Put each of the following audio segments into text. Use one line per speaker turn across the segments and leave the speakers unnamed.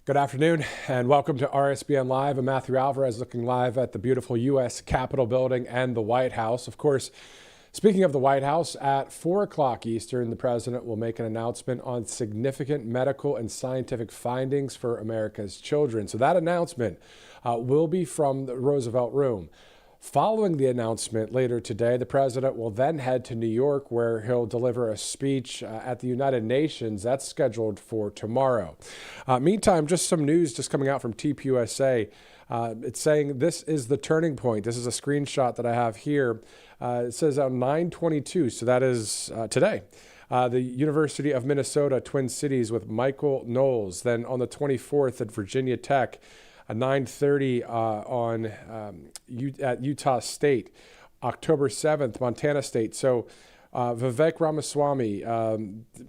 Good afternoon and welcome to RSBN Live. I'm Matthew Alvarez looking live at the beautiful U.S. Capitol building and the White House. Of course, speaking of the White House, at 4 o'clock Eastern, the president will make an announcement on significant medical and scientific findings for America's children. So that announcement will be from the Roosevelt Room. Following the announcement later today, the president will then head to New York, where he'll deliver a speech at the United Nations. That's scheduled for tomorrow. Meantime, just some news just coming out from tvOS. It's saying this is the turning point. This is a screenshot that I have here. It says on 9/22, so that is today. The University of Minnesota, Twin Cities with Michael Knowles. Then on the 24th at Virginia Tech, 9:30 at Utah State, October 7th, Montana State. So Vivek Ramaswamy,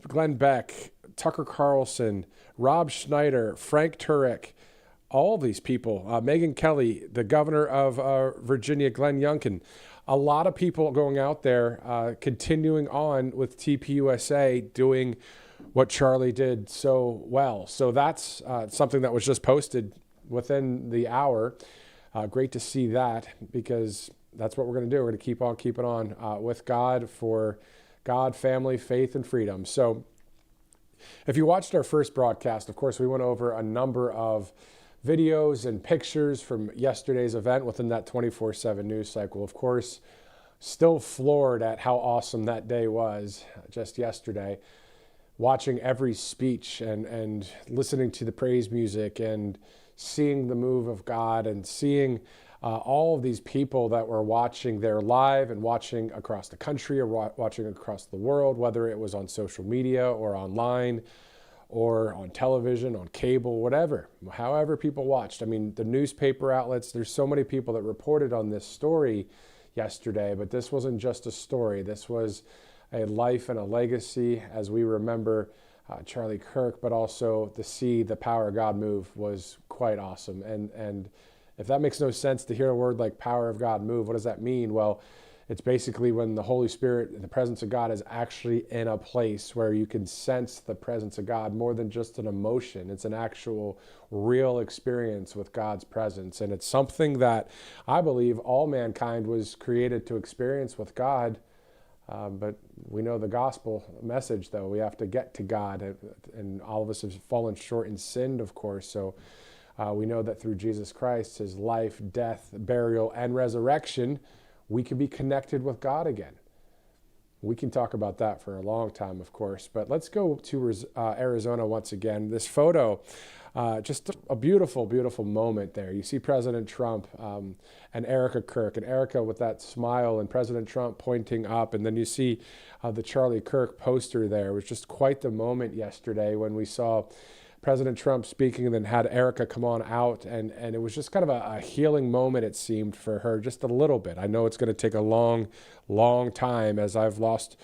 Glenn Beck, Tucker Carlson, Rob Schneider, Frank Turek, all these people, Megyn Kelly, the governor of Virginia, Glenn Youngkin, a lot of people going out there, continuing on with TPUSA, doing what Charlie did so well. So that's something that was just posted within the hour. Great to see that, because that's what we're going to do. We're going to keep on keeping on with God, for God, family, faith, and freedom. So if you watched our first broadcast, of course, we went over a number of videos and pictures from yesterday's event within that 24/7 news cycle. Of course, still floored at how awesome that day was just yesterday. Watching every speech and listening to the praise music and seeing the move of God and seeing all of these people that were watching there live and watching across the country or watching across the world, whether it was on social media or online or on television, on cable, whatever, however people watched. I mean, the newspaper outlets, there's so many people that reported on this story yesterday, but this wasn't just a story. This was a life and a legacy as we remember Charlie Kirk, but also to see the power of God move was quite awesome. And if that makes no sense, to hear a word like power of God move, what does that mean? Well, it's basically when the Holy Spirit, the presence of God, is actually in a place where you can sense the presence of God more than just an emotion. It's an actual real experience with God's presence. And it's something that I believe all mankind was created to experience with God. But we know the gospel message, though. We have to get to God, and all of us have fallen short and sinned, of course. So we know that through Jesus Christ, his life, death, burial, and resurrection, we can be connected with God again. We can talk about that for a long time, of course. But let's go to Arizona once again. This photo, just a beautiful, beautiful moment there. You see President Trump and Erica Kirk, and Erica with that smile and President Trump pointing up. And then you see the Charlie Kirk poster there. It was just quite the moment yesterday when we saw President Trump speaking and then had Erica come on out. And it was just kind of a healing moment, it seemed, for her, just a little bit. I know it's going to take a long, long time, as I've lost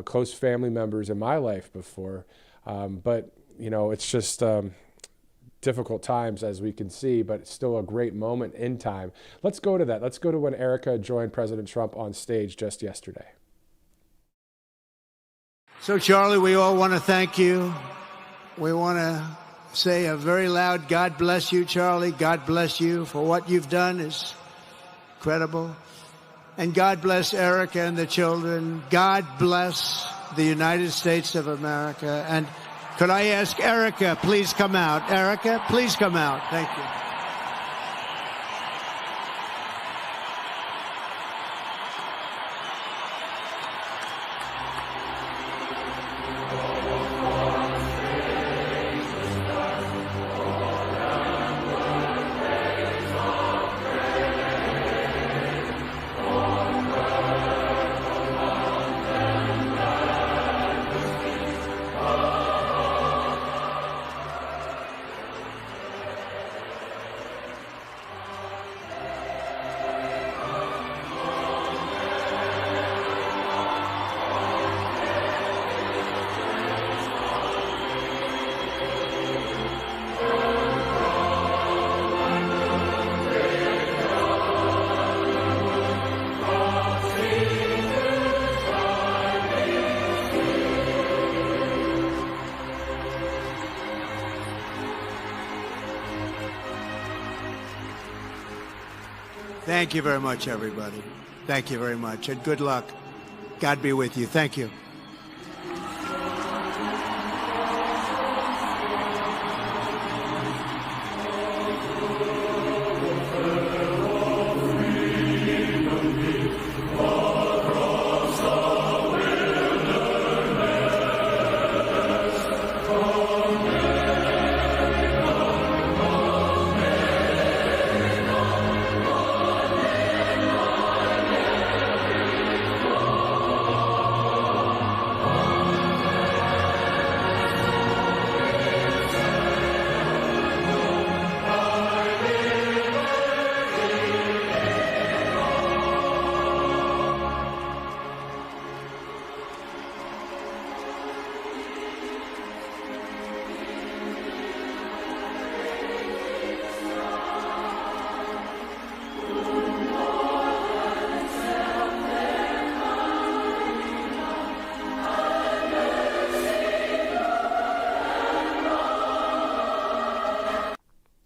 close family members in my life before. But, you know, it's just difficult times, as we can see, but it's still a great moment in time. Let's go to that. Let's go to when Erica joined President Trump on stage just yesterday.
So, Charlie, we all want to thank you. We want to say a very loud God bless you, Charlie. God bless you for what you've done is incredible. And God bless Erica and the children. God bless the United States of America. And could I ask Erica, please come out. Erica, please come out. Thank you. Thank you very much, everybody. Thank you very much, and good luck. God be with you. Thank you.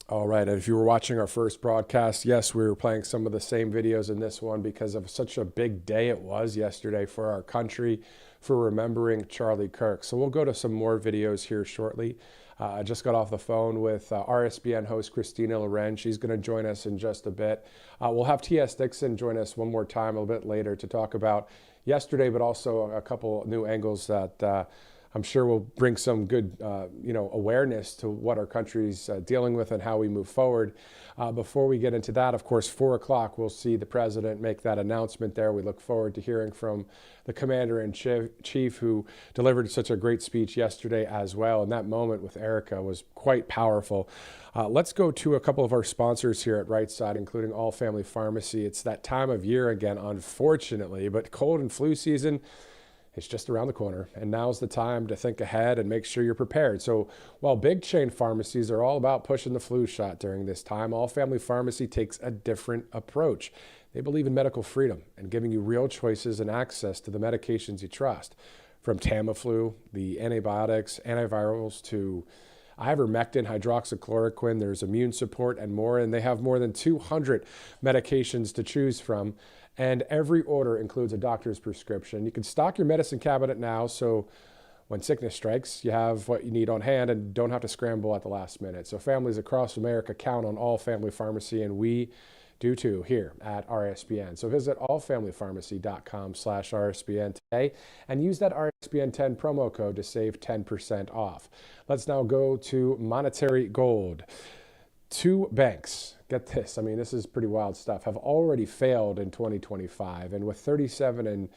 All right, and if you were watching our first broadcast, yes, we were playing some of the same videos in this one because of such a big day it was yesterday for our country, for remembering Charlie Kirk. So we'll go to some more videos here shortly. I just got off the phone with RSBN host Christina Loren. She's going to join us in just a bit. We'll have T.S. Dixon join us one more time a little bit later to talk about yesterday, but also a couple new angles that I'm sure will bring some good, awareness to what our country's dealing with and how we move forward. Before we get into that, of course, 4 o'clock, we'll see the president make that announcement there. We look forward to hearing from the commander-in-chief who delivered such a great speech yesterday as well. And that moment with Erica was quite powerful. Let's go to a couple of our sponsors here at Right Side, including All Family Pharmacy. It's that time of year again, unfortunately, but cold and flu season, it's just around the corner, and now's the time to think ahead and make sure you're prepared. So while big chain pharmacies are all about pushing the flu shot during this time, All Family Pharmacy takes a different approach. They believe in medical freedom and giving you real choices and access to the medications you trust. From Tamiflu, the antibiotics, antivirals, to ivermectin, hydroxychloroquine, there's immune support and more, and they have more than 200 medications to choose from. And every order includes a doctor's prescription. You can stock your medicine cabinet now, so when sickness strikes, you have what you need on hand and don't have to scramble at the last minute. So families across America count on All Family Pharmacy, and we do too here at RSBN. So visit allfamilypharmacy.com/RSBN today and use that RSBN10 promo code to save 10% off. Let's now go to Monetary Gold. 2 banks, get this, I mean, this is pretty wild stuff, have already failed in 2025. And with 37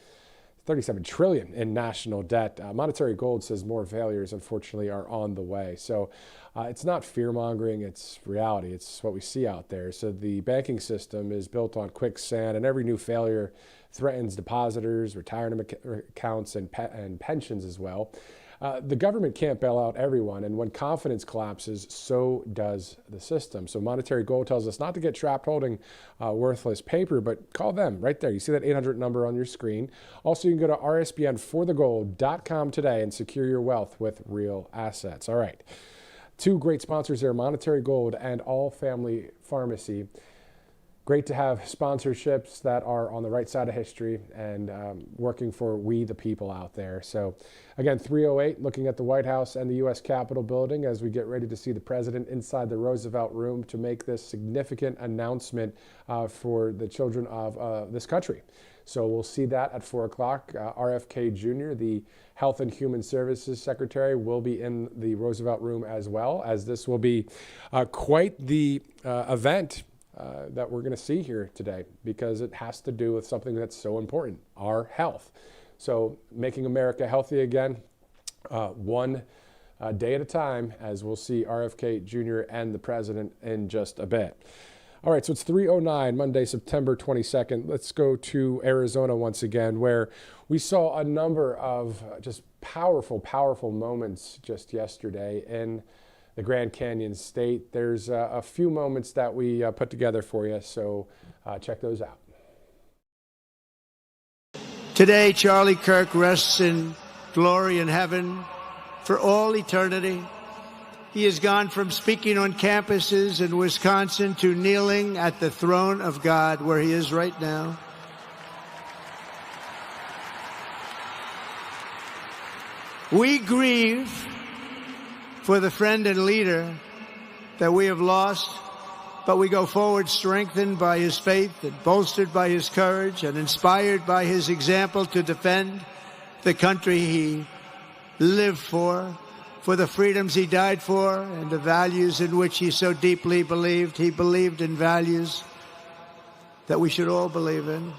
trillion in national debt, Monetary Gold says more failures, unfortunately, are on the way. So it's not fear-mongering, it's reality. It's what we see out there. So the banking system is built on quicksand, and every new failure threatens depositors, retirement accounts, and pensions as well. The government can't bail out everyone, and when confidence collapses, so does the system. So Monetary Gold tells us not to get trapped holding worthless paper, but call them right there. You see that 800 number on your screen. Also, you can go to rsbnforthegold.com today and secure your wealth with real assets. All right. 2 great sponsors there, Monetary Gold and All Family Pharmacy. Great to have sponsorships that are on the right side of history and working for we the people out there. So again, 308, looking at the White House and the U.S. Capitol building as we get ready to see the president inside the Roosevelt Room to make this significant announcement for the children of this country. So we'll see that at 4 o'clock. RFK Jr., the Health and Human Services Secretary, will be in the Roosevelt Room as well, as this will be quite the event that we're going to see here today, because it has to do with something that's so important, our health. So making America healthy again, one day at a time, as we'll see RFK Jr. and the president in just a bit. All right, so it's 3:09, Monday, September 22nd. Let's go to Arizona once again, where we saw a number of just powerful moments just yesterday in the Grand Canyon State. There's a few moments that we put together for you, so check those out.
Today, Charlie Kirk rests in glory in heaven for all eternity. He has gone from speaking on campuses in Wisconsin to kneeling at the throne of God, where he is right now. We grieve for the friend and leader that we have lost, but we go forward strengthened by his faith and bolstered by his courage and inspired by his example to defend the country he lived for the freedoms he died for, and the values in which he so deeply believed. He believed in values that we should all believe in.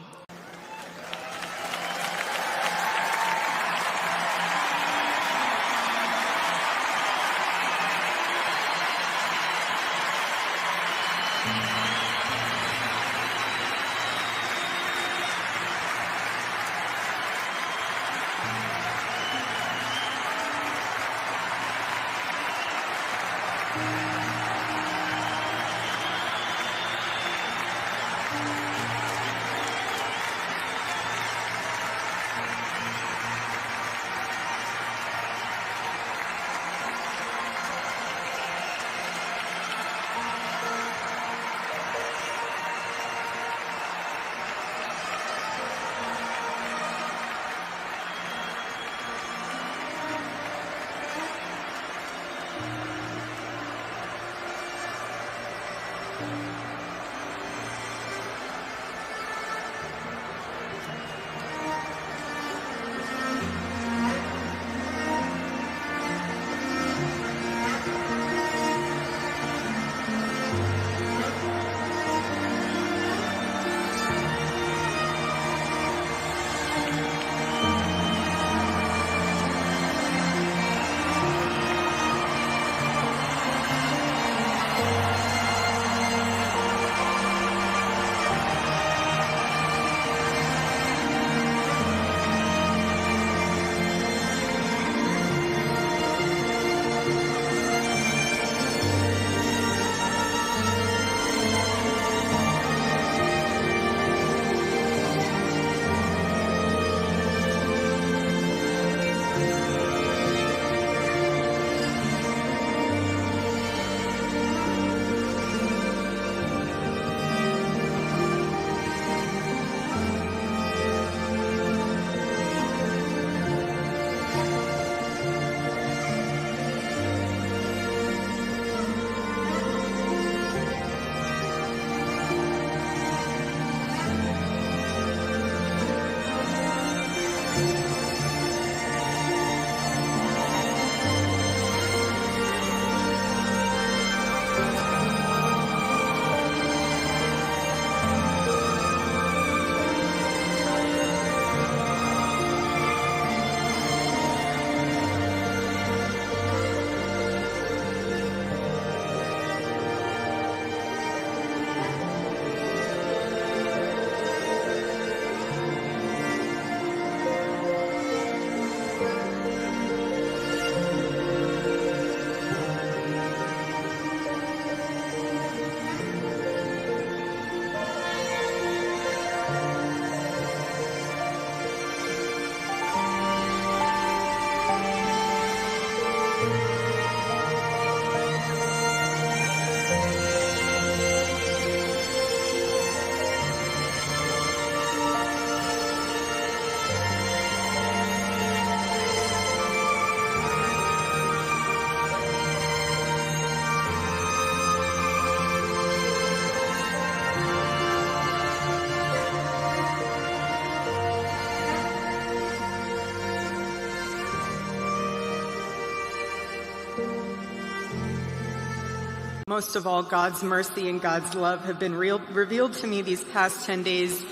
Most of all, God's mercy and God's love have been revealed to me these past 10 days.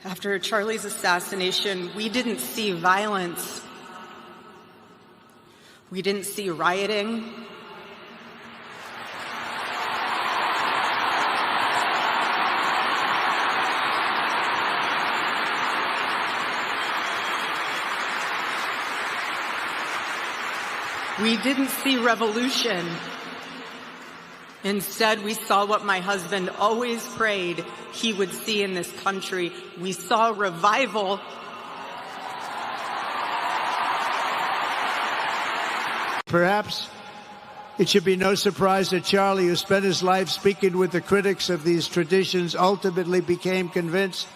After Charlie's assassination, we didn't see violence. We didn't see rioting. We didn't see revolution. Instead, we saw what my husband always prayed he would see in this country. We saw revival.
Perhaps it should be no surprise that Charlie, who spent his life speaking with the critics of these traditions, ultimately became convinced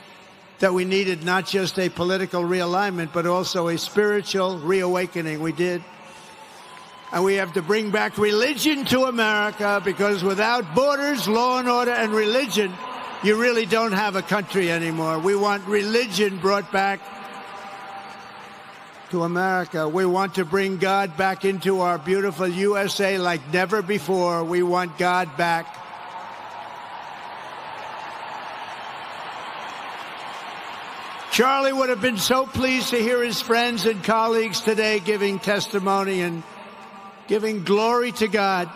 that we needed not just a political realignment, but also a spiritual reawakening. We did. And we have to bring back religion to America, because without borders, law and order, and religion, you really don't have a country anymore. We want religion brought back to America. We want to bring God back into our beautiful USA like never before. We want God back. Charlie would have been so pleased to hear his friends and colleagues today giving testimony and giving glory to God.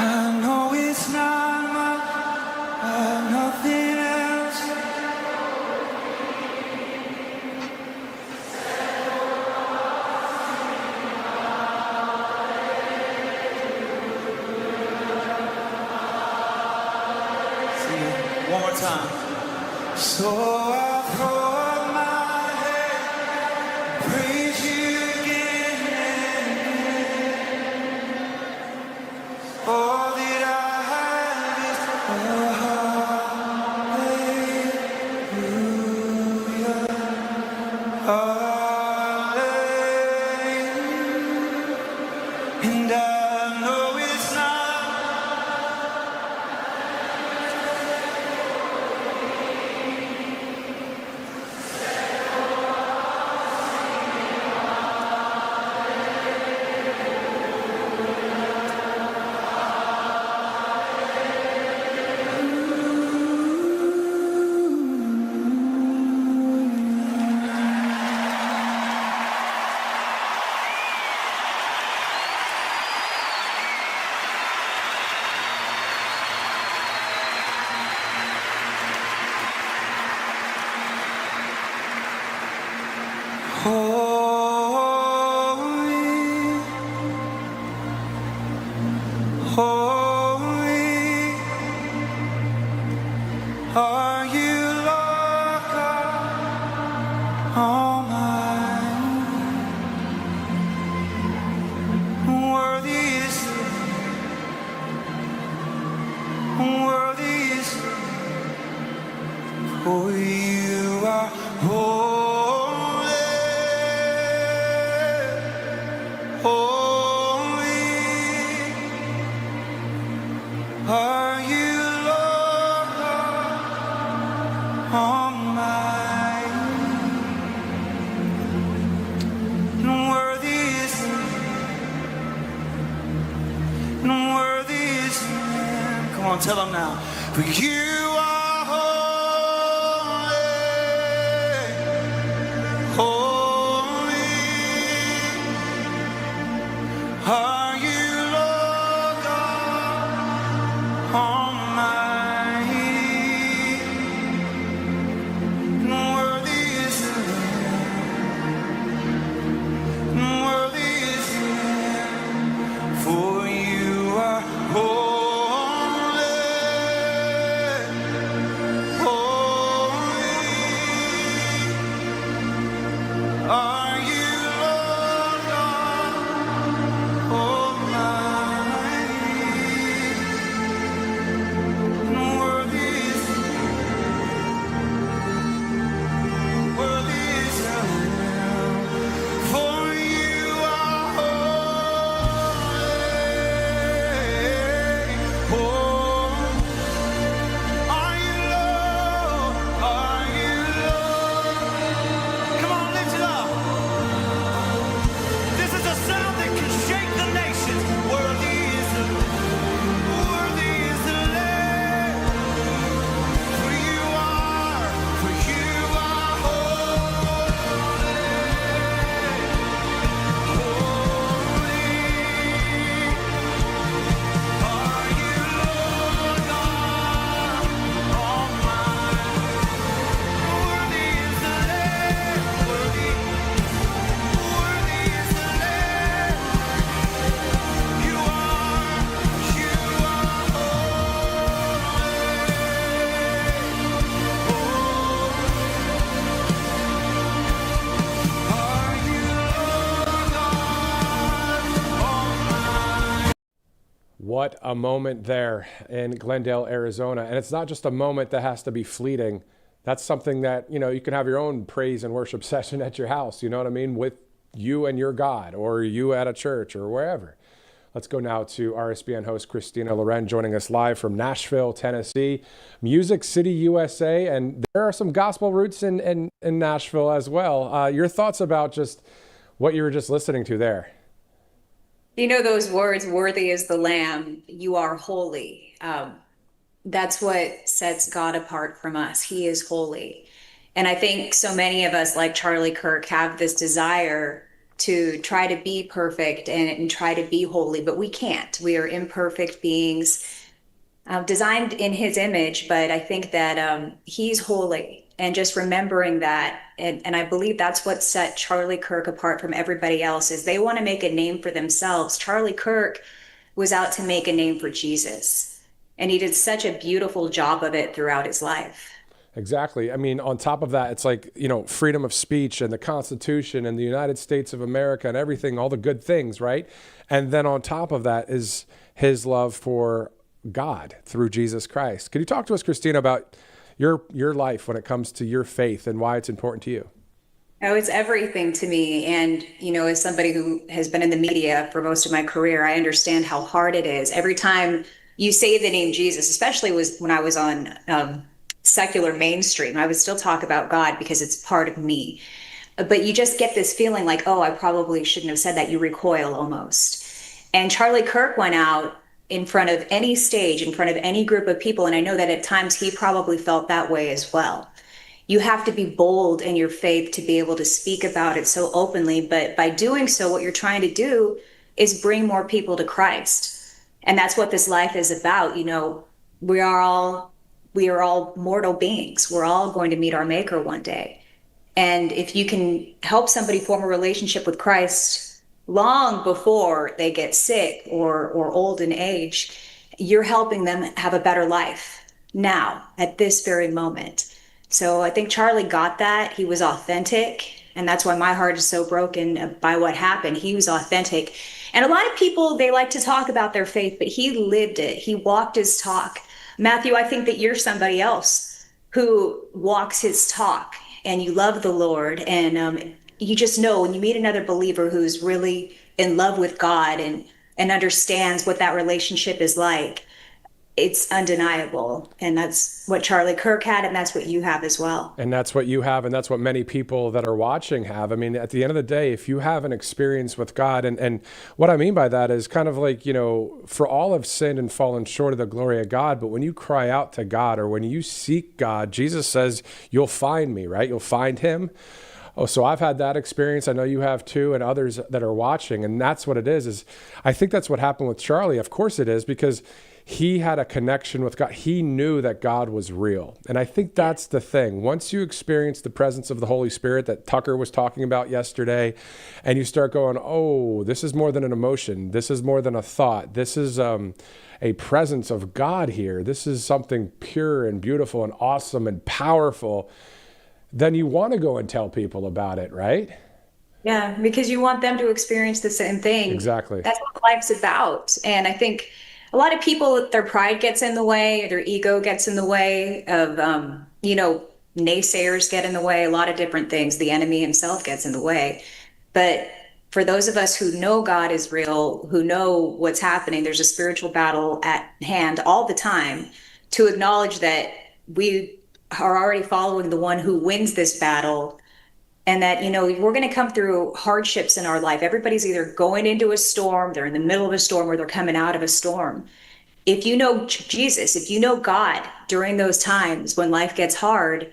I know it's not much, but nothing else. Sing it one more time. So I throw up my head, praise you again and again. All that I have is hallelujah, hallelujah. And I know it's not. Holy, holy are you, Lord God Almighty. Worthy is, for you are holy, holy are you, Lord God Almighty. And worthy is the Lamb. Come on, tell them now. For you are holy, holy are you, Lord God Almighty. And worthy is the Lamb, and worthy is the Lamb, for you are holy,
What a moment there in Glendale, Arizona. And it's not just a moment that has to be fleeting. That's something that, you can have your own praise and worship session at your house, you know what I mean, with you and your God, or you at a church or wherever. Let's go now to RSBN host Christina Loren, joining us live from Nashville, Tennessee, Music City, USA. And there are some gospel roots in Nashville as well. Your thoughts about just what you were just listening to there?
Those words, worthy is the Lamb, you are holy. That's what sets God apart from us. He is holy. And I think so many of us, like Charlie Kirk, have this desire to try to be perfect and try to be holy, but we can't. We are imperfect beings designed in his image, but I think that he's holy. And just remembering that, and I believe that's what set Charlie Kirk apart from everybody else, is they want to make a name for themselves. Charlie Kirk was out to make a name for Jesus, and he did such a beautiful job of it throughout his life.
Exactly. I mean, on top of that, it's like, freedom of speech and the Constitution and the United States of America and everything, all the good things, right? And then on top of that is his love for God through Jesus Christ. Could you talk to us, Christina, about your life when it comes to your faith and why it's important to you?
Oh, it's everything to me. And, as somebody who has been in the media for most of my career, I understand how hard it is. Every time you say the name Jesus, especially when I was on secular mainstream, I would still talk about God because it's part of me. But you just get this feeling like, oh, I probably shouldn't have said that. You recoil almost. And Charlie Kirk went out in front of any stage, in front of any group of people. And I know that at times he probably felt that way as well. You have to be bold in your faith to be able to speak about it so openly. But by doing so, what you're trying to do is bring more people to Christ. And that's what this life is about. We are all mortal beings. We're all going to meet our maker one day. And if you can help somebody form a relationship with Christ long before they get sick or old in age, you're helping them have a better life now at this very moment. So I think Charlie got that. He was authentic. And that's why my heart is so broken by what happened. He was authentic. And a lot of people, they like to talk about their faith, but he lived it. He walked his talk. Matthew, I think that you're somebody else who walks his talk, and you love the Lord. And you just know when you meet another believer who's really in love with God and understands what that relationship is like, it's undeniable. And that's what Charlie Kirk had, and that's what you have as well.
And that's what you have, and that's what many people that are watching have. I mean, at the end of the day, if you have an experience with God, and what I mean by that is kind of like, for all have sinned and fallen short of the glory of God, but when you cry out to God, or when you seek God, Jesus says, you'll find me, right? You'll find him. Oh, so I've had that experience. I know you have too, and others that are watching. And that's what it is I think that's what happened with Charlie. Of course it is, because he had a connection with God. He knew that God was real. And I think that's the thing. Once you experience the presence of the Holy Spirit that Tucker was talking about yesterday, and you start going, oh, this is more than an emotion. This is more than a thought. This is a presence of God here. This is something pure and beautiful and awesome and powerful. Then you want to go and tell people about it, right?
Yeah, because you want them to experience the same thing.
Exactly.
That's what life's about. And I think a lot of people, their pride gets in the way, their ego gets in the way of, naysayers get in the way, a lot of different things. The enemy himself gets in the way. But for those of us who know God is real, who know what's happening, there's a spiritual battle at hand all the time, to acknowledge that we are already following the one who wins this battle. And that, we're going to come through hardships in our life. Everybody's either going into a storm, they're in the middle of a storm, or they're coming out of a storm. If you know Jesus, if you know God during those times when life gets hard,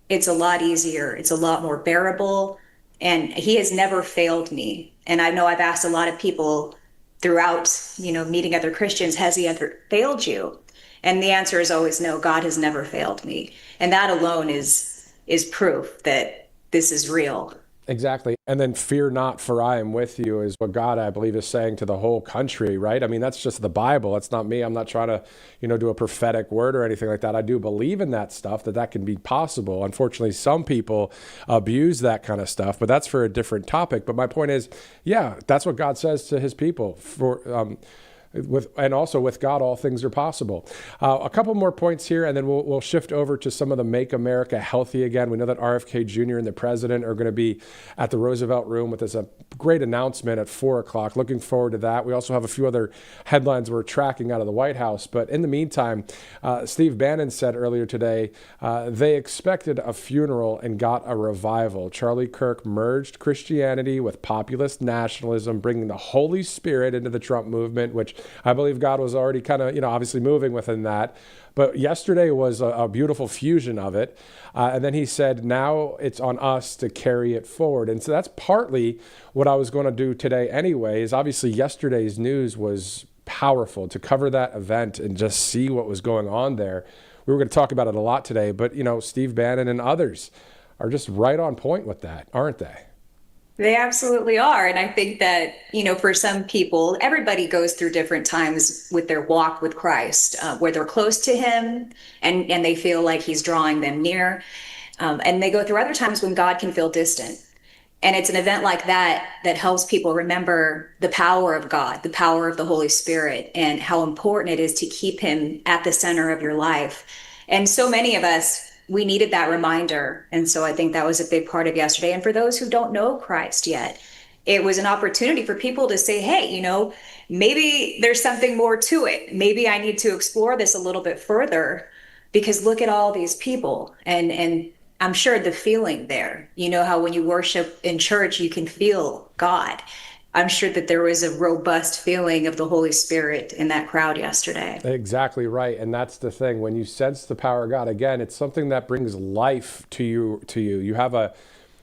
it's a lot easier. It's a lot more bearable. And he has never failed me. And I know I've asked a lot of people throughout, meeting other Christians, has he ever failed you? And the answer is always no, God has never failed me. And that alone is proof that this is real.
Exactly. And then fear not, for I am with you is what God, I believe, is saying to the whole country, right? I mean, that's just the Bible. That's not me. I'm not trying to, do a prophetic word or anything like that. I do believe in that stuff, that can be possible. Unfortunately, some people abuse that kind of stuff, but that's for a different topic. But my point is, yeah, that's what God says to his people. and also with God, all things are possible. A couple more points here, and then we'll shift over to some of the Make America Healthy Again. We know that RFK Jr. and the president are going to be at the Roosevelt Room with a great announcement at 4 o'clock. Looking forward to that. We also have a few other headlines we're tracking out of the White House. But in the meantime, Steve Bannon said earlier today they expected a funeral and got a revival. Charlie Kirk merged Christianity with populist nationalism, bringing the Holy Spirit into the Trump movement, which I believe God was already kind of, obviously moving within that. But yesterday was a beautiful fusion of it. And then he said, now it's on us to carry it forward. And so that's partly what I was going to do today anyway, is obviously yesterday's news was powerful to cover that event and just see what was going on there. We were going to talk about it a lot today, but, Steve Bannon and others are just right on point with that, aren't they?
They absolutely are. And I think that, for some people, everybody goes through different times with their walk with Christ, where they're close to him and they feel like he's drawing them near. And they go through other times when God can feel distant. And it's an event like that that helps people remember the power of God, the power of the Holy Spirit, and how important it is to keep him at the center of your life. And so many of us, we needed that reminder. And so I think that was a big part of yesterday. And for those who don't know Christ yet, it was an opportunity for people to say, hey, maybe there's something more to it. Maybe I need to explore this a little bit further, because look at all these people. And I'm sure the feeling there, how when you worship in church, you can feel God. I'm sure that there was a robust feeling of the Holy Spirit in that crowd yesterday.
Exactly right. And that's the thing. When you sense the power of God, again, it's something that brings life to you. You have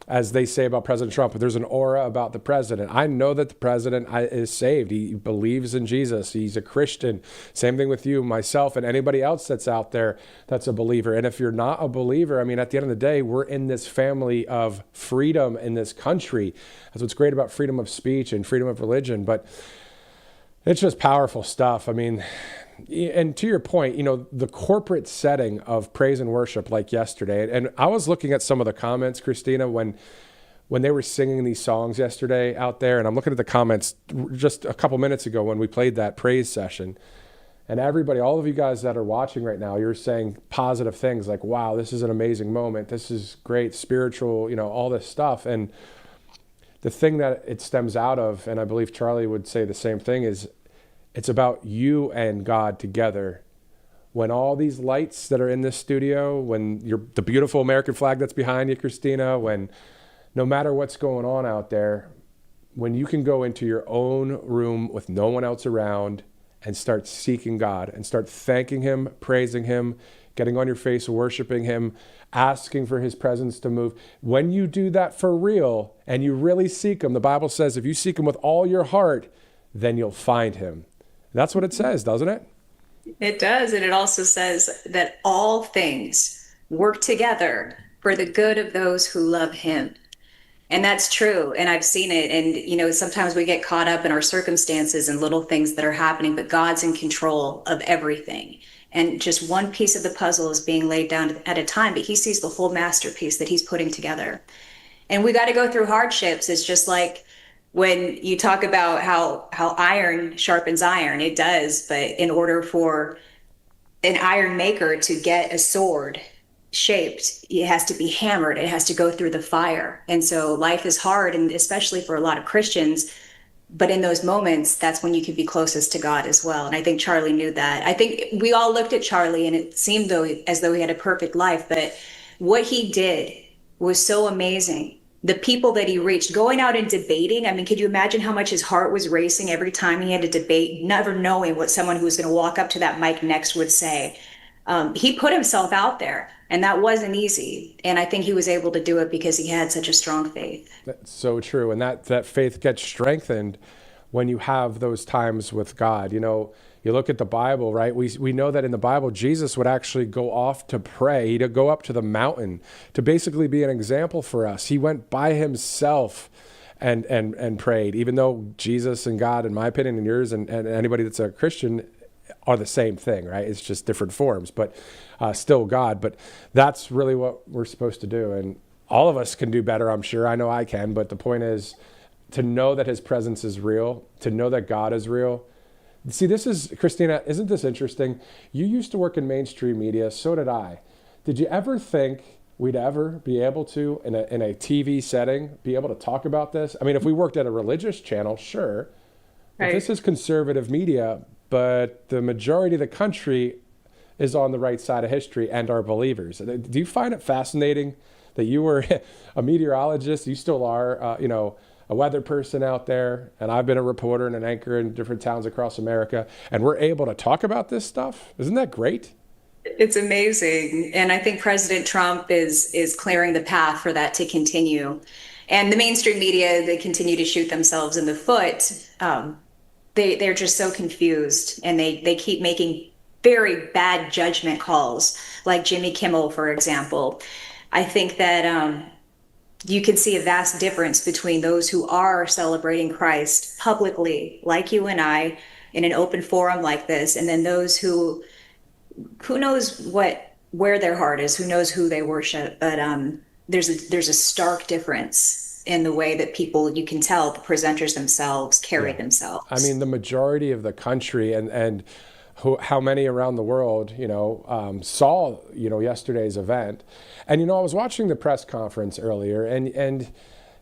as they say about President Trump, there's an aura about the president. I know that the president is saved. He believes in Jesus. He's a Christian. Same thing with you, myself, and anybody else that's out there that's a believer. And if you're not a believer, at the end of the day, we're in this family of freedom in this country. That's what's great about freedom of speech and freedom of religion. But it's just powerful stuff. And to your point, the corporate setting of praise and worship like yesterday, and I was looking at some of the comments, Christina, when they were singing these songs yesterday out there, and I'm looking at the comments just a couple minutes ago when we played that praise session, and everybody, all of you guys that are watching right now, you're saying positive things like, wow, this is an amazing moment. This is great, spiritual, all this stuff. And the thing that it stems out of, and I believe Charlie would say the same thing, is it's about you and God together. When all these lights that are in this studio, when the beautiful American flag that's behind you, Christina, when no matter what's going on out there, when you can go into your own room with no one else around and start seeking God and start thanking him, praising him, getting on your face, worshiping him, asking for his presence to move. When you do that for real and you really seek him, the Bible says if you seek him with all your heart, then you'll find him. That's what it says, doesn't it?
It does. And it also says that all things work together for the good of those who love him. And that's true. And I've seen it. And, sometimes we get caught up in our circumstances and little things that are happening, but God's in control of everything. And just one piece of the puzzle is being laid down at a time, but he sees the whole masterpiece that he's putting together. And we got to go through hardships. It's just like, when you talk about how iron sharpens iron, it does. But in order for an iron maker to get a sword shaped, it has to be hammered. It has to go through the fire. And so life is hard, and especially for a lot of Christians. But in those moments, that's when you can be closest to God as well. And I think Charlie knew that. I think we all looked at Charlie and it seemed as though he had a perfect life. But what he did was so amazing. The people that he reached, going out and debating. Could you imagine how much his heart was racing every time he had to debate, never knowing what someone who was going to walk up to that mic next would say? He put himself out there, and that wasn't easy. And I think he was able to do it because he had such a strong faith. That's
so true. And that faith gets strengthened when you have those times with God. You look at the Bible, right? We know that in the Bible, Jesus would actually go off to pray. He'd go up to the mountain to basically be an example for us. He went by himself and prayed, even though Jesus and God, in my opinion, and yours, and anybody that's a Christian are the same thing, right? It's just different forms, but still God. But that's really what we're supposed to do. And all of us can do better, I'm sure. I know I can. But the point is to know that his presence is real, to know that God is real, See, this is, Christina, isn't this interesting? You used to work in mainstream media, so did I. Did you ever think we'd ever be able to, in a TV setting, be able to talk about this? I mean, if we worked at a religious channel, sure. But this is conservative media, but the majority of the country is on the right side of history and are believers. Do you find it fascinating that you were a meteorologist, you still are, a weather person out there, and I've been a reporter and an anchor in different towns across America, and we're able to talk about this stuff? Isn't that great?
It's amazing. And I think President Trump is clearing the path for that to continue. And the mainstream media, they continue to shoot themselves in the foot. They're just so confused, and they keep making very bad judgment calls, like Jimmy Kimmel, for example. I think that you can see a vast difference between those who are celebrating Christ publicly, like you and I, in an open forum like this, and then those who knows where their heart is, who knows who they worship. But there's a stark difference in the way that people, you can tell, the presenters themselves carry themselves.
I mean, the majority of the country and how many around the world, saw, yesterday's event. And, I was watching the press conference earlier, and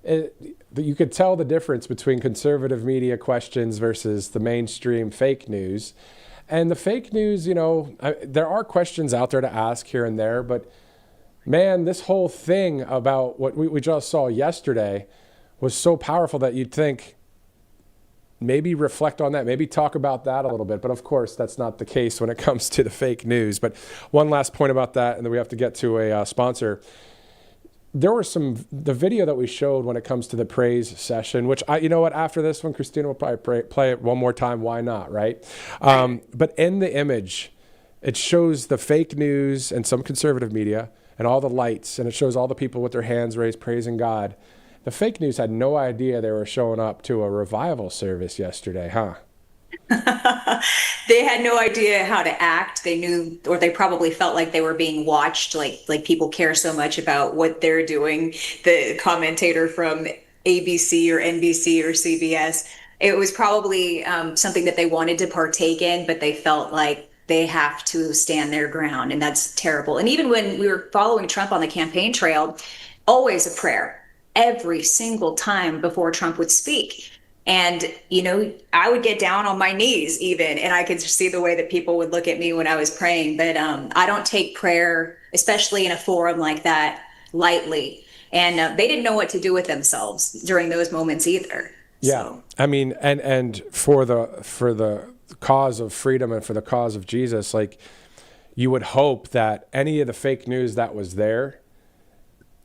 you could tell the difference between conservative media questions versus the mainstream fake news. And the fake news, there are questions out there to ask here and there, but man, this whole thing about what we just saw yesterday was so powerful that you'd think, maybe reflect on that, maybe talk about that a little bit. But of course, that's not the case when it comes to the fake news. But one last point about that, and then we have to get to a sponsor. There were the video that we showed when it comes to the praise session, which after this one, Christina will probably play it one more time. Why not, right? But in the image, it shows the fake news and some conservative media and all the lights, and it shows all the people with their hands raised praising God. The fake news had no idea they were showing up to a revival service yesterday, huh?
They had no idea how to act. They knew, or they probably felt like they were being watched, like people care so much about what they're doing. The commentator from ABC or NBC or CBS, it was probably something that they wanted to partake in, but they felt like they have to stand their ground, and that's terrible. And even when we were following Trump on the campaign trail, always a prayer every single time before Trump would speak. And, I would get down on my knees even, and I could just see the way that people would look at me when I was praying. But I don't take prayer, especially in a forum like that, lightly. And they didn't know what to do with themselves during those moments either.
Yeah.
So.
I mean, and for the cause of freedom and for the cause of Jesus, like, you would hope that any of the fake news that was there,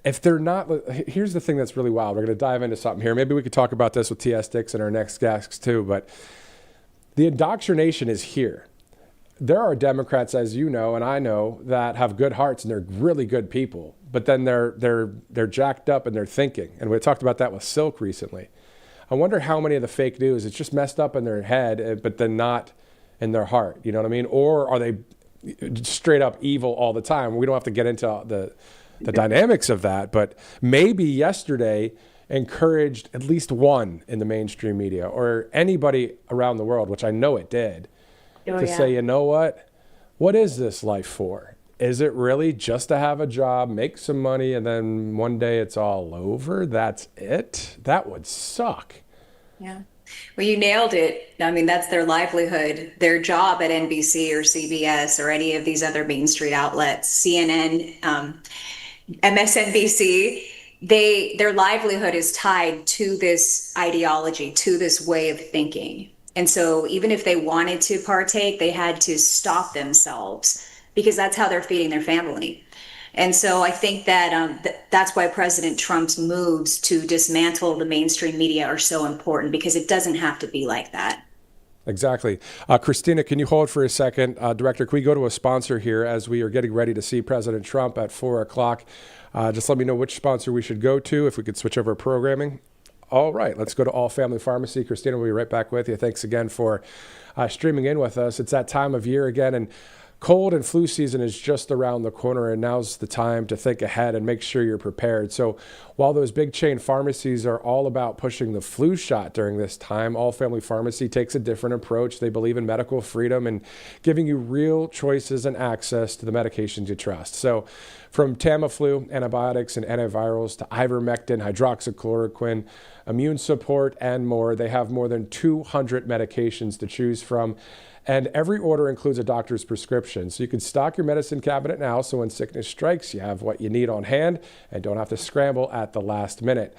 if they're not, here's the thing that's really wild. We're going to dive into something here. Maybe we could talk about this with T.S. Dix and our next guests too, but the indoctrination is here. There are Democrats, as you know, and I know, that have good hearts and they're really good people, but then they're jacked up in their thinking. And we talked about that with Silk recently. I wonder how many of the fake news, it's just messed up in their head, but then not in their heart. You know what I mean? Or are they straight up evil all the time? We don't have to get into the dynamics of that, but maybe yesterday encouraged at least one in the mainstream media or anybody around the world, which I know it did, say, you know what is this life for? Is it really just to have a job, make some money, and then one day it's all over? That's it? That would suck.
Yeah. Well, you nailed it. I mean, that's their livelihood, their job at NBC or CBS or any of these other Main Street outlets, CNN, MSNBC, their livelihood is tied to this ideology, to this way of thinking. And so even if they wanted to partake, they had to stop themselves because that's how they're feeding their family. And so I think that that's why President Trump's moves to dismantle the mainstream media are so important, because it doesn't have to be like that.
Exactly. Christina, can you hold for a second? Director, can we go to a sponsor here as we are getting ready to see President Trump at 4 o'clock? Just let me know which sponsor we should go to, if we could switch over programming. All right, let's go to All Family Pharmacy. Christina, we'll be right back with you. Thanks again for streaming in with us. It's that time of year again, and Cold and flu season is just around the corner, and now's the time to think ahead and make sure you're prepared. So while those big chain pharmacies are all about pushing the flu shot during this time, All Family Pharmacy takes a different approach. They believe in medical freedom and giving you real choices and access to the medications you trust. So from Tamiflu, antibiotics and antivirals, to ivermectin, hydroxychloroquine, immune support, and more, they have more than 200 medications to choose from. And every order includes a doctor's prescription. So you can stock your medicine cabinet now, so when sickness strikes, you have what you need on hand and don't have to scramble at the last minute.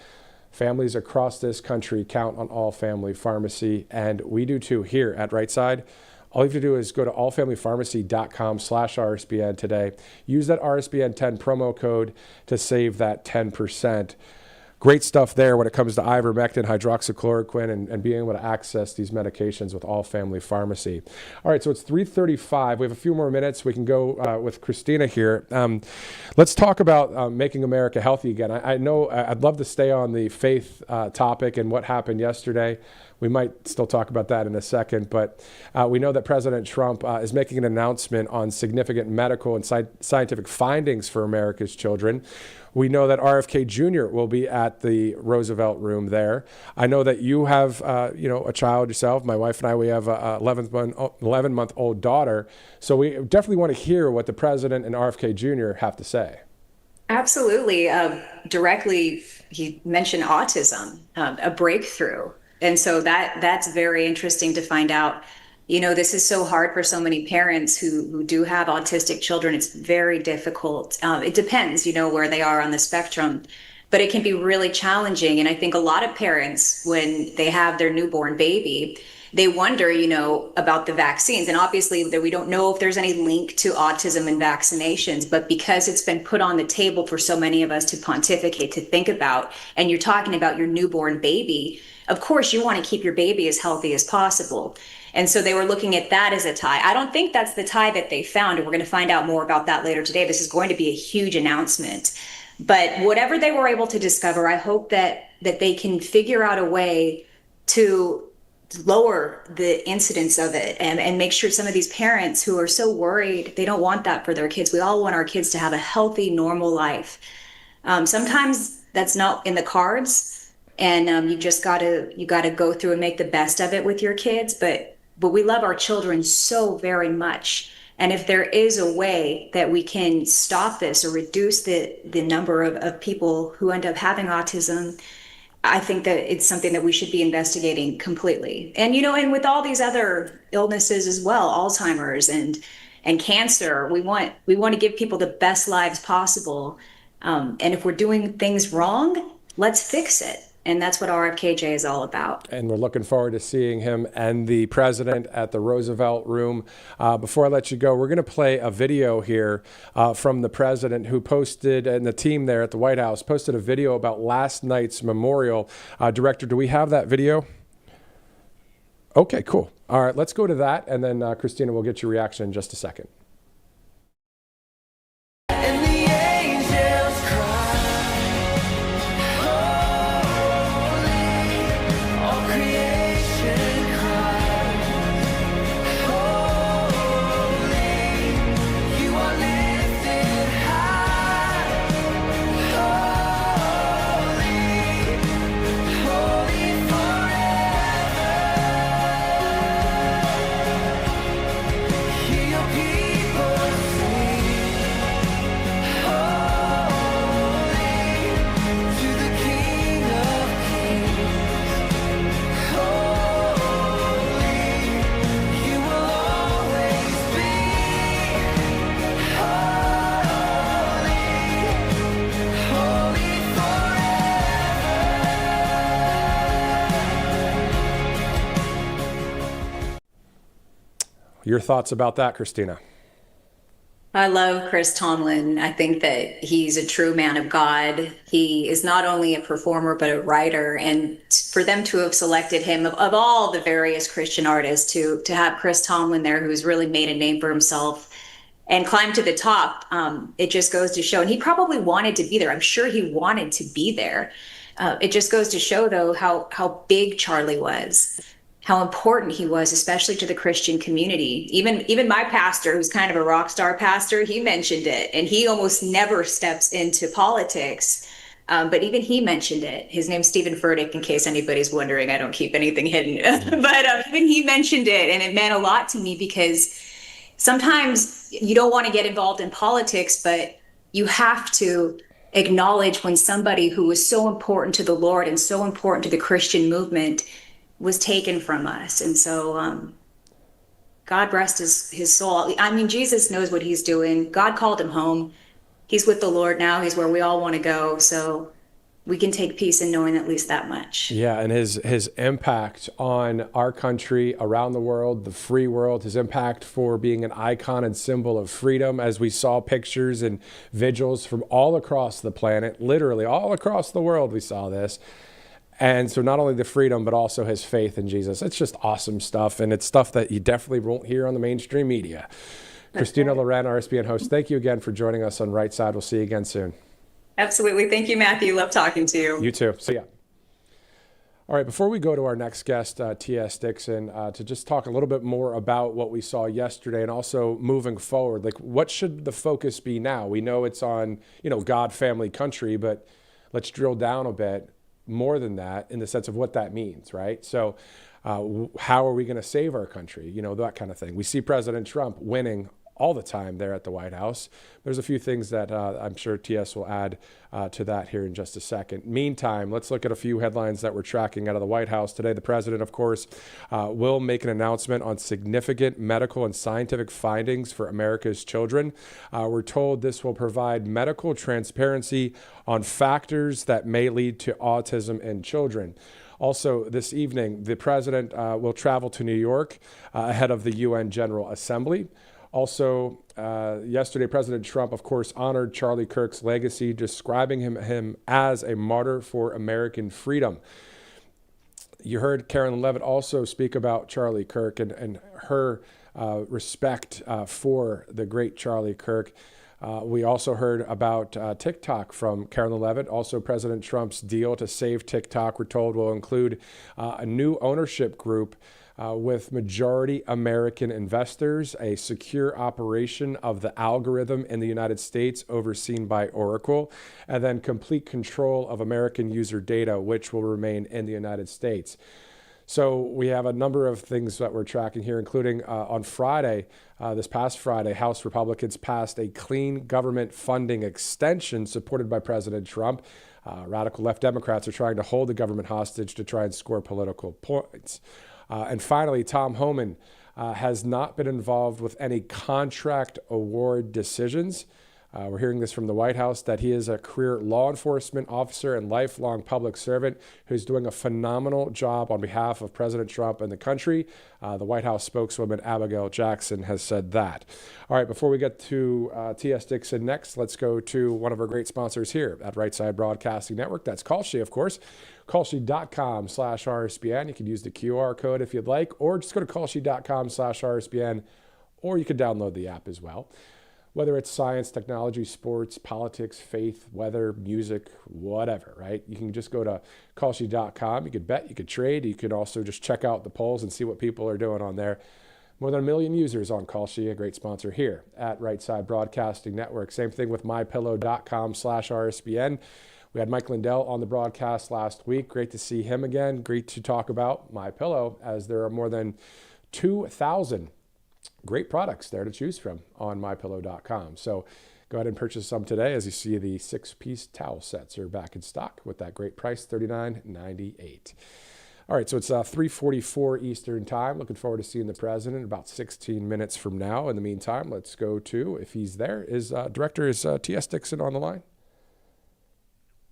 Families across this country count on All Family Pharmacy, and we do too here at Right Side. All you have to do is go to allfamilypharmacy.com/RSBN today. Use that RSBN 10 promo code to save that 10%. Great stuff there when it comes to ivermectin, hydroxychloroquine, and being able to access these medications with All Family Pharmacy. All right, so it's 3:35. We have a few more minutes. We can go with Christina here. Let's talk about making America healthy again. I know I'd love to stay on the faith topic and what happened yesterday. We might still talk about that in a second, but we know that President Trump is making an announcement on significant medical and scientific findings for America's children. We know that RFK Jr. will be at the Roosevelt Room there. I know that you have, a child yourself. My wife and I, we have a 11-month-old daughter. So we definitely want to hear what the president and RFK Jr. have to say.
Absolutely. Directly, he mentioned autism, a breakthrough. And so that's very interesting to find out. This is so hard for so many parents who do have autistic children. It's very difficult. It depends, where they are on the spectrum, but it can be really challenging. And I think a lot of parents, when they have their newborn baby, they wonder, about the vaccines. And obviously we don't know if there's any link to autism and vaccinations, but because it's been put on the table for so many of us to pontificate, to think about, and you're talking about your newborn baby, of course you want to keep your baby as healthy as possible. And so they were looking at that as a tie. I don't think that's the tie that they found, and we're going to find out more about that later today. This is going to be a huge announcement. But whatever they were able to discover, I hope that they can figure out a way to lower the incidence of it and make sure some of these parents who are so worried, they don't want that for their kids. We all want our kids to have a healthy, normal life. Sometimes that's not in the cards, and you gotta go through and make the best of it with your kids. But we love our children so very much. And if there is a way that we can stop this or reduce the number of people who end up having autism, I think that it's something that we should be investigating completely. And, and with all these other illnesses as well, Alzheimer's and cancer, we want to give people the best lives possible. And if we're doing things wrong, let's fix it. And that's what RFKJ is all about. And
we're looking forward to seeing him and the president at the Roosevelt Room. Before I let you go, we're going to play a video here from the president, who posted, and the team there at the White House posted a video about last night's memorial. Director, do we have that video? Okay, cool. All right, let's go to that. And then Christina, we'll get your reaction in just a second. Your thoughts about that, Christina?
I love Chris Tomlin. I think that he's a true man of God. He is not only a performer, but a writer. And for them to have selected him, of all the various Christian artists, to have Chris Tomlin there, who's really made a name for himself and climbed to the top, it just goes to show. And he probably wanted to be there. I'm sure he wanted to be there. It just goes to show, though, how big Charlie was, how important he was, especially to the Christian community. Even my pastor, who's kind of a rock star pastor, he mentioned it, and he almost never steps into politics. But even he mentioned it. His name's Stephen Furtick, in case anybody's wondering. I don't keep anything hidden. But even he mentioned it, and it meant a lot to me, because sometimes you don't want to get involved in politics, but you have to acknowledge when somebody who was so important to the Lord and so important to the Christian movement was taken from us. And so God rest his soul. I mean, Jesus knows what he's doing. God called him home. He's with the Lord now. He's where we all want to go. So we can take peace in knowing at least that much.
Yeah, and his impact on our country, around the world, the free world, his impact for being an icon and symbol of freedom, as we saw pictures and vigils from all across the planet, literally all across the world we saw this. And so not only the freedom, but also his faith in Jesus. It's just awesome stuff, and it's stuff that you definitely won't hear on the mainstream media. Christina Loren, RSBN host, thank you again for joining us on Right Side. We'll see you again soon.
Absolutely. Thank you, Matthew. Love talking to you.
You too. See ya. All right, before we go to our next guest, T.S. Dixon, to just talk a little bit more about what we saw yesterday and also moving forward, like what should the focus be now? We know it's on, God, family, country, but let's drill down a bit more than that in the sense of what that means, right? So how are we going to save our country? That kind of thing. We see President Trump winning all the time there at the White House. There's a few things that I'm sure TS will add to that here in just a second. Meantime, let's look at a few headlines that we're tracking out of the White House today. The president, of course, will make an announcement on significant medical and scientific findings for America's children. We're told this will provide medical transparency on factors that may lead to autism in children. Also, this evening, the president will travel to New York ahead of the UN General Assembly. Also, yesterday, President Trump, of course, honored Charlie Kirk's legacy, describing him as a martyr for American freedom. You heard Carolyn Levitt also speak about Charlie Kirk and her respect for the great Charlie Kirk. We also heard about TikTok from Carolyn Levitt. Also, President Trump's deal to save TikTok, we're told, will include a new ownership group with majority American investors, a secure operation of the algorithm in the United States overseen by Oracle, and then complete control of American user data, which will remain in the United States. So we have a number of things that we're tracking here, including on Friday, this past Friday, House Republicans passed a clean government funding extension supported by President Trump. Radical left Democrats are trying to hold the government hostage to try and score political points. And finally, Tom Homan has not been involved with any contract award decisions. We're hearing this from the White House, that he is a career law enforcement officer and lifelong public servant who's doing a phenomenal job on behalf of President Trump and the country. The White House spokeswoman Abigail Jackson has said that. All right, before we get to T.S. Dixon next, let's go to one of our great sponsors here at Right Side Broadcasting Network. That's Kalshi, of course. Kalshi.com/RSBN. You can use the QR code if you'd like, or just go to Kalshi.com/RSBN, or you can download the app as well. Whether it's science, technology, sports, politics, faith, weather, music, whatever, right? You can just go to Kalshi.com. You could bet, you could trade. You could also just check out the polls and see what people are doing on there. More than 1 million users on Kalshi, a great sponsor here at Right Side Broadcasting Network. Same thing with MyPillow.com/RSBN. We had Mike Lindell on the broadcast last week. Great to see him again. Great to talk about MyPillow, as there are more than 2,000 great products there to choose from on MyPillow.com. So go ahead and purchase some today. As you see, the 6-piece towel sets are back in stock with that great price, $39.98. All right, so it's 3:44 Eastern time. Looking forward to seeing the president about 16 minutes from now. In the meantime, let's go to, if he's there, is T.S. Dixon on the line?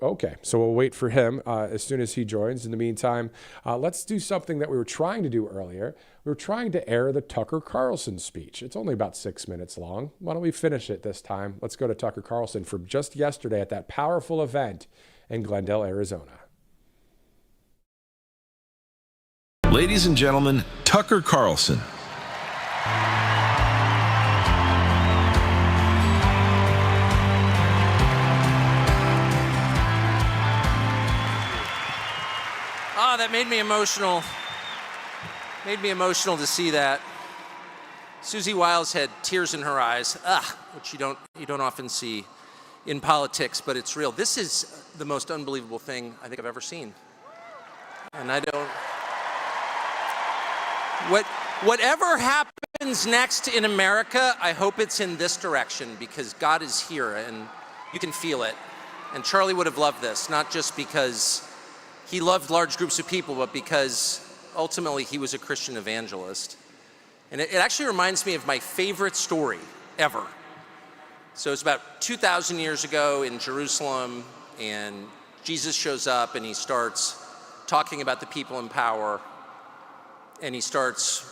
Okay, so we'll wait for him as soon as he joins. In the meantime, let's do something that we were trying to do earlier. We were trying to air the Tucker Carlson speech. It's only about 6 minutes long. Why don't we finish it this time? Let's go to Tucker Carlson from just yesterday at that powerful event in Glendale, Arizona.
Ladies and gentlemen, Tucker Carlson.
That made me emotional. Made me emotional to see that. Susie Wiles had tears in her eyes, which you don't often see in politics, but it's real. This is the most unbelievable thing I think I've ever seen. And whatever happens next in America, I hope it's in this direction, because God is here and you can feel it. And Charlie would have loved this, not just because he loved large groups of people, but because ultimately he was a Christian evangelist. And it actually reminds me of my favorite story ever. So it's about 2,000 years ago in Jerusalem, and Jesus shows up and he starts talking about the people in power, and he starts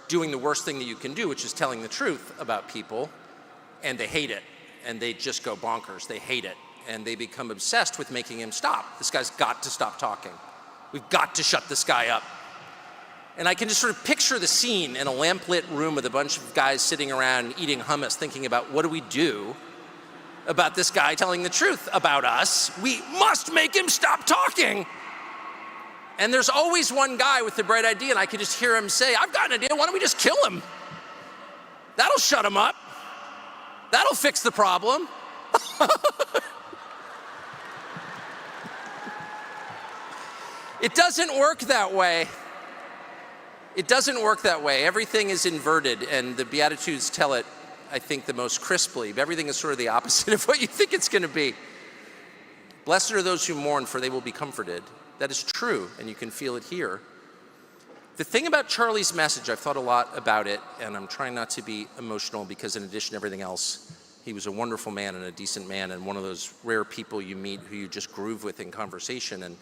doing the worst thing that you can do, which is telling the truth about people, and they hate it, and they just go bonkers. They hate it, and they become obsessed with making him stop. This guy's got to stop talking. We've got to shut this guy up. And I can just sort of picture the scene in a lamplit room with a bunch of guys sitting around eating hummus, thinking about, what do we do about this guy telling the truth about us? We must make him stop talking. And there's always one guy with the bright idea, and I can just hear him say, I've got an idea, why don't we just kill him? That'll shut him up. That'll fix the problem. It doesn't work that way. It doesn't work that way. Everything is inverted, and the Beatitudes tell it, I think, the most crisply. Everything is sort of the opposite of what you think it's going to be. Blessed are those who mourn, for they will be comforted. That is true, and you can feel it here. The thing about Charlie's message, I've thought a lot about it, and I'm trying not to be emotional, because in addition to everything else, he was a wonderful man and a decent man, and one of those rare people you meet who you just groove with in conversation and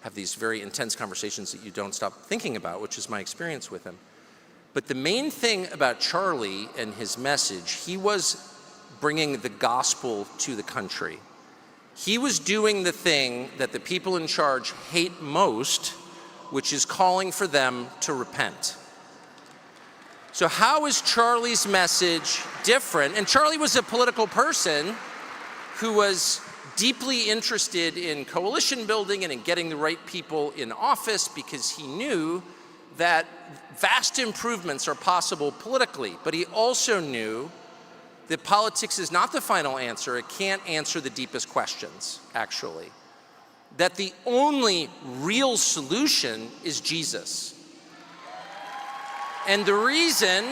have these very intense conversations that you don't stop thinking about, which is my experience with him. But the main thing about Charlie and his message, he was bringing the gospel to the country. He was doing the thing that the people in charge hate most, which is calling for them to repent. So how is Charlie's message different? And Charlie was a political person who was deeply interested in coalition building and in getting the right people in office, because he knew that vast improvements are possible politically. But he also knew that politics is not the final answer. It can't answer the deepest questions, actually. That the only real solution is Jesus. And the reason,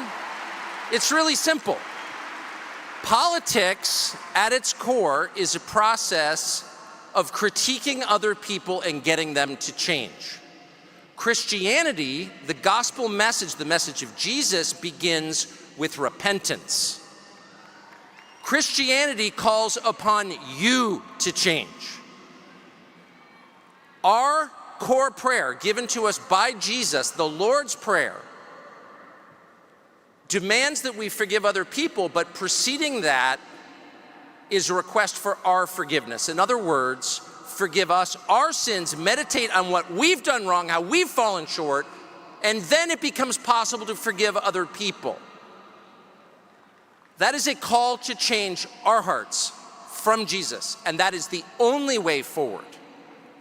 it's really simple. Politics, at its core, is a process of critiquing other people and getting them to change. Christianity, the gospel message, the message of Jesus, begins with repentance. Christianity calls upon you to change. Our core prayer, given to us by Jesus, the Lord's Prayer, demands that we forgive other people, but preceding that is a request for our forgiveness. In other words, forgive us our sins, meditate on what we've done wrong, how we've fallen short, and then it becomes possible to forgive other people. That is a call to change our hearts from Jesus, and that is the only way forward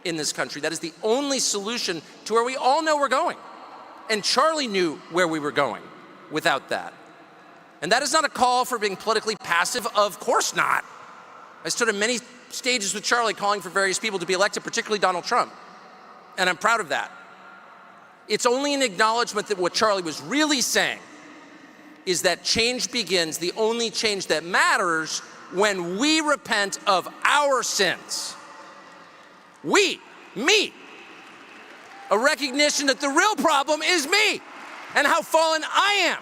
in this country. That is the only solution to where we all know we're going. And Charlie knew where we were going without that. And that is not a call for being politically passive, of course not. I stood on many stages with Charlie calling for various people to be elected, particularly Donald Trump. And I'm proud of that. It's only an acknowledgement that what Charlie was really saying is that change begins, the only change that matters, when we repent of our sins. We, me. A recognition that the real problem is me and how fallen I am.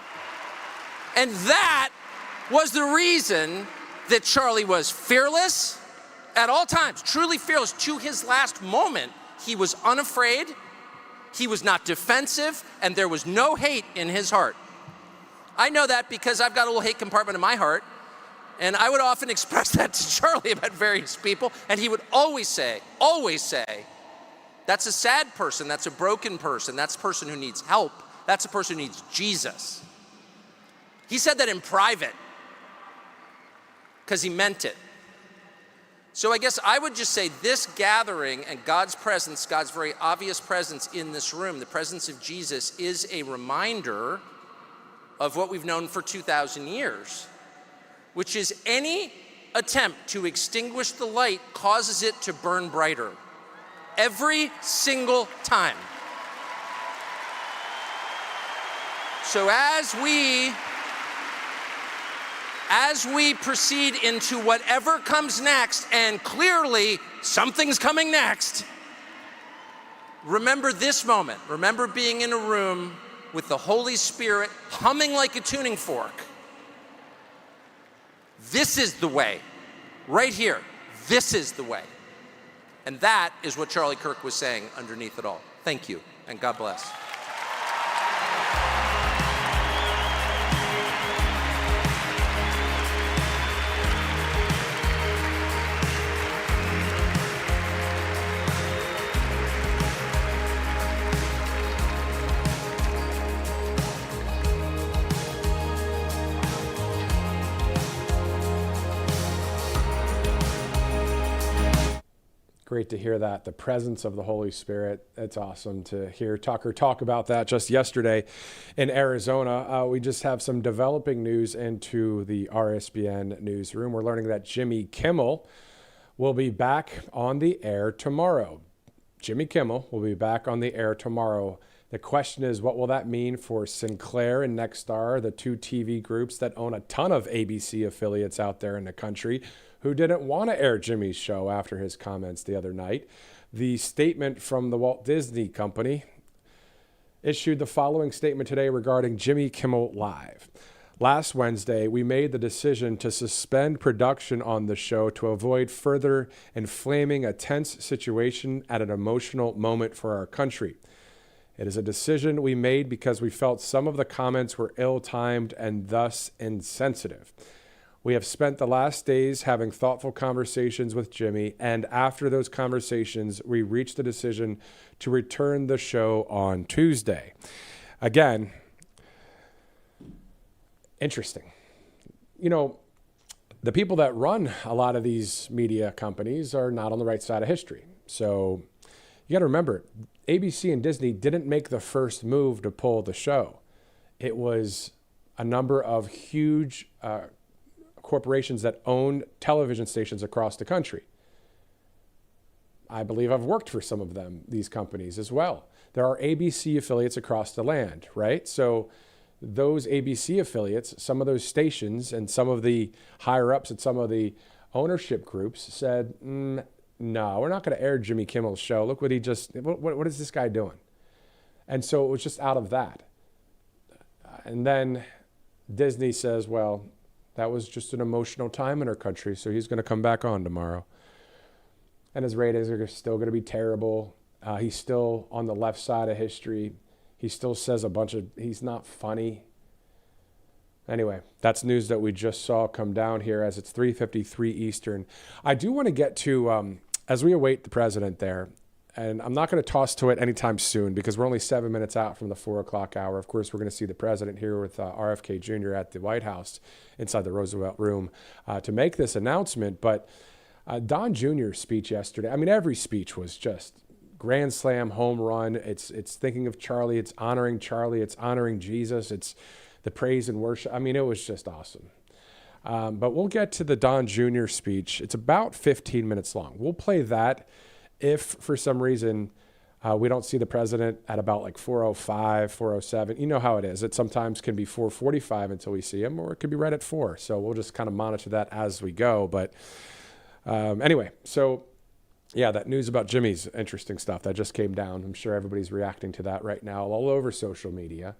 And that was the reason that Charlie was fearless at all times, truly fearless. To his last moment, he was unafraid, he was not defensive, and there was no hate in his heart. I know that because I've got a little hate compartment in my heart, and I would often express that to Charlie about various people, and he would always say, that's a sad person, that's a broken person, that's a person who needs help, that's a person who needs Jesus. He said that in private because he meant it. So I guess I would just say this gathering and God's presence, God's very obvious presence in this room, the presence of Jesus, is a reminder of what we've known for 2,000 years, which is any attempt to extinguish the light causes it to burn brighter. Every single time. So as we proceed into whatever comes next, and clearly something's coming next, remember this moment. Remember being in a room with the Holy Spirit humming like a tuning fork. This is the way. Right here. This is the way. And that is what Charlie Kirk was saying underneath it all. Thank you, and God bless.
Great to hear that, the presence of the Holy Spirit. It's awesome to hear Tucker talk about that just yesterday in Arizona. We just have some developing news into the RSBN newsroom. We're learning that Jimmy Kimmel will be back on the air tomorrow. Jimmy Kimmel will be back on the air tomorrow. The question is, what will that mean for Sinclair and Nexstar, the two TV groups that own a ton of ABC affiliates out there in the country, who didn't want to air Jimmy's show after his comments the other night? The statement from the Walt Disney Company issued the following statement today regarding Jimmy Kimmel Live. Last Wednesday, we made the decision to suspend production on the show to avoid further inflaming a tense situation at an emotional moment for our country. It is a decision we made because we felt some of the comments were ill-timed and thus insensitive. We have spent the last days having thoughtful conversations with Jimmy, and after those conversations, we reached the decision to return the show on Tuesday. Again, interesting. You know, the people that run a lot of these media companies are not on the right side of history. So you got to remember, ABC and Disney didn't make the first move to pull the show. It was a number of huge corporations that own television stations across the country. I believe I've worked for some of them, these companies as well. There are ABC affiliates across the land, right? So those ABC affiliates, some of those stations and some of the higher ups at some of the ownership groups said, no, we're not going to air Jimmy Kimmel's show. Look what what is this guy doing? And so it was just out of that. And then Disney says, well, that was just an emotional time in our country, so he's going to come back on tomorrow. And his ratings are still going to be terrible. He's still on the left side of history. He still says he's not funny. Anyway, that's news that we just saw come down here as it's 3:53 Eastern. I do want to get to, as we await the president there, and I'm not going to toss to it anytime soon because we're only 7 minutes out from the 4 o'clock hour. Of course, we're going to see the president here with RFK Jr. at the White House inside the Roosevelt Room to make this announcement. But Don Jr.'s speech yesterday, I mean, every speech was just grand slam, home run. It's thinking of Charlie. It's honoring Charlie. It's honoring Jesus. It's the praise and worship. I mean, it was just awesome. But we'll get to the Don Jr. speech. It's about 15 minutes long. We'll play that. If for some reason we don't see the president at about like 4:05, 4:07, you know how it is. It sometimes can be 4:45 until we see him, or it could be right at 4. So we'll just kind of monitor that as we go. But anyway, so yeah, that news about Jimmy's interesting stuff that just came down. I'm sure everybody's reacting to that right now all over social media.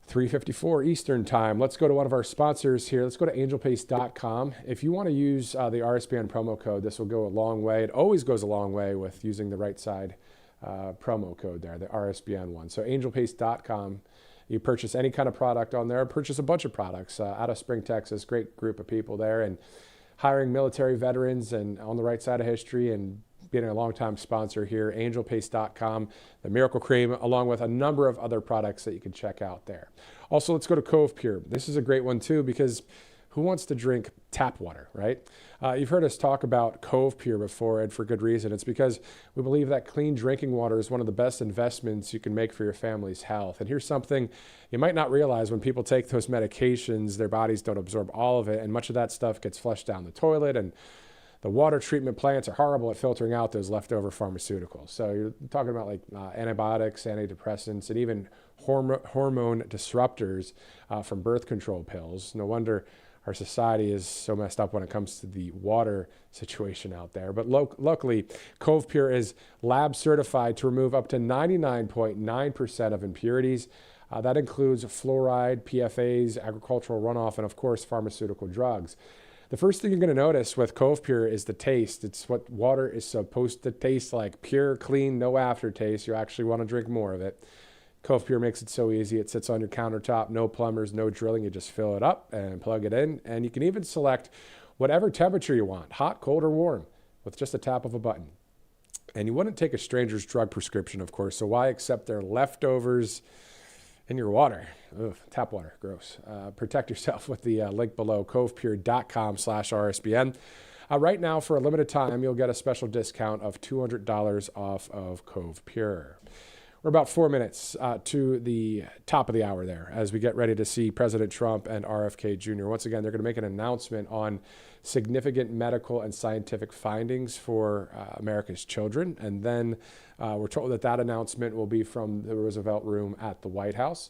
3:54 Eastern time. Let's go to one of our sponsors here. Let's go to angelpace.com. If you want to use the RSBN promo code, this will go a long way. It always goes a long way with using the right side promo code there, the RSBN one. So angelpace.com. You purchase any kind of product on there, purchase a bunch of products out of Spring, Texas. Great group of people there, and hiring military veterans and on the right side of history, and being a longtime sponsor here, angelpace.com, the Miracle Cream, along with a number of other products that you can check out there. Also, let's go to Cove Pure. This is a great one too, because who wants to drink tap water, right? You've heard us talk about Cove Pure before, and for good reason. It's because we believe that clean drinking water is one of the best investments you can make for your family's health. And here's something you might not realize: when people take those medications, their bodies don't absorb all of it, and much of that stuff gets flushed down the toilet, and the water treatment plants are horrible at filtering out those leftover pharmaceuticals. So you're talking about like antibiotics, antidepressants, and even hormone disruptors from birth control pills. No wonder our society is so messed up when it comes to the water situation out there. But luckily, Cove Pure is lab certified to remove up to 99.9% of impurities. That includes fluoride, PFAs, agricultural runoff, and of course, pharmaceutical drugs. The first thing you're going to notice with Cove Pure is the taste. It's what water is supposed to taste like: pure, clean, no aftertaste. You actually want to drink more of it. Cove Pure makes it so easy. It sits on your countertop, no plumbers, no drilling. You just fill it up and plug it in. And you can even select whatever temperature you want: hot, cold, or warm, with just a tap of a button. And you wouldn't take a stranger's drug prescription, of course, so why accept their leftovers in your water? Ugh, tap water, gross. Protect yourself with the link below, covepure.com/RSBN. Right now, for a limited time, you'll get a special discount of $200 off of Cove Pure. We're about 4 minutes to the top of the hour there as we get ready to see President Trump and RFK Jr. Once again, they're going to make an announcement on significant medical and scientific findings for America's children. And then we're told that that announcement will be from the Roosevelt Room at the White House.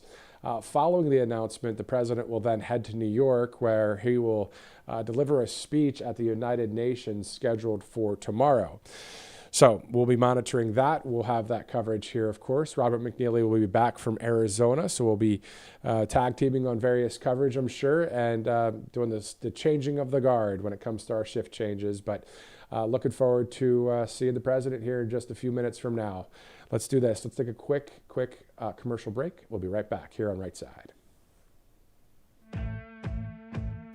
Following the announcement, the president will then head to New York, where he will deliver a speech at the United Nations scheduled for tomorrow. So we'll be monitoring that. We'll have that coverage here, of course. Robert McNeely will be back from Arizona, so we'll be tag teaming on various coverage, I'm sure, and doing the changing of the guard when it comes to our shift changes. But looking forward to seeing the president here in just a few minutes from now. Let's do this. Let's take a quick commercial break. We'll be right back here on Right Side.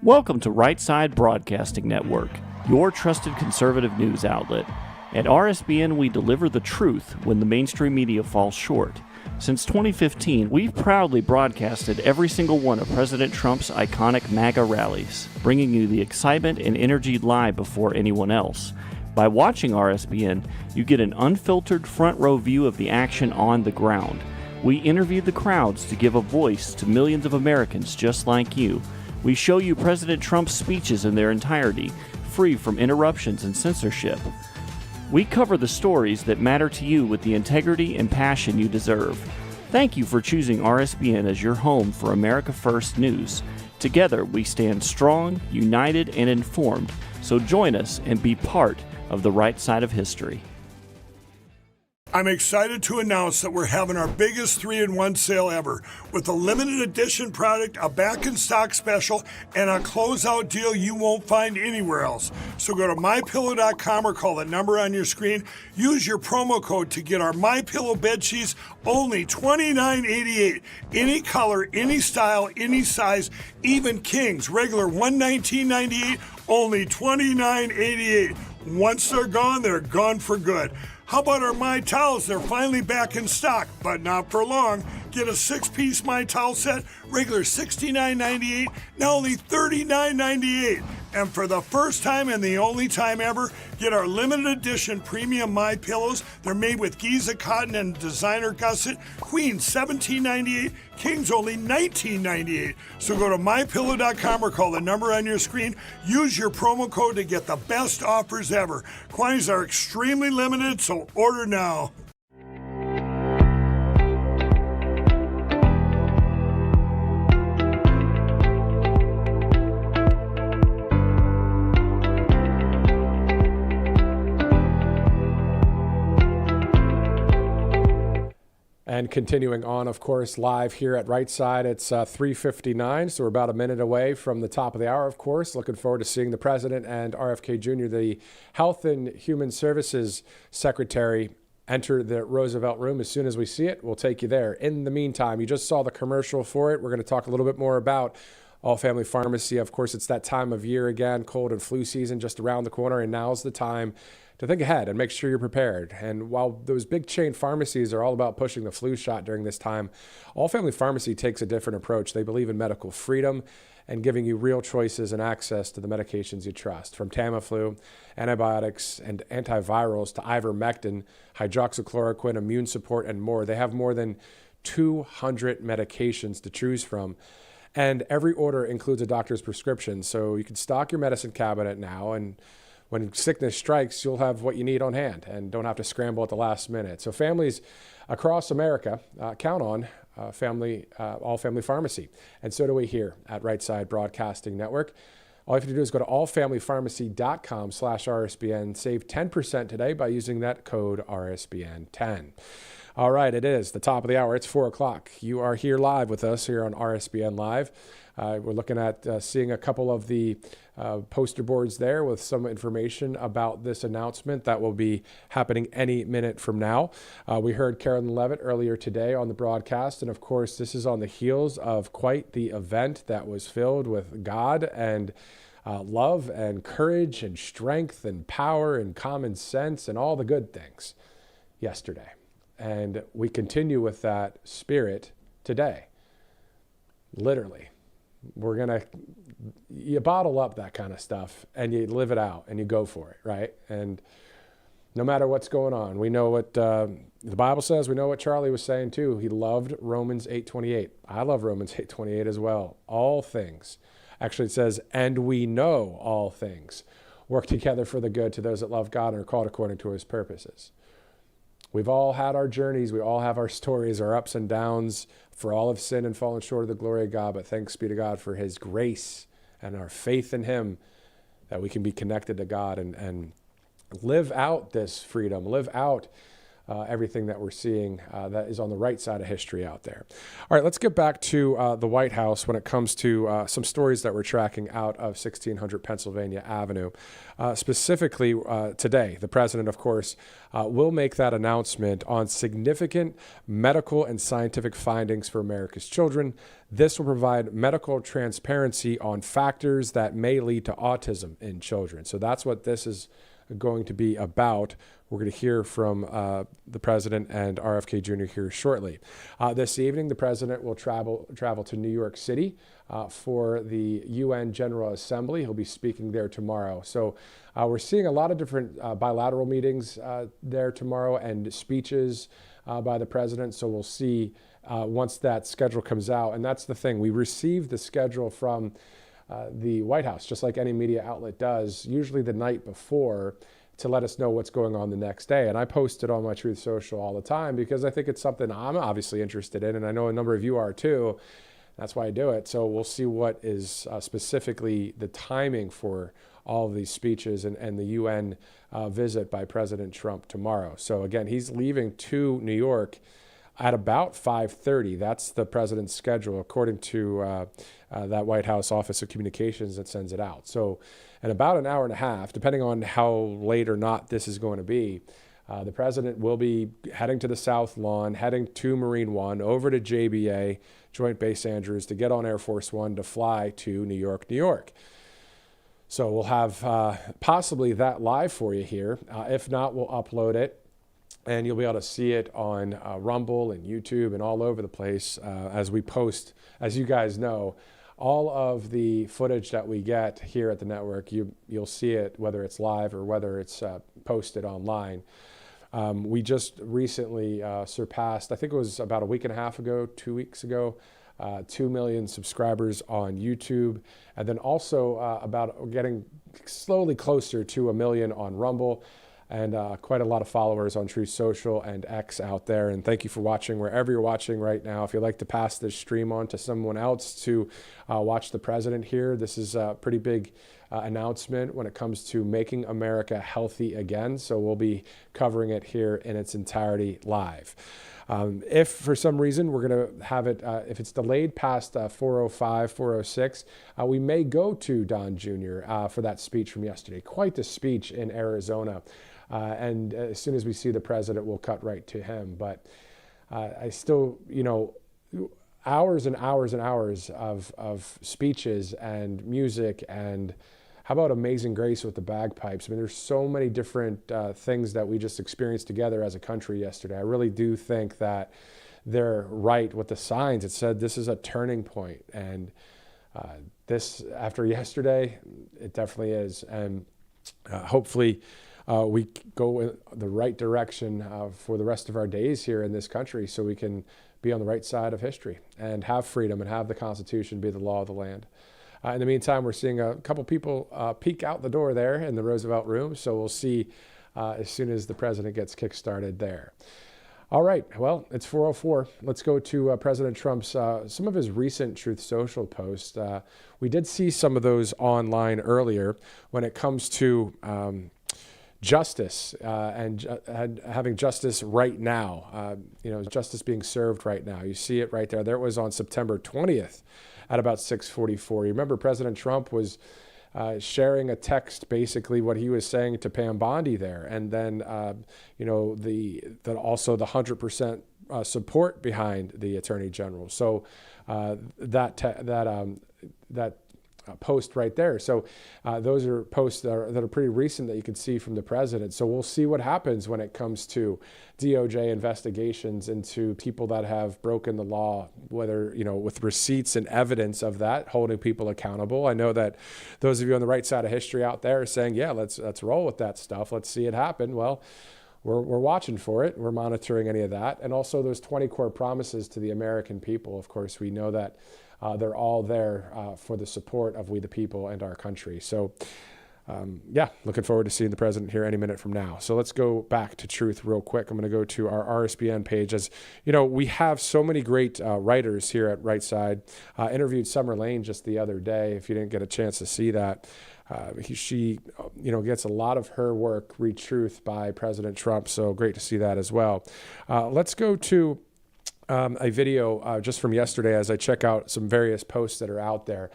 Welcome to Right Side Broadcasting Network, your trusted conservative news outlet. At RSBN, we deliver the truth when the mainstream media falls short. Since 2015, we've proudly broadcasted every single one of President Trump's iconic MAGA rallies, bringing you the excitement and energy live before anyone else. By watching RSBN, you get an unfiltered front row view of the action on the ground. We interview the crowds to give a voice to millions of Americans just like you. We show you President Trump's speeches in their entirety, free from interruptions and censorship. We cover the stories that matter to you with the integrity and passion you deserve. Thank you for choosing RSBN as your home for America First News. Together, we stand strong, united, and informed. So join us and be part of the right side of history.
I'm excited to announce that we're having our biggest 3-in-1 sale ever with a limited edition product, a back-in-stock special, and a closeout deal you won't find anywhere else. So go to MyPillow.com or call the number on your screen. Use your promo code to get our MyPillow bed sheets, only $29.88. Any color, any style, any size, even kings, regular $119.98, only $29.88. Once they're gone for good. How about our My Towels? They're finally back in stock, but not for long. Get a 6-piece My Towel set, regular $69.98, now only $39.98. And for the first time and the only time ever, get our limited edition premium My Pillows. They're made with Giza cotton and designer gusset. Queen $17.98, Kings only $19.98. So go to MyPillow.com or call the number on your screen. Use your promo code to get the best offers ever. Quantities are extremely limited, so order now.
And continuing on, of course, live here at Right Side, it's 3:59, so we're about a minute away from the top of the hour, of course. Looking forward to seeing the President and RFK Jr., the Health and Human Services Secretary, enter the Roosevelt Room. As soon as we see it, we'll take you there. In the meantime, you just saw the commercial for it. We're going to talk a little bit more about All Family Pharmacy. Of course, it's that time of year again, cold and flu season just around the corner, and now's the time to think ahead and make sure you're prepared. And while those big chain pharmacies are all about pushing the flu shot during this time, All Family Pharmacy takes a different approach. They believe in medical freedom and giving you real choices and access to the medications you trust, from Tamiflu, antibiotics, and antivirals to ivermectin, hydroxychloroquine, immune support, and more. They have more than 200 medications to choose from. And every order includes a doctor's prescription, so you can stock your medicine cabinet now, and when sickness strikes, you'll have what you need on hand and don't have to scramble at the last minute. So families across America count on all family pharmacy. And so do we here at Right Side Broadcasting Network. All you have to do is go to allfamilypharmacy.com/RSBN. Save 10% today by using that code RSBN10. All right, it is the top of the hour. It's 4 o'clock. You are here live with us here on RSBN Live. We're looking at seeing a couple of the poster boards there with some information about this announcement that will be happening any minute from now. We heard Carolyn Levitt earlier today on the broadcast, and of course, this is on the heels of quite the event that was filled with God and love and courage and strength and power and common sense and all the good things yesterday. And we continue with that spirit today. Literally. You bottle up that kind of stuff and you live it out and you go for it, right? And no matter what's going on, we know what the Bible says. We know what Charlie was saying too. He loved Romans 8:28. I love Romans 8:28 as well. All things. Actually, it says, and we know all things work together for the good to those that love God and are called according to his purposes. We've all had our journeys. We all have our stories, our ups and downs. For all have sinned and fallen short of the glory of God. But thanks be to God for his grace and our faith in him that we can be connected to God and live out this freedom, live out everything that we're seeing that is on the right side of history out there. All right, let's get back to the White House when it comes to some stories that we're tracking out of 1600 Pennsylvania Avenue. Specifically today, the president, of course, will make that announcement on significant medical and scientific findings for America's children. This will provide medical transparency on factors that may lead to autism in children. So that's what this is going to be about. We're going to hear from the president and RFK Jr. here shortly. This evening, the president will travel to New York City for the UN General Assembly. He'll be speaking there tomorrow. So we're seeing a lot of different bilateral meetings there tomorrow and speeches by the president. So we'll see once that schedule comes out. And that's the thing. We received the schedule from the White House, just like any media outlet does, usually the night before, to let us know what's going on the next day. And I post it on my Truth Social all the time because I think it's something I'm obviously interested in, and I know a number of you are too. That's why I do it. So we'll see what is specifically the timing for all of these speeches and the UN visit by President Trump tomorrow. So again, he's leaving to New York at about 5:30. That's the president's schedule, according to that White House Office of Communications that sends it out. So in about an hour and a half, depending on how late or not this is going to be, the president will be heading to the South Lawn, heading to Marine One, over to JBA, Joint Base Andrews, to get on Air Force One to fly to New York, New York. So we'll have possibly that live for you here. If not, we'll upload it. And you'll be able to see it on Rumble and YouTube and all over the place as we post. As you guys know, all of the footage that we get here at the network, you'll see it, whether it's live or whether it's posted online. We just recently surpassed, I think it was about a week and a half ago, 2 weeks ago, 2 million subscribers on YouTube. And then also about getting slowly closer to 1 million on Rumble. And quite a lot of followers on Truth Social and X out there. And thank you for watching wherever you're watching right now. If you'd like to pass this stream on to someone else to watch the president here, this is a pretty big announcement when it comes to making America healthy again. So we'll be covering it here in its entirety live. If for some reason we're going to have it, if it's delayed past 4:05, 4:06, we may go to Don Jr. For that speech from yesterday. Quite the speech in Arizona. And as soon as we see the president, we'll cut right to him. But I still, hours and hours and hours of speeches and music, and how about Amazing Grace with the bagpipes? I mean, there's so many different things that we just experienced together as a country yesterday. I really do think that they're right with the signs. It said this is a turning point, and This, after yesterday, it definitely is. And hopefully we go in the right direction for the rest of our days here in this country, so we can be on the right side of history and have freedom and have the Constitution be the law of the land. In the meantime, we're seeing a couple people peek out the door there in the Roosevelt room, so we'll see as soon as the president gets kick-started there. All right, well, it's 4:04. Let's go to President Trump's, some of his recent Truth Social posts. We did see some of those online earlier when it comes to justice and having justice right now, justice being served right now. You see it right there. There it was on September 20th at about 6:44. You remember President Trump was sharing a text, basically what he was saying to Pam Bondi there, and then also the 100% support behind the Attorney General. So that post right there. So those are posts that are pretty recent that you can see from the president. So we'll see what happens when it comes to DOJ investigations into people that have broken the law, whether, with receipts and evidence of that, holding people accountable. I know that those of you on the right side of history out there are saying, yeah, let's roll with that stuff. Let's see it happen. Well, we're watching for it. We're monitoring any of that. And also those 20 core promises to the American people. Of course, we know that they're all there for the support of we the people and our country. So, looking forward to seeing the president here any minute from now. So let's go back to truth real quick. I'm going to go to our RSBN page. As you know, we have so many great writers here at Right Side. Interviewed Summer Lane just the other day. If you didn't get a chance to see that, she gets a lot of her work re-truth by President Trump. So great to see that as well. Let's go to a video just from yesterday as I check out some various posts that are out there.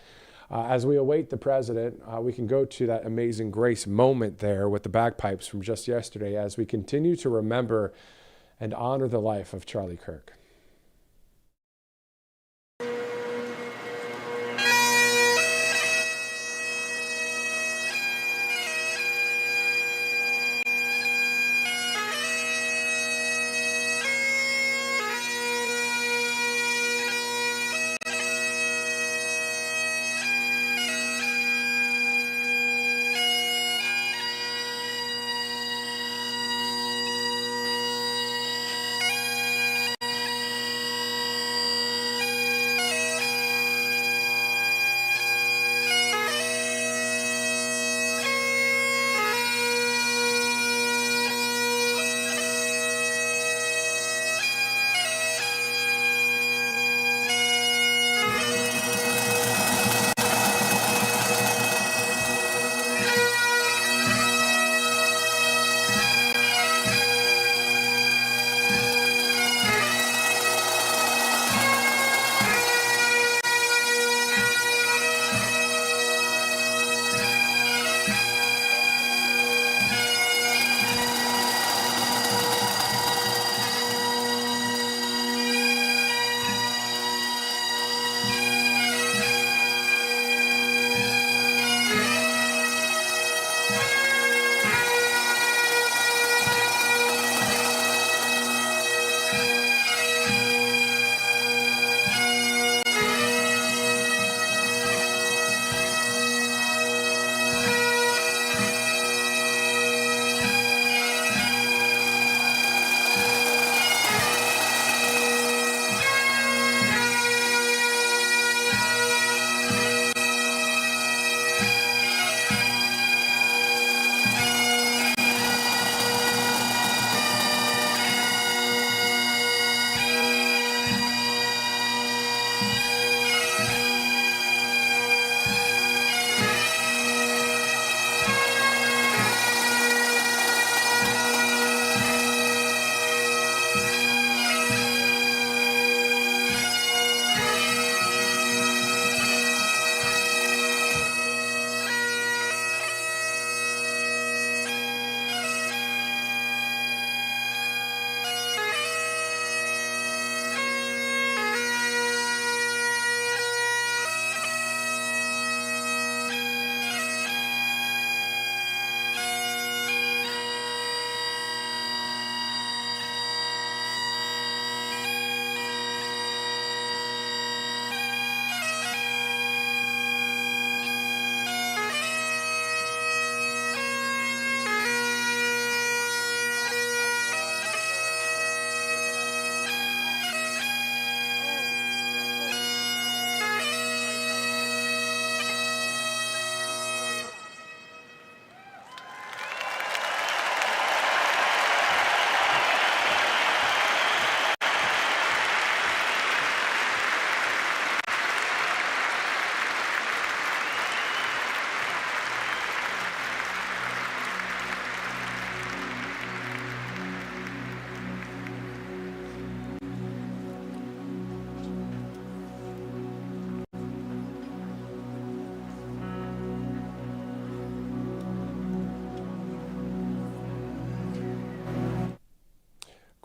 As we await the president, we can go to that Amazing Grace moment there with the bagpipes from just yesterday as we continue to remember and honor the life of Charlie Kirk.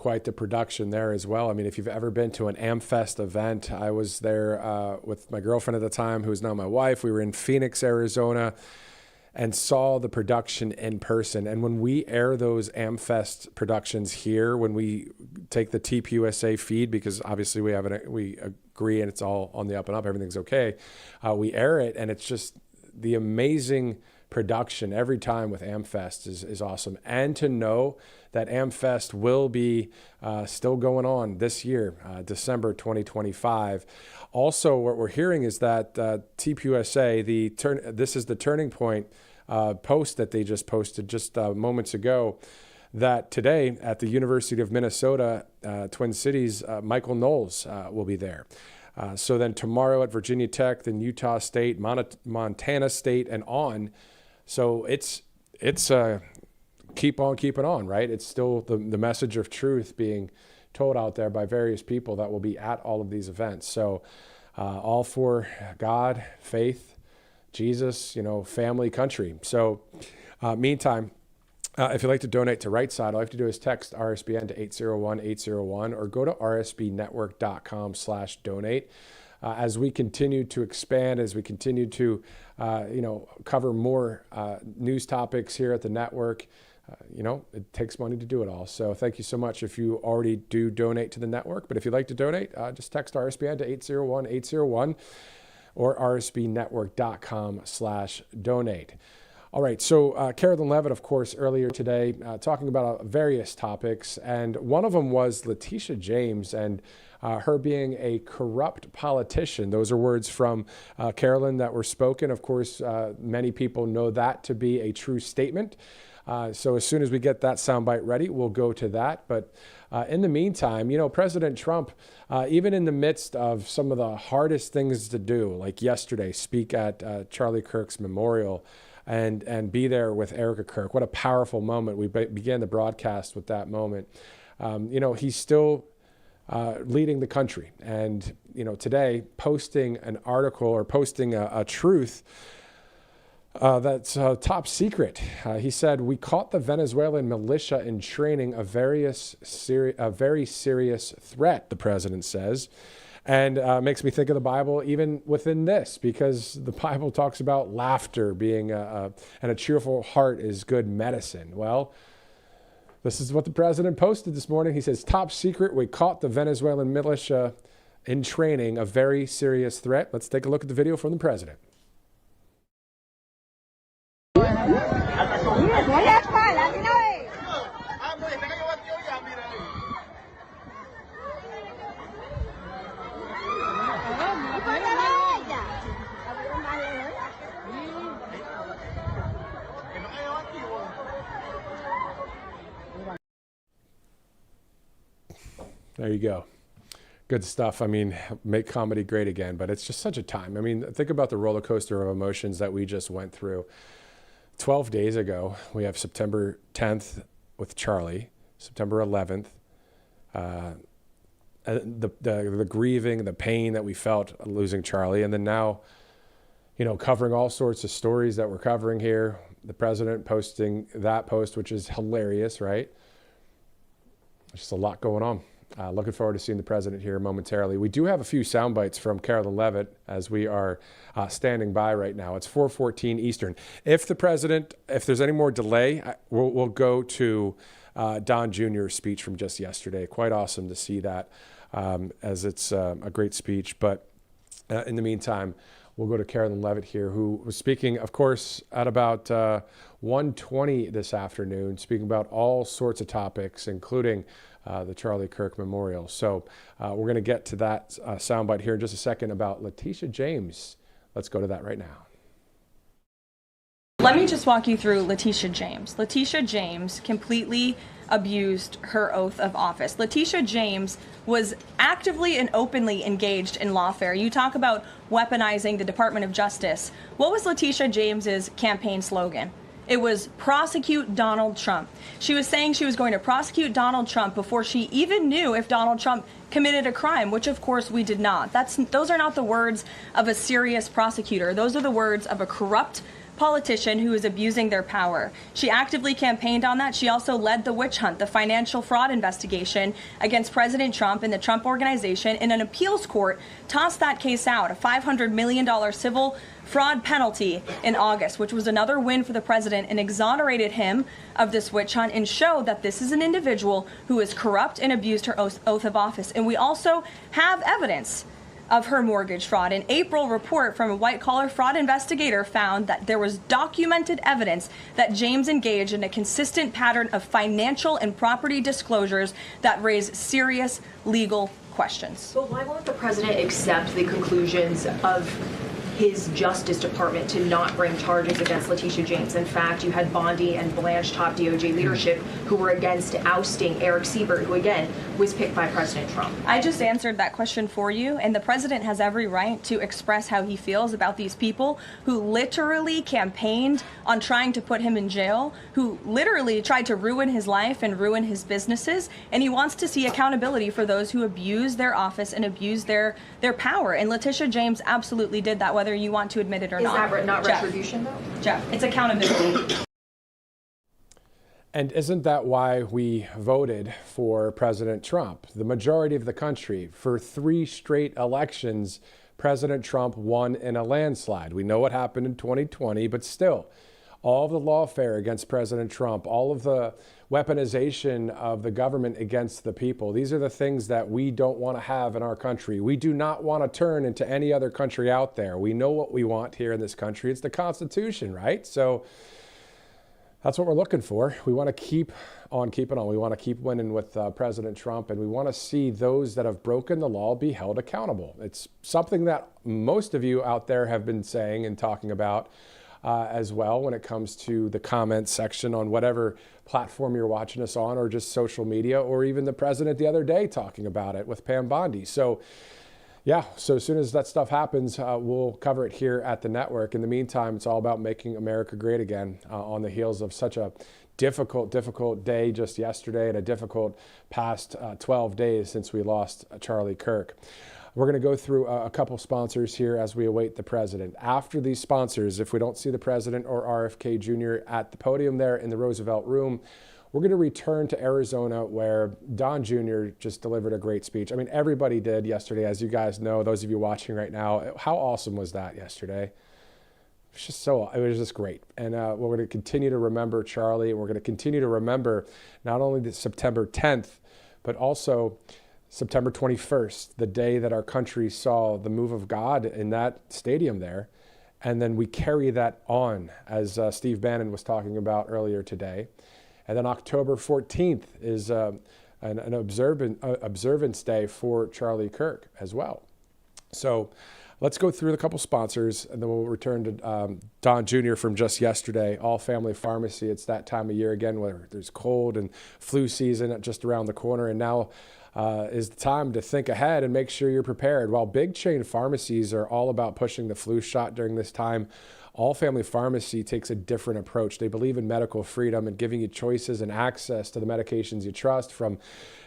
quite the production there as well. I mean, if you've ever been to an AmFest event, I was there with my girlfriend at the time, who is now my wife. We were in Phoenix, Arizona, and saw the production in person. And when we air those AmFest productions here, when we take the tvOS feed, because obviously we agree and it's all on the up and up, everything's okay, we air it, and it's just the amazing production every time with AmFest is awesome. And to know that AmFest will be still going on this year, December 2025. Also, what we're hearing is that tvOS, this is the Turning Point post that they just posted just moments ago, that today at the University of Minnesota, Twin Cities, Michael Knowles will be there. So then tomorrow at Virginia Tech, then Utah State, Montana State, and on. So it's keep on keeping on, right? It's still the message of truth being told out there by various people that will be at all of these events. So all for God, faith, Jesus, family, country. So meantime, if you'd like to donate to Right Side, all you have to do is text RSBN to 801-801 or go to rsbnetwork.com/donate. As we continue to expand, as we continue to, cover more news topics here at the network, it takes money to do it all. So thank you so much if you already do donate to the network. But if you'd like to donate, just text RSBN to 801-801 or rsbnetwork.com/donate. All right, so Carolyn Levitt, of course, earlier today talking about various topics, and one of them was Letitia James and her being a corrupt politician. Those are words from Carolyn that were spoken. Of course, many people know that to be a true statement. So as soon as we get that soundbite ready, we'll go to that. But in the meantime, President Trump, even in the midst of some of the hardest things to do, like yesterday, speak at Charlie Kirk's memorial, and be there with Erica Kirk. What a powerful moment. We began the broadcast with that moment. He's still leading the country. And, today posting an article or posting a truth that's top secret. He said, "We caught the Venezuelan militia in training a very serious threat," the president says. And makes me think of the Bible even within this, because the Bible talks about laughter being and a cheerful heart is good medicine. Well, this is what the president posted this morning. He says, "Top secret, we caught the Venezuelan militia in training a very serious threat." Let's take a look at the video from the president. There you go. Good stuff. I mean, make comedy great again, but it's just such a time. I mean, think about the roller coaster of emotions that we just went through. 12 days ago, we have September 10th with Charlie, September 11th, the grieving, the pain that we felt losing Charlie, and then now, covering all sorts of stories that we're covering here. The president posting that post, which is hilarious, right? There's just a lot going on. Looking forward to seeing the president here momentarily. We do have a few sound bites from Carolyn Levitt as we are standing by right now. It's 4:14 Eastern. If there's any more delay, we'll go to Don Jr.'s speech from just yesterday. Quite awesome to see that, as it's a great speech. But in the meantime, we'll go to Carolyn Levitt here, who was speaking, of course, at about 1:20 this afternoon, speaking about all sorts of topics, including the Charlie Kirk Memorial. So we're going to get to that soundbite here in just a second about Letitia James. Let's go to that right now.
Let me just walk you through Letitia James. Letitia James completely abused her oath of office. Letitia James was actively and openly engaged in lawfare. You talk about weaponizing the Department of Justice. What was Letitia James's campaign slogan? It was prosecute Donald Trump. She was saying she was going to prosecute Donald Trump before she even knew if Donald Trump committed a crime, which of course we did not. Those are not the words of a serious prosecutor. Those are the words of a corrupt politician who is abusing their power. She actively campaigned on that. She also led the witch hunt, the financial fraud investigation against President Trump and the Trump Organization, and an appeals court tossed that case out, a $500 million civil fraud penalty in August, which was another win for the president, and exonerated him of this witch hunt and showed that this is an individual who is corrupt and abused her oath of office. And we also have evidence of her mortgage fraud. An April report from a white-collar fraud investigator found that there was documented evidence that James engaged in a consistent pattern of financial and property disclosures that raise serious legal questions.
But why won't the president accept the conclusions of his Justice Department to not bring charges against Letitia James? In fact, you had Bondi and Blanche, top DOJ leadership, who were against ousting Eric Siebert, who again was picked by President Trump.
I just answered that question for you, and the president has every right to express how he feels about these people who literally campaigned on trying to put him in jail, who literally tried to ruin his life and ruin his businesses, and he wants to see accountability for those who abuse their office and abuse their power. And Letitia James absolutely did that, whether you want to admit it or not.
Is that not
Jeff,
retribution, though?
Jeff, it's accountability.
And isn't that why we voted for President Trump? The majority of the country, for 3 straight elections, President Trump won in a landslide. We know what happened in 2020, but still, all of the lawfare against President Trump, all of the weaponization of the government against the people, these are the things that we don't want to have in our country. We do not want to turn into any other country out there. We know what we want here in this country. It's the Constitution, right? So that's what we're looking for. We want to keep on keeping on. We want to keep winning with President Trump, and we want to see those that have broken the law be held accountable. It's something that most of you out there have been saying and talking about as well when it comes to the comment section on whatever platform you're watching us on, or just social media, or even the president the other day talking about it with Pam Bondi. So yeah, so as soon as that stuff happens, we'll cover it here at the network. In the meantime, it's all about making America great again on the heels of such a difficult day just yesterday, and a difficult past 12 days since we lost Charlie Kirk. We're going to go through a couple sponsors here as we await the president. After these sponsors, if we don't see the president or RFK Jr. at the podium there in the Roosevelt Room, we're going to return to Arizona, where Don Jr. just delivered a great speech. I mean, everybody did yesterday, as you guys know, those of you watching right now. How awesome was that yesterday? It was just great. And we're going to continue to remember Charlie. We're going to continue to remember not only the September 10th, but also September 21st, the day that our country saw the move of God in that stadium there. And then we carry that on, as Steve Bannon was talking about earlier today. And then October 14th is an observance day for Charlie Kirk as well. So let's go through a couple sponsors, and then we'll return to Don Jr. from just yesterday. All Family Pharmacy. It's that time of year again where there's cold and flu season just around the corner. And now is the time to think ahead and make sure you're prepared. While big chain pharmacies are all about pushing the flu shot during this time, All Family Pharmacy takes a different approach. They believe in medical freedom and giving you choices and access to the medications you trust, from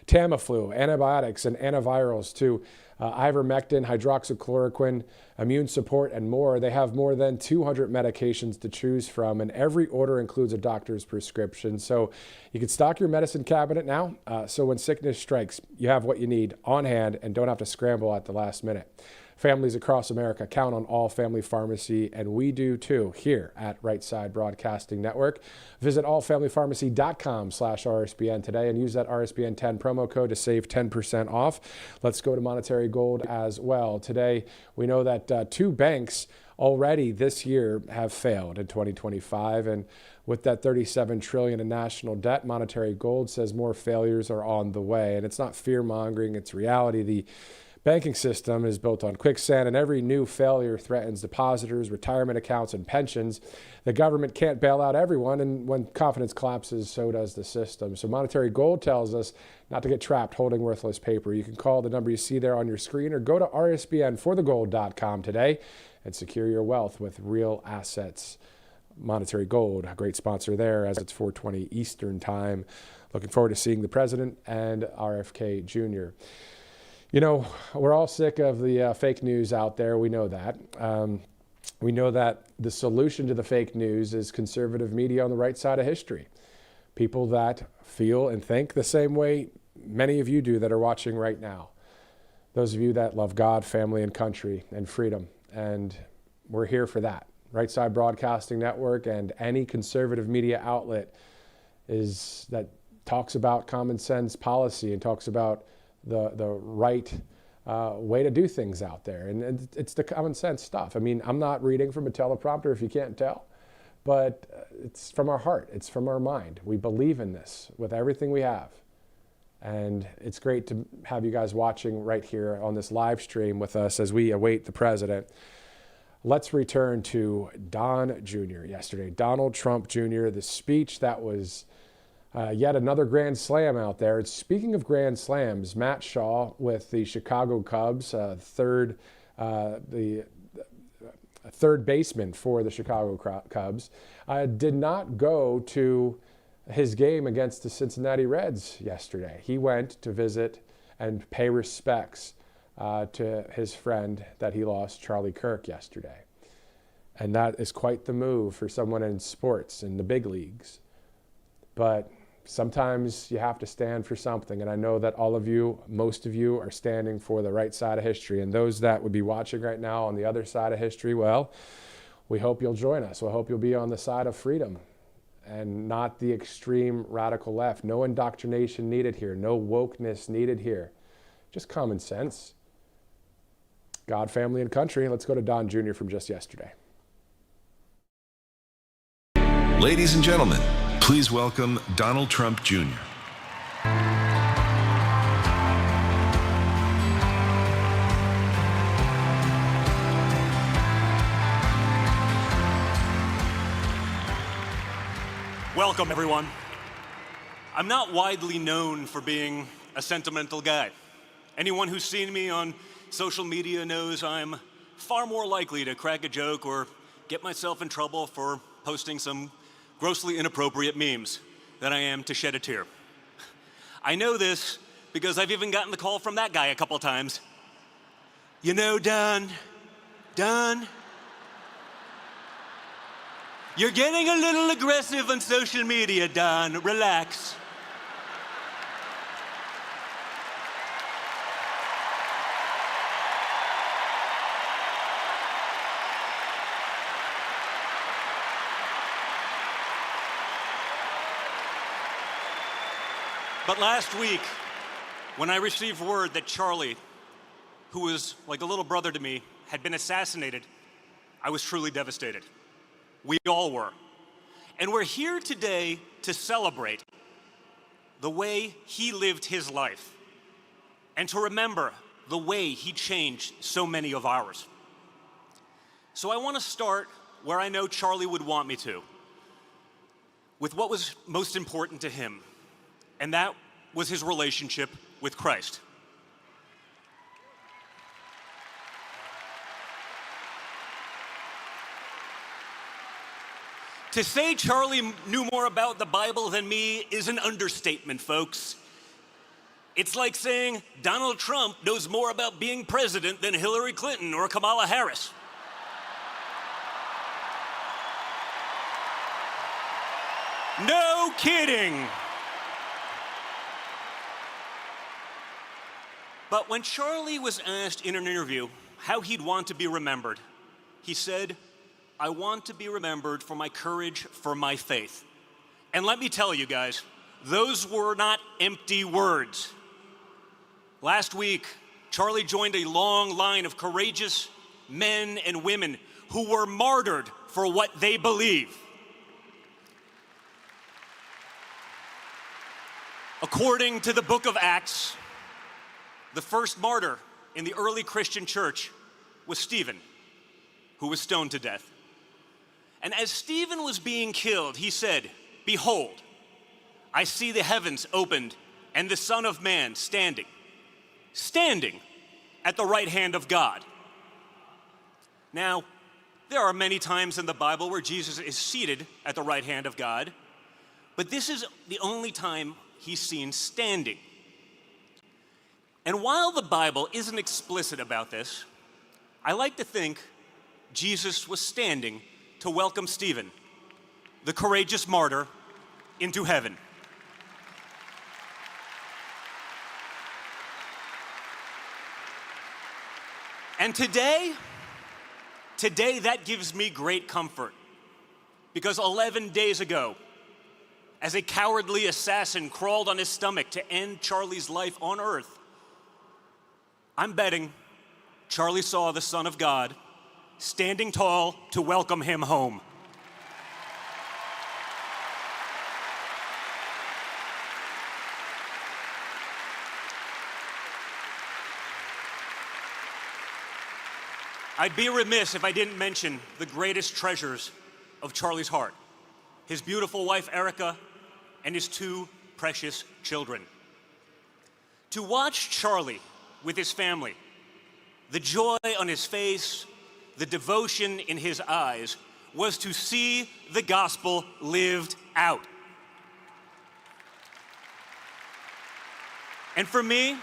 Tamiflu, antibiotics and antivirals, to ivermectin, hydroxychloroquine, immune support, and more. They have more than 200 medications to choose from, and every order includes a doctor's prescription. So you can stock your medicine cabinet now, so when sickness strikes, you have what you need on hand and don't have to scramble at the last minute. Families across America count on All Family Pharmacy, and we do too here at Right Side Broadcasting Network. Visit allfamilypharmacy.com/RSBN today and use that RSBN 10 promo code to save 10% off. Let's go to Monetary Gold as well. Today, we know that 2 banks already this year have failed in 2025, and with that $37 trillion in national debt, Monetary Gold says more failures are on the way. And it's not fear-mongering, it's reality. The banking system is built on quicksand, and every new failure threatens depositors, retirement accounts, and pensions. The government can't bail out everyone, and when confidence collapses, so does the system. So Monetary Gold tells us not to get trapped holding worthless paper. You can call the number you see there on your screen, or go to rsbnforthegold.com today and secure your wealth with real assets. Monetary Gold, a great sponsor there, as it's 4:20 Eastern Time. Looking forward to seeing the president and RFK Jr. You know, we're all sick of the fake news out there. We know that. We know that the solution to the fake news is conservative media on the right side of history. People that feel and think the same way many of you do that are watching right now. Those of you that love God, family, and country, and freedom. And we're here for that. Right Side Broadcasting Network and any conservative media outlet that talks about common sense policy and talks about the right way to do things out there. And it's the common sense stuff. I mean, I'm not reading from a teleprompter if you can't tell, but it's from our heart. It's from our mind. We believe in this with everything we have. And it's great to have you guys watching right here on this live stream with us as we await the president. Let's return to Don Jr. yesterday. Donald Trump Jr., the speech that was yet another grand slam out there. And speaking of grand slams, Matt Shaw with the Chicago Cubs, third baseman for the Chicago Cubs, did not go to his game against the Cincinnati Reds yesterday. He went to visit and pay respects to his friend that he lost, Charlie Kirk, yesterday. And that is quite the move for someone in sports in the big leagues. But sometimes you have to stand for something. And I know that all of you, most of you, are standing for the right side of history. And those that would be watching right now on the other side of history, well, we hope you'll join us. We hope you'll be on the side of freedom and not the extreme radical left. No indoctrination needed here. No wokeness needed here. Just common sense. God, family, and country. Let's go to Don Jr. from just yesterday.
Ladies and gentlemen, please welcome Donald Trump Jr.
Welcome, everyone. I'm not widely known for being a sentimental guy. Anyone who's seen me on social media knows I'm far more likely to crack a joke or get myself in trouble for posting some grossly inappropriate memes than I am to shed a tear. I know this because I've even gotten the call from that guy a couple times. You know, Don, you're getting a little aggressive on social media, Don. Relax. But last week, when I received word that Charlie, who was like a little brother to me, had been assassinated, I was truly devastated. We all were. And we're here today to celebrate the way he lived his life and to remember the way he changed so many of ours. So I want to start where I know Charlie would want me to, with what was most important to him, and that was his relationship with Christ. To say Charlie knew more about the Bible than me is an understatement, folks. It's like saying Donald Trump knows more about being president than Hillary Clinton or Kamala Harris. No kidding. But when Charlie was asked in an interview how he'd want to be remembered, he said, "I want to be remembered for my courage, for my faith." And let me tell you guys, those were not empty words. Last week, Charlie joined a long line of courageous men and women who were martyred for what they believe. According to the book of Acts, the first martyr in the early Christian church was Stephen, who was stoned to death. And as Stephen was being killed, he said, "Behold, I see the heavens opened and the Son of Man standing at the right hand of God." Now, there are many times in the Bible where Jesus is seated at the right hand of God, but this is the only time he's seen standing. And while the Bible isn't explicit about this, I like to think Jesus was standing to welcome Stephen, the courageous martyr, into heaven. And today that gives me great comfort, because 11 days ago, as a cowardly assassin crawled on his stomach to end Charlie's life on Earth, I'm betting Charlie saw the Son of God standing tall to welcome him home. I'd be remiss if I didn't mention the greatest treasures of Charlie's heart: his beautiful wife, Erica, and his 2 precious children. To watch Charlie with his family, the joy on his face, the devotion in his eyes, was to see the gospel lived out. And for me,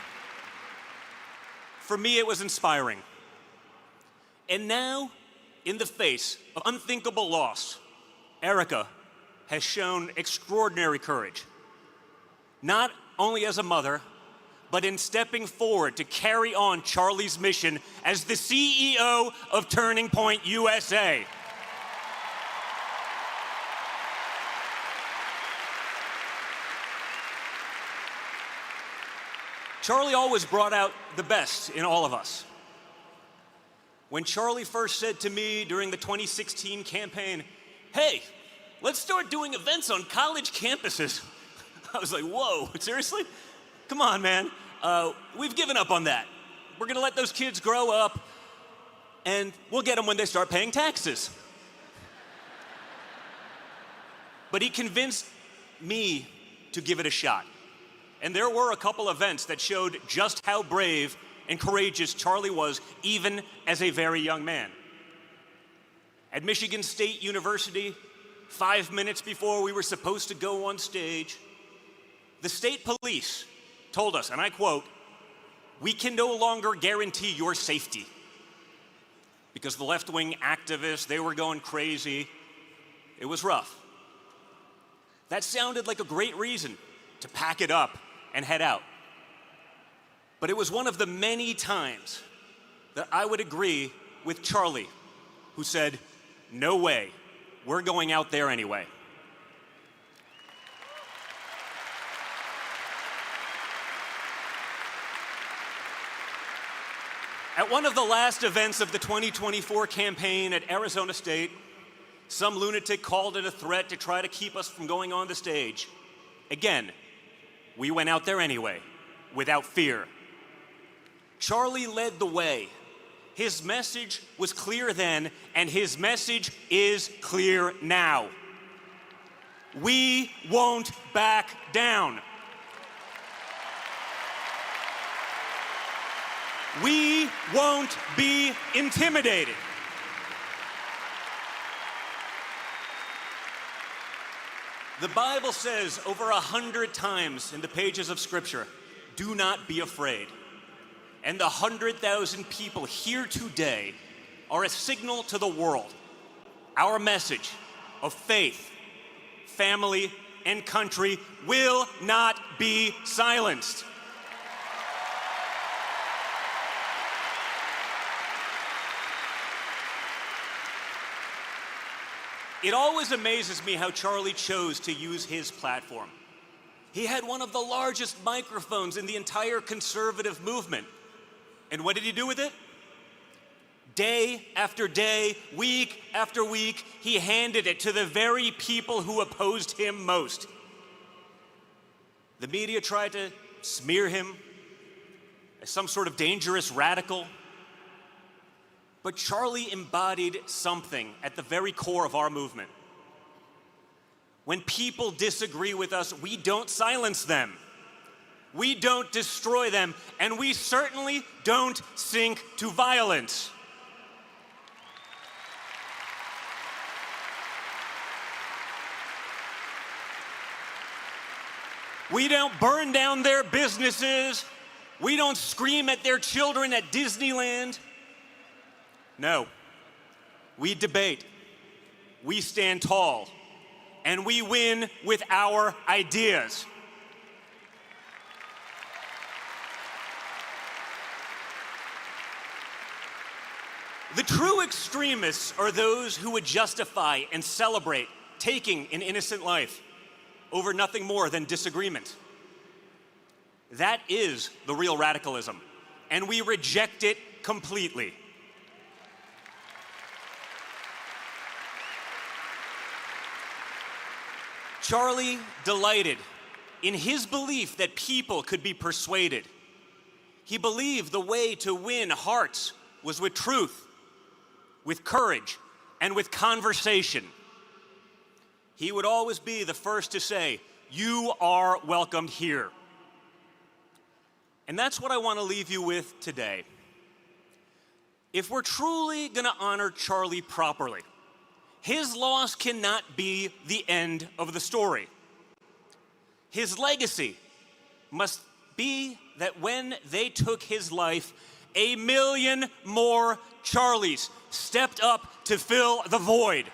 it was inspiring. And now, in the face of unthinkable loss, Erica has shown extraordinary courage, not only as a mother, but in stepping forward to carry on Charlie's mission as the CEO of Turning Point USA. Charlie always brought out the best in all of us. When Charlie first said to me during the 2016 campaign, "Hey, let's start doing events on college campuses," I was like, whoa, seriously? Come on, man. We've given up on that. We're gonna let those kids grow up, and we'll get them when they start paying taxes. But he convinced me to give it a shot. And there were a couple events that showed just how brave and courageous Charlie was, even as a very young man. At Michigan State University, 5 minutes before we were supposed to go on stage, the state police told us, and I quote, "We can no longer guarantee your safety." Because the left-wing activists, they were going crazy. It was rough. That sounded like a great reason to pack it up and head out. But it was one of the many times that I would agree with Charlie, who said, "No way, we're going out there anyway." At one of the last events of the 2024 campaign at Arizona State, some lunatic called it a threat to try to keep us from going on the stage. Again, we went out there anyway, without fear. Charlie led the way. His message was clear then, and his message is clear now. We won't back down. We won't be intimidated. The Bible says over 100 times in the pages of Scripture, "Do not be afraid." And the 100,000 people here today are a signal to the world. Our message of faith, family, and country will not be silenced. It always amazes me how Charlie chose to use his platform. He had one of the largest microphones in the entire conservative movement. And what did he do with it? Day after day, week after week, he handed it to the very people who opposed him most. The media tried to smear him as some sort of dangerous radical. But Charlie embodied something at the very core of our movement. When people disagree with us, we don't silence them. We don't destroy them, and we certainly don't sink to violence. We don't burn down their businesses. We don't scream at their children at Disneyland. No, We debate, we stand tall, and we win with our ideas. The true extremists are those who would justify and celebrate taking an innocent life over nothing more than disagreement. That is the real radicalism, and we reject it completely. Charlie delighted in his belief that people could be persuaded. He believed the way to win hearts was with truth, with courage, and with conversation. He would always be the first to say, "You are welcomed here." And that's what I want to leave you with today. If we're truly going to honor Charlie properly, his loss cannot be the end of the story. His legacy must be that when they took his life, 1 million more Charlies stepped up to fill the void.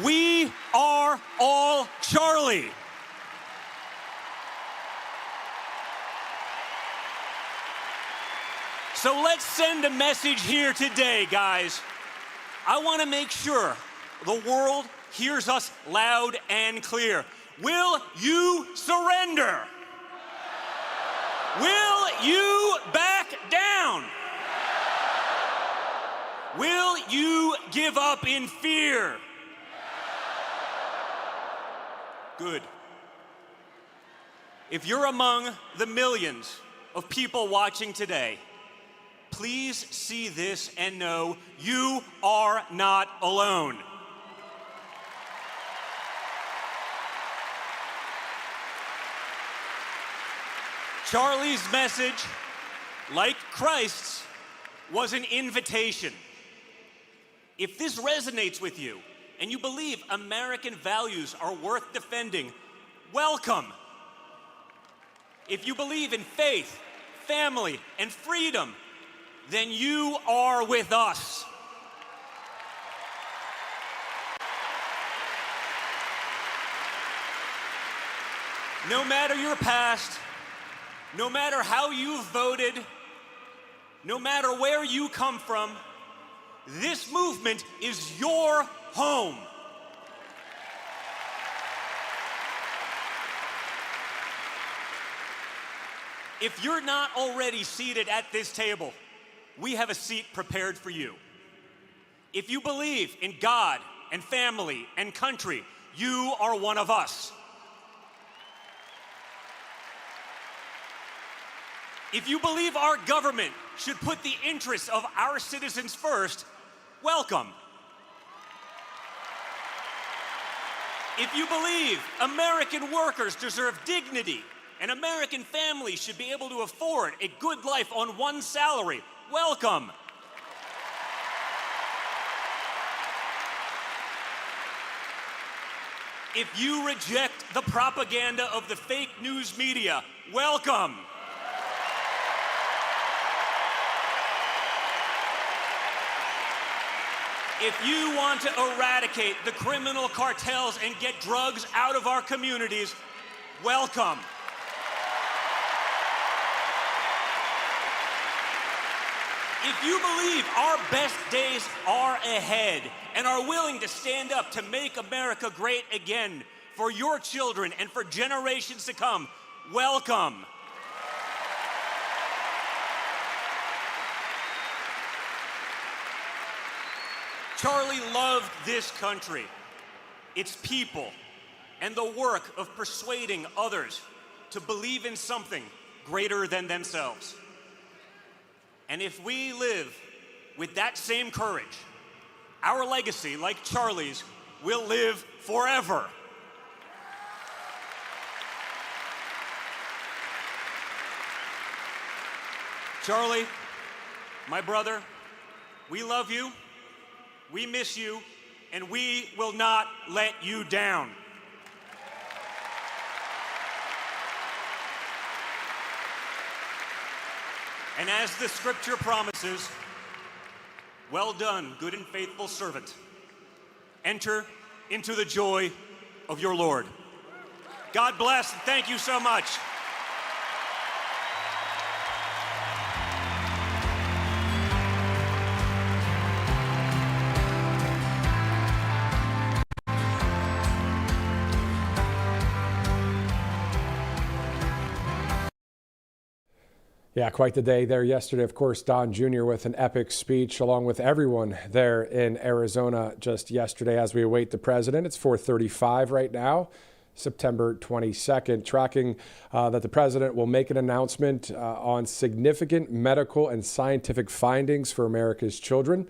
We are all Charlie. So let's send a message here today, guys. I want to make sure the world hears us loud and clear. Will you surrender? Will you back down? Will you give up in fear? Good. If you're among the millions of people watching today, please see this and know you are not alone. Charlie's message, like Christ's, was an invitation. If this resonates with you and you believe American values are worth defending, welcome. If you believe in faith, family, and freedom, then you are with us. No matter your past, no matter how you've voted, no matter where you come from, this movement is your home. If you're not already seated at this table, we have a seat prepared for you. If you believe in God and family and country, you are one of us. If you believe our government should put the interests of our citizens first, welcome. If you believe American workers deserve dignity and American families should be able to afford a good life on one salary, welcome. If you reject the propaganda of the fake news media, welcome. If you want to eradicate the criminal cartels and get drugs out of our communities, welcome. If you believe our best days are ahead and are willing to stand up to make America great again for your children and for generations to come, welcome. Charlie loved this country, its people, and the work of persuading others to believe in something greater than themselves. And if we live with that same courage, our legacy, like Charlie's, will live forever. Charlie, my brother, we love you. We miss you, and we will not let you down. And as the scripture promises, well done, good and faithful servant. Enter into the joy of your Lord. God bless, and thank you so much.
Yeah, quite the day there yesterday. Of course, Don Jr. with an epic speech along with everyone there in Arizona just yesterday as we await the president. It's 4:35 right now, September 22nd, tracking that the president will make an announcement on significant medical and scientific findings for America's children.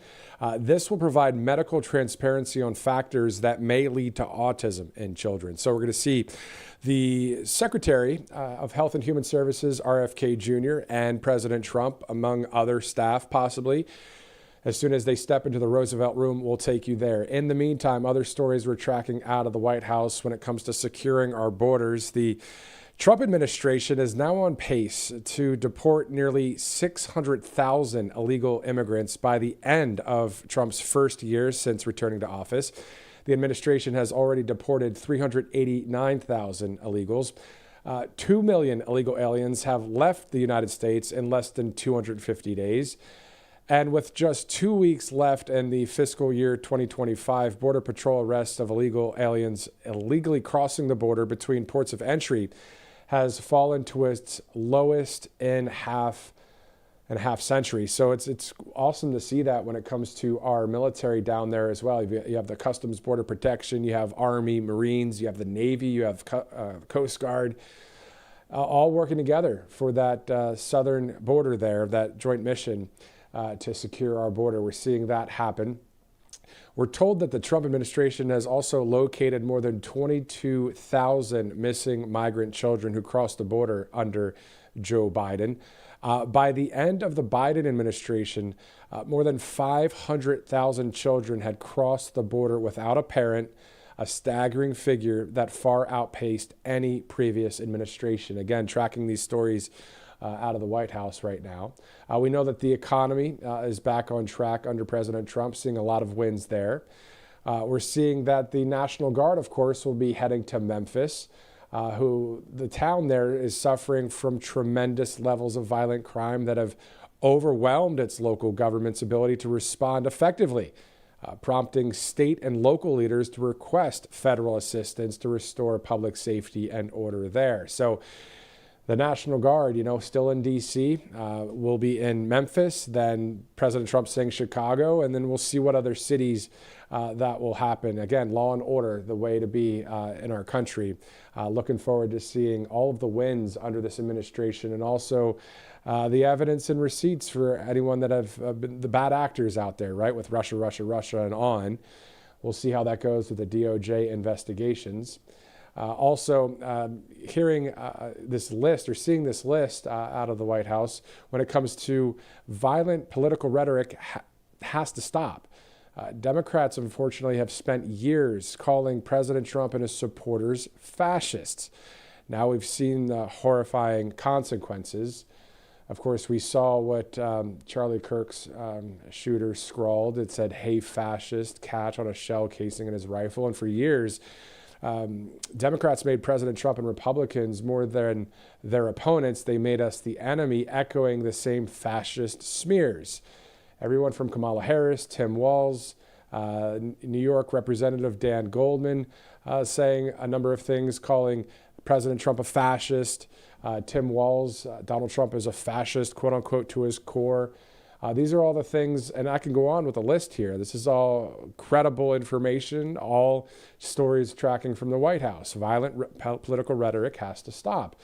This will provide medical transparency on factors that may lead to autism in children. So we're going to see the Secretary of Health and Human Services, RFK Jr., and President Trump, among other staff possibly. As soon as they step into the Roosevelt Room, we'll take you there. In the meantime, other stories we're tracking out of the White House when it comes to securing our borders. The Trump administration is now on pace to deport nearly 600,000 illegal immigrants by the end of Trump's first year since returning to office. The administration has already deported 389,000 illegals. 2 million illegal aliens have left the United States in less than 250 days. And with just 2 weeks left in the fiscal year 2025, Border Patrol arrests of illegal aliens illegally crossing the border between ports of entry has fallen to its lowest in half century. So it's awesome to see that when it comes to our military down there as well. You have the Customs Border Protection, you have Army, Marines, you have the Navy, you have Coast Guard, all working together for that southern border there, that joint mission to secure our border. We're seeing that happen. We're told that the Trump administration has also located more than 22,000 missing migrant children who crossed the border under Joe Biden. By the end of the Biden administration, more than 500,000 children had crossed the border without a parent, a staggering figure that far outpaced any previous administration. Again, tracking these stories out of the White House right now. We know that the economy is back on track under President Trump, seeing a lot of wins there. We're seeing that the National Guard, of course, will be heading to Memphis, who the town there is suffering from tremendous levels of violent crime that have overwhelmed its local government's ability to respond effectively, prompting state and local leaders to request federal assistance to restore public safety and order there. So the National Guard, still in D.C., will be in Memphis, then President Trump saying Chicago, and then we'll see what other cities that will happen. Again, law and order, the way to be in our country. Looking forward to seeing all of the wins under this administration and also the evidence and receipts for anyone that have been the bad actors out there, right, with Russia, and on. We'll see how that goes with the DOJ investigations. Also, hearing this list or seeing this list out of the White House when it comes to violent political rhetoric has to stop. Democrats, unfortunately, have spent years calling President Trump and his supporters fascists. Now we've seen the horrifying consequences. Of course, we saw what Charlie Kirk's shooter scrawled. It said, "Hey, fascist," catch on a shell casing in his rifle. And for years, Democrats made President Trump and Republicans more than their opponents. They made us the enemy, echoing the same fascist smears. Everyone from Kamala Harris, Tim Walz, New York Representative Dan Goldman saying a number of things, calling President Trump a fascist. Tim Walz, Donald Trump is a fascist, quote unquote, to his core. These are all the things, and I can go on with a list here. This is all credible information, all stories tracking from the White House. Violent political rhetoric has to stop.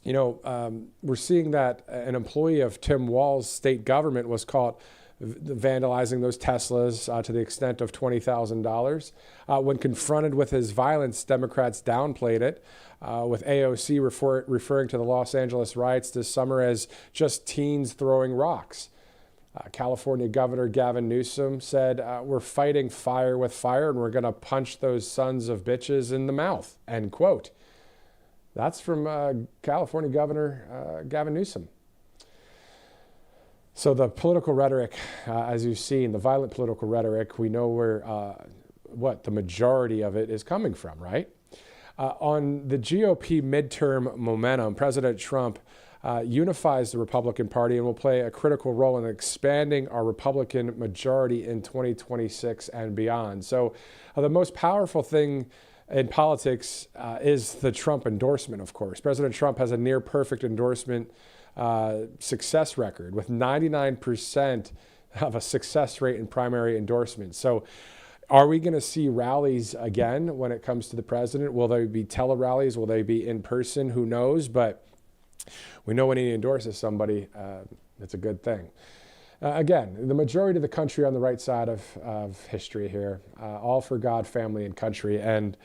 We're seeing that an employee of Tim Walz's state government was caught vandalizing those Teslas to the extent of $20,000. When confronted with his violence, Democrats downplayed it, with AOC referring to the Los Angeles riots this summer as just teens throwing rocks. California Governor Gavin Newsom said, "We're fighting fire with fire and we're going to punch those sons of bitches in the mouth," end quote. That's from California Governor Gavin Newsom. So the political rhetoric, as you've seen, the violent political rhetoric, we know where what the majority of it is coming from, right? On the GOP midterm momentum, President Trump unifies the Republican Party and will play a critical role in expanding our Republican majority in 2026 and beyond. So the most powerful thing in politics is the Trump endorsement, of course. President Trump has a near perfect endorsement success record with 99% of a success rate in primary endorsements. So are we going to see rallies again when it comes to the president? Will they be tele-rallies? Will they be in person? Who knows? But we know when he endorses somebody, it's a good thing. Again, the majority of the country on the right side of history here, all for God, family, and country. And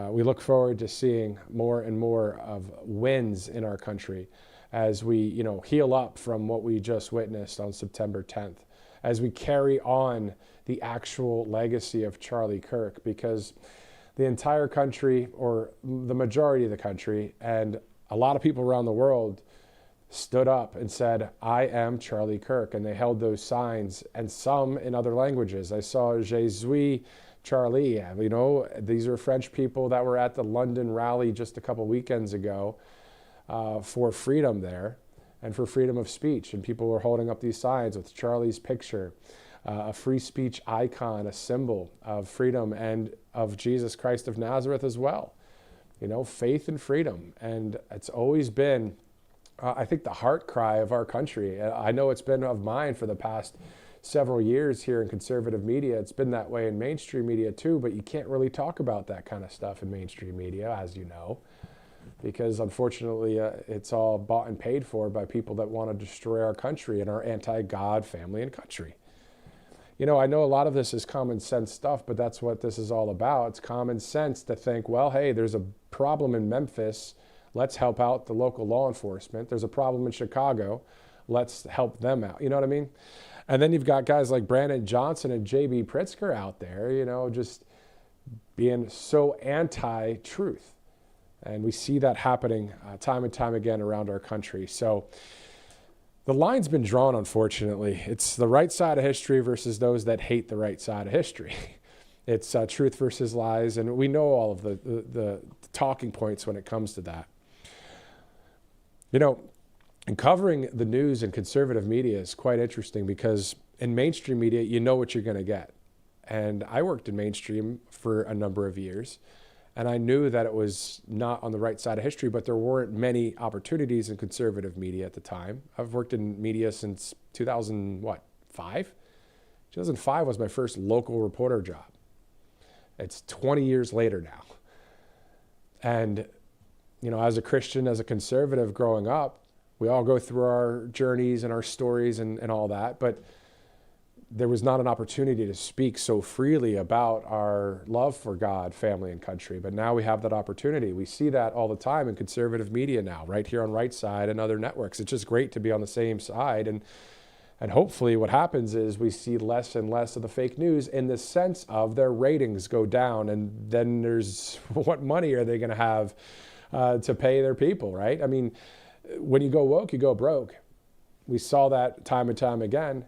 we look forward to seeing more and more of wins in our country as we, heal up from what we just witnessed on September 10th, as we carry on the actual legacy of Charlie Kirk, because the entire country, or the majority of the country, and a lot of people around the world stood up and said, I am Charlie Kirk. And they held those signs, and some in other languages. I saw Je suis Charlie. These are French people that were at the London rally just a couple weekends ago for freedom there and for freedom of speech. And people were holding up these signs with Charlie's picture, a free speech icon, a symbol of freedom and of Jesus Christ of Nazareth as well. Faith and freedom. And it's always been, I think, the heart cry of our country. I know it's been of mine for the past several years here in conservative media. It's been that way in mainstream media too, but you can't really talk about that kind of stuff in mainstream media, as you know, because unfortunately it's all bought and paid for by people that want to destroy our country and our anti-God, family, and country. I know a lot of this is common sense stuff, but that's what this is all about. It's common sense to think, well, hey, there's a problem in Memphis. Let's help out the local law enforcement. There's a problem in Chicago. Let's help them out. You know what I mean? And then you've got guys like Brandon Johnson and J.B. Pritzker out there, just being so anti-truth. And we see that happening time and time again around our country. So the line's been drawn, unfortunately. It's the right side of history versus those that hate the right side of history. It's truth versus lies, and we know all of the talking points when it comes to that. And covering the news in conservative media is quite interesting, because in mainstream media, you know what you're going to get. And I worked in mainstream for a number of years, and I knew that it was not on the right side of history, but there weren't many opportunities in conservative media at the time. I've worked in media since 2005? 2005 was my first local reporter job. It's 20 years later now. And, as a Christian, as a conservative growing up, we all go through our journeys and our stories and all that, but there was not an opportunity to speak so freely about our love for God, family, and country. But now we have that opportunity. We see that all the time in conservative media now, right here on Right Side and other networks. It's just great to be on the same side. And hopefully what happens is we see less and less of the fake news, in the sense of their ratings go down. And then there's, what money are they going to have to pay their people, right? I mean, when you go woke, you go broke. We saw that time and time again.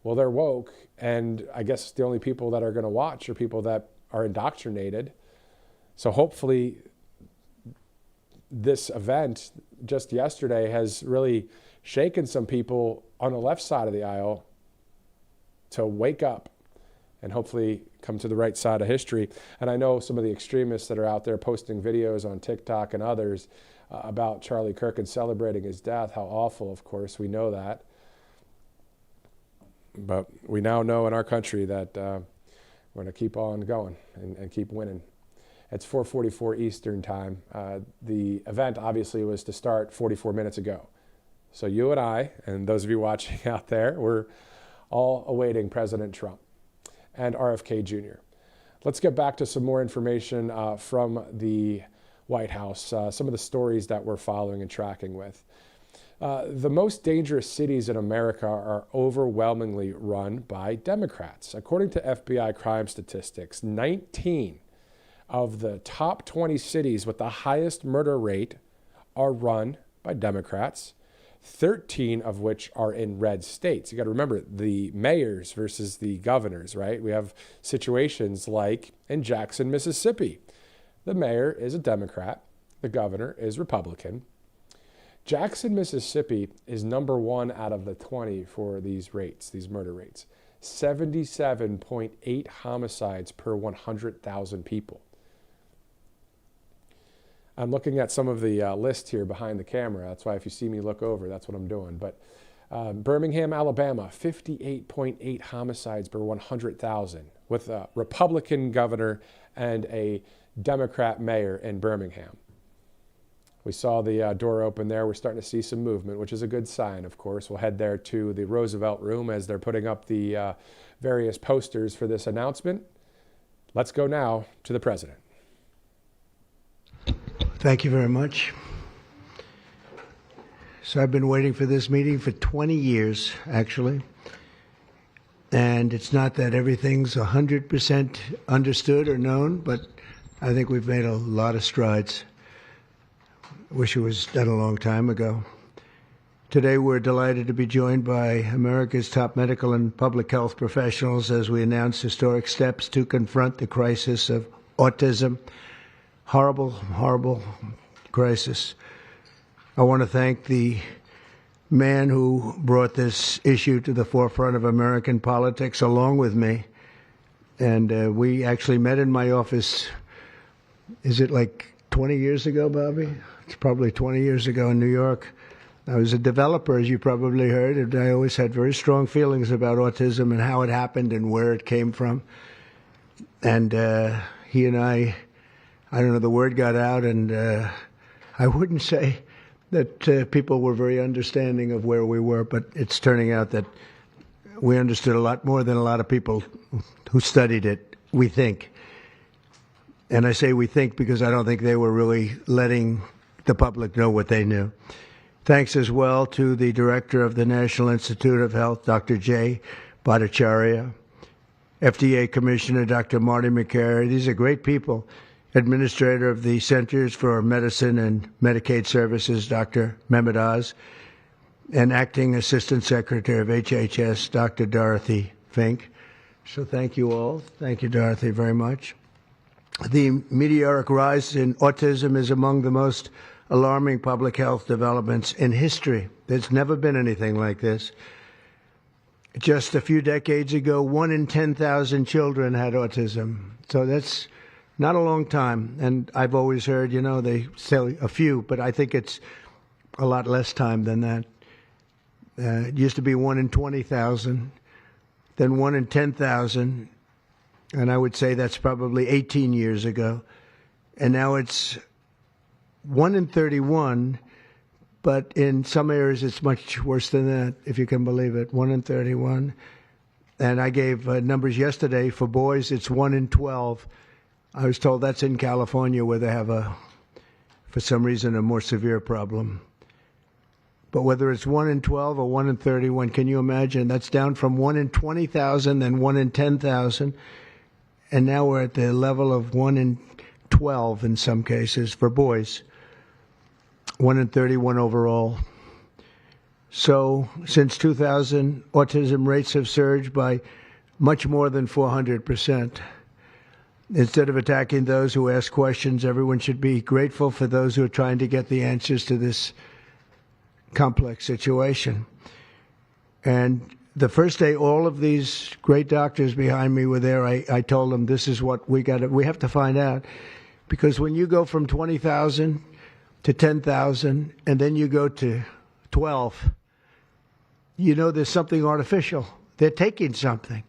Well, they're woke, and I guess the only people that are going to watch are people that are indoctrinated. So hopefully this event just yesterday has really shaken some people on the left side of the aisle to wake up and hopefully come to the right side of history. And I know some of the extremists that are out there posting videos on TikTok and others about Charlie Kirk and celebrating his death. How awful, of course, we know that. But we now know in our country that we're going to keep on going and keep winning. It's 4:44 Eastern time. The event obviously was to start 44 minutes ago. So you and I, and those of you watching out there, we're all awaiting President Trump and RFK Jr. Let's get back to some more information from the White House, some of the stories that we're following and tracking with. The most dangerous cities in America are overwhelmingly run by Democrats. According to FBI crime statistics, 19 of the top 20 cities with the highest murder rate are run by Democrats. 13 of which are in red states. You got to remember the mayors versus the governors, right? We have situations like in Jackson, Mississippi. The mayor is a Democrat. The governor is Republican. Jackson, Mississippi is number 1 out of the 20 for these rates, these murder rates. 77.8 homicides per 100,000 people. I'm looking at some of the list here behind the camera. That's why if you see me look over, that's what I'm doing. But Birmingham, Alabama, 58.8 homicides per 100,000 with a Republican governor and a Democrat mayor in Birmingham. We saw the door open there. We're starting to see some movement, which is a good sign, of course. We'll head there to the Roosevelt Room as they're putting up the various posters for this announcement. Let's go now to the president.
Thank you very much. So I've been waiting for this meeting for 20 years, actually. And it's not that everything's 100% understood or known, but I think we've made a lot of strides. Wish it was done a long time ago. Today we're delighted to be joined by America's top medical and public health professionals as we announce historic steps to confront the crisis of autism. Horrible, horrible crisis. I want to thank the man who brought this issue to the forefront of American politics along with me. And we actually met in my office, is it like 20 years ago, Bobby? It's probably 20 years ago in New York. I was a developer, as you probably heard, and I always had very strong feelings about autism and how it happened and where it came from. And he and I don't know, the word got out, and I wouldn't say that people were very understanding of where we were, but it's turning out that we understood a lot more than a lot of people who studied it, we think. And I say we think because I don't think they were really letting the public know what they knew. Thanks as well to the director of the National Institute of Health, Dr. Jay Bhattacharya, FDA Commissioner Dr. Marty McCary. These are great people. Administrator of the Centers for Medicine and Medicaid Services, Dr. Mehmet Oz, and Acting Assistant Secretary of HHS, Dr. Dorothy Fink. So thank you all. Thank you, Dorothy, very much. The meteoric rise in autism is among the most alarming public health developments in history. There's never been anything like this. Just a few decades ago, 1 in 10,000 children had autism. So that's not a long time. And I've always heard, they say a few, but I think it's a lot less time than that. It used to be 1 in 20,000, then 1 in 10,000. And I would say that's probably 18 years ago. And now it's 1 in 31, but in some areas it's much worse than that, if you can believe it, 1 in 31. And I gave numbers yesterday. For boys, it's 1 in 12. I was told that's in California where they have, for some reason, a more severe problem. But whether it's 1 in 12 or 1 in 31, can you imagine? That's down from 1 in 20,000, then 1 in 10,000. And now we're at the level of 1 in 12 in some cases for boys, 1 in 31 overall. So since 2000, autism rates have surged by much more than 400%. Instead of attacking those who ask questions, everyone should be grateful for those who are trying to get the answers to this complex situation. And the first day all of these great doctors behind me were there, I told them this is what we have to find out. Because when you go from 20,000 to 10,000 and then you go to 12, there's something artificial. They're taking something.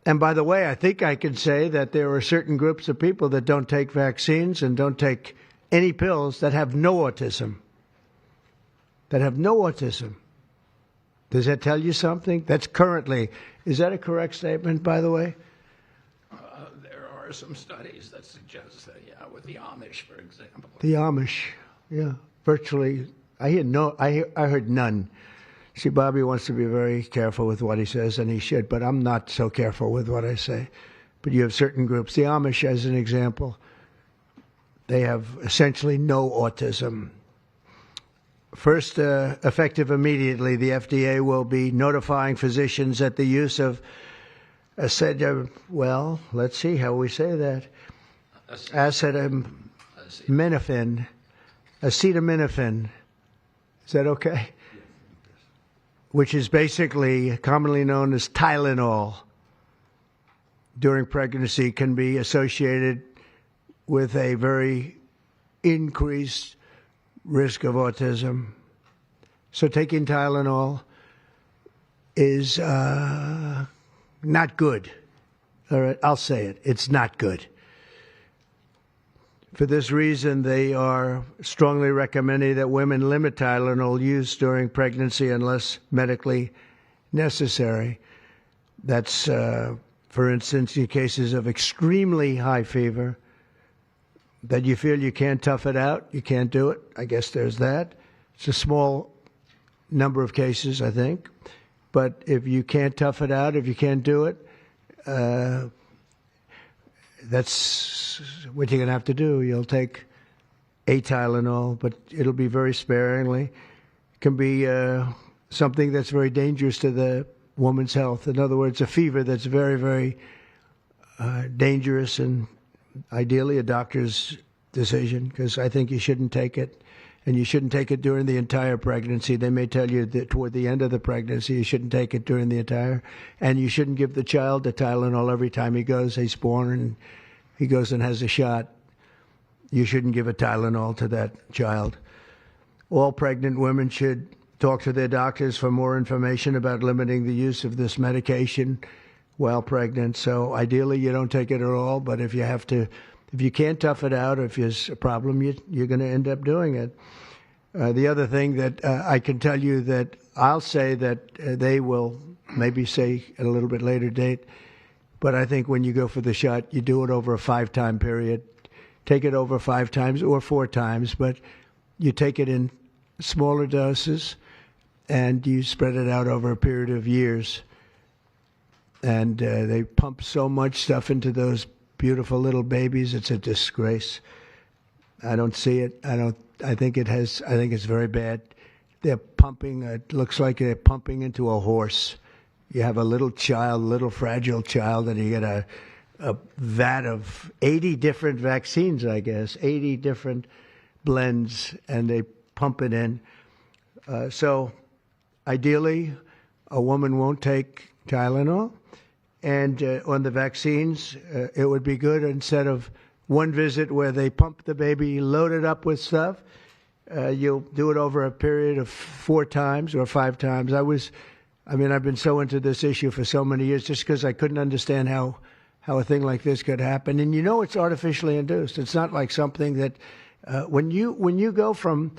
And by the way, I think I can say that there are certain groups of people that don't take vaccines and don't take any pills that have no autism. That have no autism. Does that tell you something? That's currently, is that a correct statement, by the way?
There are some studies that suggest that, with the Amish, for example.
The Amish, yeah. Virtually, I heard none. See, Bobby wants to be very careful with what he says, and he should, but I'm not so careful with what I say. But you have certain groups. The Amish, as an example, they have essentially no autism. First, effective immediately, the FDA will be notifying physicians that the use of well, let's see how we say that. Acetaminophen. Is that okay? Which is basically commonly known as Tylenol, during pregnancy can be associated with a very increased risk of autism. So taking Tylenol is not good. All right, I'll say it. It's not good. For this reason, they are strongly recommending that women limit Tylenol use during pregnancy unless medically necessary. That's, for instance, in cases of extremely high fever, that you feel you can't tough it out, you can't do it. I guess there's that. It's a small number of cases, I think. But if you can't tough it out, if you can't do it, that's what you're going to have to do. You'll take a Tylenol, but it'll be very sparingly. It can be something that's very dangerous to the woman's health. In other words, a fever that's very, very dangerous, and ideally a doctor's decision, because I think you shouldn't take it. And you shouldn't take it during the entire pregnancy. They may tell you that toward the end of the pregnancy, you shouldn't take it during the entire. And you shouldn't give the child the Tylenol every time he's born and he goes and has a shot. You shouldn't give a Tylenol to that child. All pregnant women should talk to their doctors for more information about limiting the use of this medication while pregnant. So ideally, you don't take it at all. But if you can't tough it out, if there's a problem, you're going to end up doing it. The other thing that I can tell you that I'll say that they will maybe say at a little bit later date, but I think when you go for the shot, you do it over a 5-time period. Take it over 5 times or 4 times, but you take it in smaller doses and you spread it out over a period of years. And they pump so much stuff into those beautiful little babies. It's a disgrace. I don't see it. I think it's very bad. They're pumping, it looks like they're pumping into a horse. You have a little fragile child, and you get a vat of 80 different vaccines, I guess, 80 different blends, and they pump it in. So ideally, a woman won't take Tylenol. And on the vaccines, it would be good instead of one visit where they pump the baby, load it up with stuff, you'll do it over a period of 4 times or 5 times. I've been so into this issue for so many years just because I couldn't understand how a thing like this could happen. And it's artificially induced. It's not like something that when you go from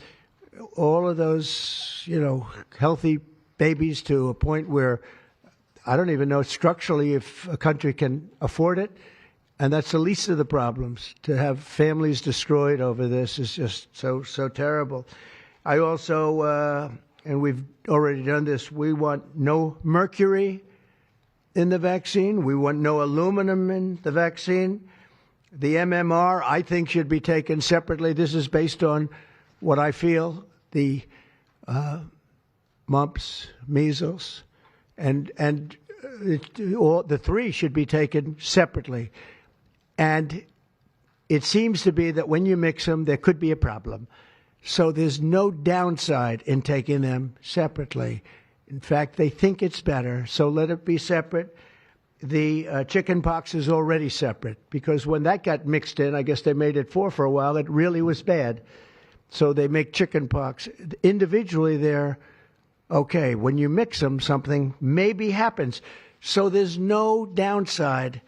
all of those, healthy babies to a point where I don't even know structurally if a country can afford it. And that's the least of the problems. To have families destroyed over this is just so terrible. I also, and we've already done this, we want no mercury in the vaccine. We want no aluminum in the vaccine. The MMR, I think, should be taken separately. This is based on what I feel, the mumps, measles, and all the 3 should be taken separately. And it seems to be that when you mix them, there could be a problem. So there's no downside in taking them separately. In fact, they think it's better, so let it be separate. The chicken pox is already separate, because when that got mixed in, I guess they made it 4 for a while, it really was bad. So they make chicken pox. Individually, they're okay. When you mix them, something maybe happens. So there's no downside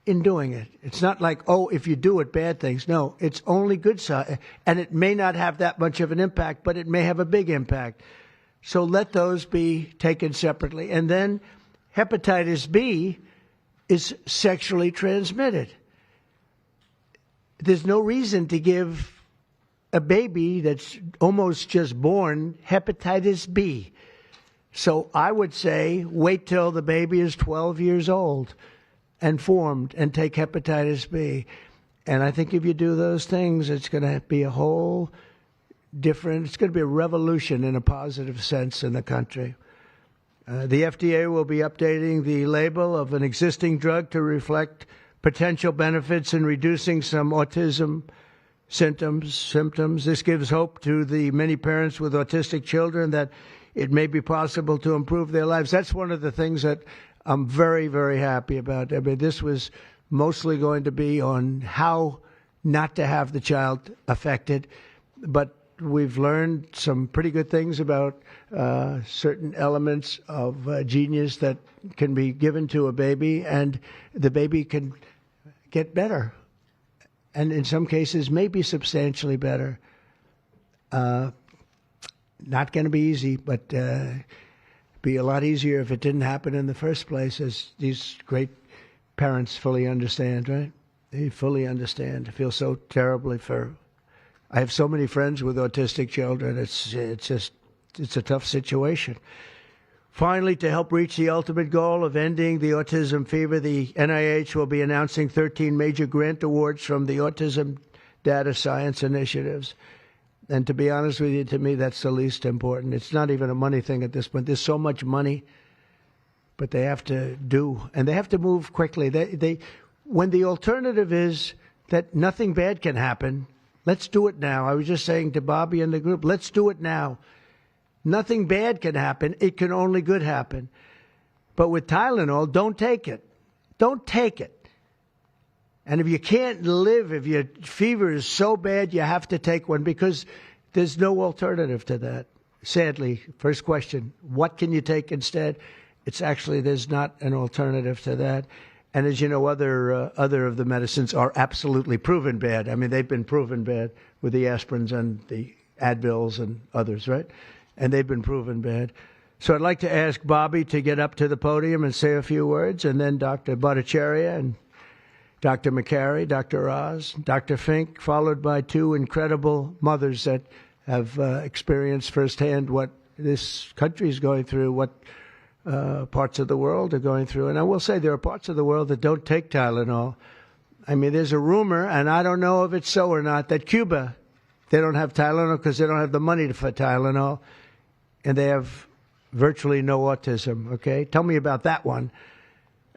in doing it. It's not like, if you do it, bad things. No, it's only good side. And it may not have that much of an impact, but it may have a big impact. So let those be taken separately. And then hepatitis B is sexually transmitted. There's no reason to give a baby that's almost just born hepatitis B. So I would say wait till the baby is 12 years old and formed and take hepatitis B. And I think if you do those things, it's going to be a whole different. It's going to be a revolution in a positive sense in the country. The FDA will be updating the label of an existing drug to reflect potential benefits in reducing some autism symptoms. This gives hope to the many parents with autistic children that it may be possible to improve their lives. That's one of the things that I'm very, very happy about. I mean, this was mostly going to be on how not to have the child affected, but we've learned some pretty good things about certain elements of genius that can be given to a baby, and the baby can get better, and in some cases maybe substantially better. Not going to be easy, but be a lot easier if it didn't happen in the first place, as these great parents fully understand, right? They fully understand. I feel so terribly for... I have so many friends with autistic children. It's a tough situation. Finally, to help reach the ultimate goal of ending the autism fever, the NIH will be announcing 13 major grant awards from the Autism Data Science Initiatives. And to be honest with you, to me, that's the least important. It's not even a money thing at this point. There's so much money, but they have to do, and they have to move quickly. When the alternative is that nothing bad can happen, let's do it now. I was just saying to Bobby and the group, let's do it now. Nothing bad can happen. It can only good happen. But with Tylenol, don't take it. Don't take it. And if you can't live, if your fever is so bad, you have to take one, because there's no alternative to that. Sadly, first question, what can you take instead? It's actually, there's not an alternative to that. And as you know, other of the medicines are absolutely proven bad. I mean, they've been proven bad with the aspirins and the Advils and others, right? And they've been proven bad. So I'd like to ask Bobby to get up to the podium and say a few words, and then Dr. Bhattacharya and Dr. McCary, Dr. Oz, Dr. Fink, followed by two incredible mothers that have experienced firsthand what this country is going through, what parts of the world are going through. And I will say there are parts of the world that don't take Tylenol. I mean, there's a rumor, and I don't know if it's so or not, that Cuba, they don't have Tylenol because they don't have the money for Tylenol, and they have virtually no autism, okay? Tell me about that one.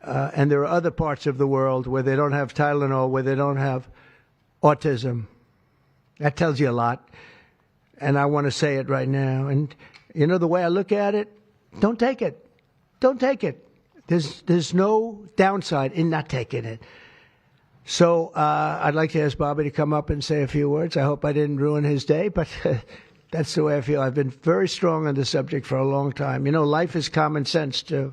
And there are other parts of the world where they don't have Tylenol, where they don't have autism. That tells you a lot. And I want to say it right now. And, you know, the way I look at it, don't take it. Don't take it. There's no downside in not taking it. So I'd like to ask Bobby to come up and say a few words. I hope I didn't ruin his day, but that's the way I feel. I've been very strong on the subject for a long time. You know, life is common sense, too.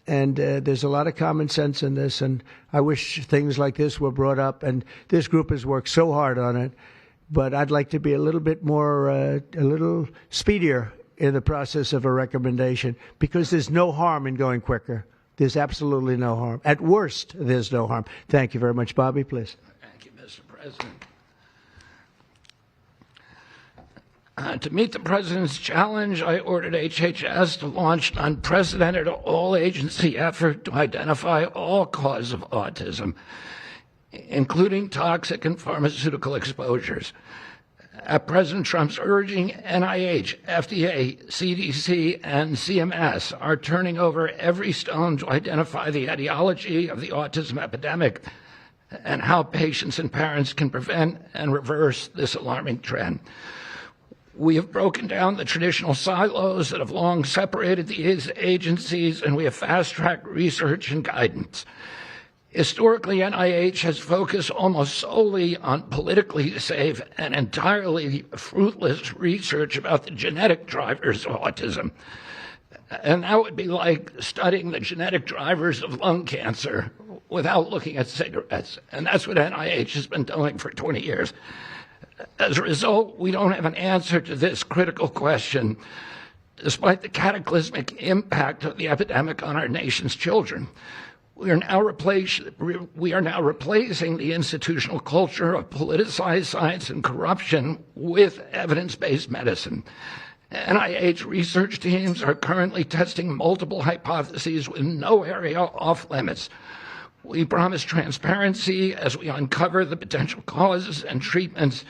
And there's a lot of common sense in this, and I wish things like this were brought up. And this group has worked so hard on it, but I'd like to be a little bit more, a little speedier in the process of a recommendation, because there's no harm in going quicker. There's absolutely no harm. At worst, there's no harm. Thank you very much. Bobby, please.
Thank you, Mr. President. To meet the President's challenge, I ordered HHS to launch an unprecedented all-agency effort to identify all causes of autism, including toxic and pharmaceutical exposures. At President Trump's urging, NIH, FDA, CDC, and CMS are turning over every stone to identify the etiology of the autism epidemic and how patients and parents can prevent and reverse this alarming trend. We have broken down the traditional silos that have long separated these agencies, and we have fast-tracked research and guidance. Historically, NIH has focused almost solely on politically safe and entirely fruitless research about the genetic drivers of autism. And that would be like studying the genetic drivers of lung cancer without looking at cigarettes. And that's what NIH has been doing for 20 years. As a result, we don't have an answer to this critical question, despite the cataclysmic impact of the epidemic on our nation's children. We are now replacing the institutional culture of politicized science and corruption with evidence-based medicine. NIH research teams are currently testing multiple hypotheses with no area off limits. We promise transparency as we uncover the potential causes and treatments,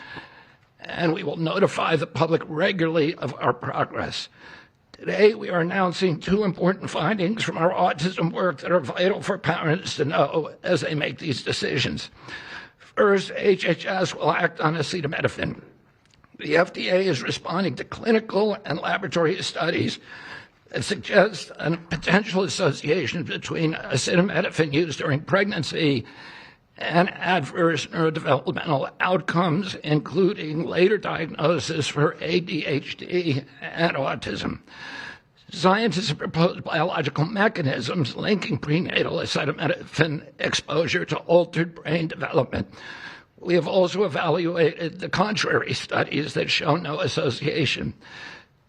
and we will notify the public regularly of our progress. Today, we are announcing two important findings from our autism work that are vital for parents to know as they make these decisions. First, HHS will act on acetaminophen. The FDA is responding to clinical and laboratory studies that suggest a potential association between acetaminophen use during pregnancy and adverse neurodevelopmental outcomes, including later diagnosis for ADHD and autism. Scientists have proposed biological mechanisms linking prenatal acetaminophen exposure to altered brain development. We have also evaluated the contrary studies that show no association.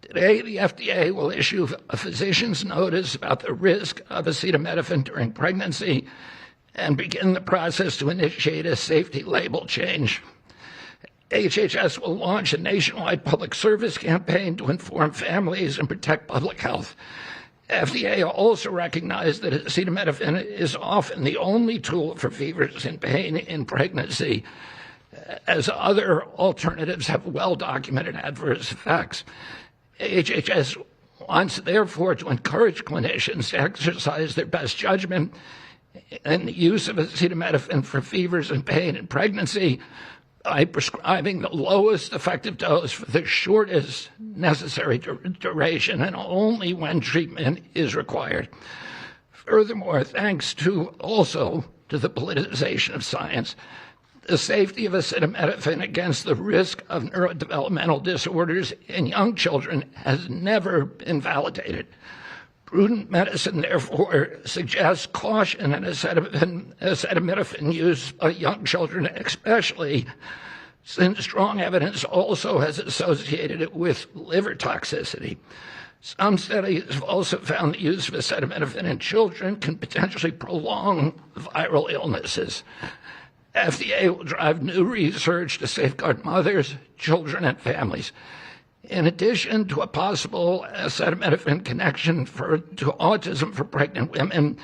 Today, the FDA will issue a physician's notice about the risk of acetaminophen during pregnancy and begin the process to initiate a safety label change. HHS will launch a nationwide public service campaign to inform families and protect public health. FDA also recognized that acetaminophen is often the only tool for fevers and pain in pregnancy, as other alternatives have well-documented adverse effects. HHS wants, therefore, to encourage clinicians to exercise their best judgment in the use of acetaminophen for fevers and pain in pregnancy by prescribing the lowest effective dose for the shortest necessary duration and only when treatment is required. Furthermore, thanks to the politicization of science, the safety of acetaminophen against the risk of neurodevelopmental disorders in young children has never been validated. Prudent medicine, therefore, suggests caution in acetaminophen use by young children, especially since strong evidence also has associated it with liver toxicity. Some studies have also found the use of acetaminophen in children can potentially prolong viral illnesses. FDA will drive new research to safeguard mothers, children, and families. In addition to a possible acetaminophen connection to autism for pregnant women,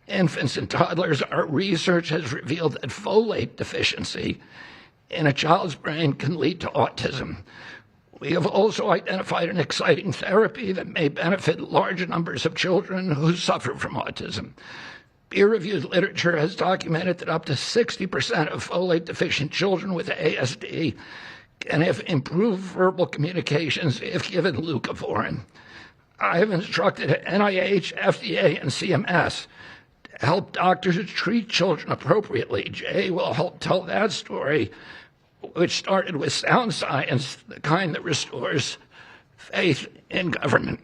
infants, and toddlers, our research has revealed that folate deficiency in a child's brain can lead to autism. We have also identified an exciting therapy that may benefit large numbers of children who suffer from autism. Peer-reviewed literature has documented that up to 60% of folate-deficient children with ASD can have improved verbal communications if given leucovorin. I have instructed NIH, FDA, and CMS to help doctors treat children appropriately. Jay will help tell that story, which started with sound science, the kind that restores faith in government.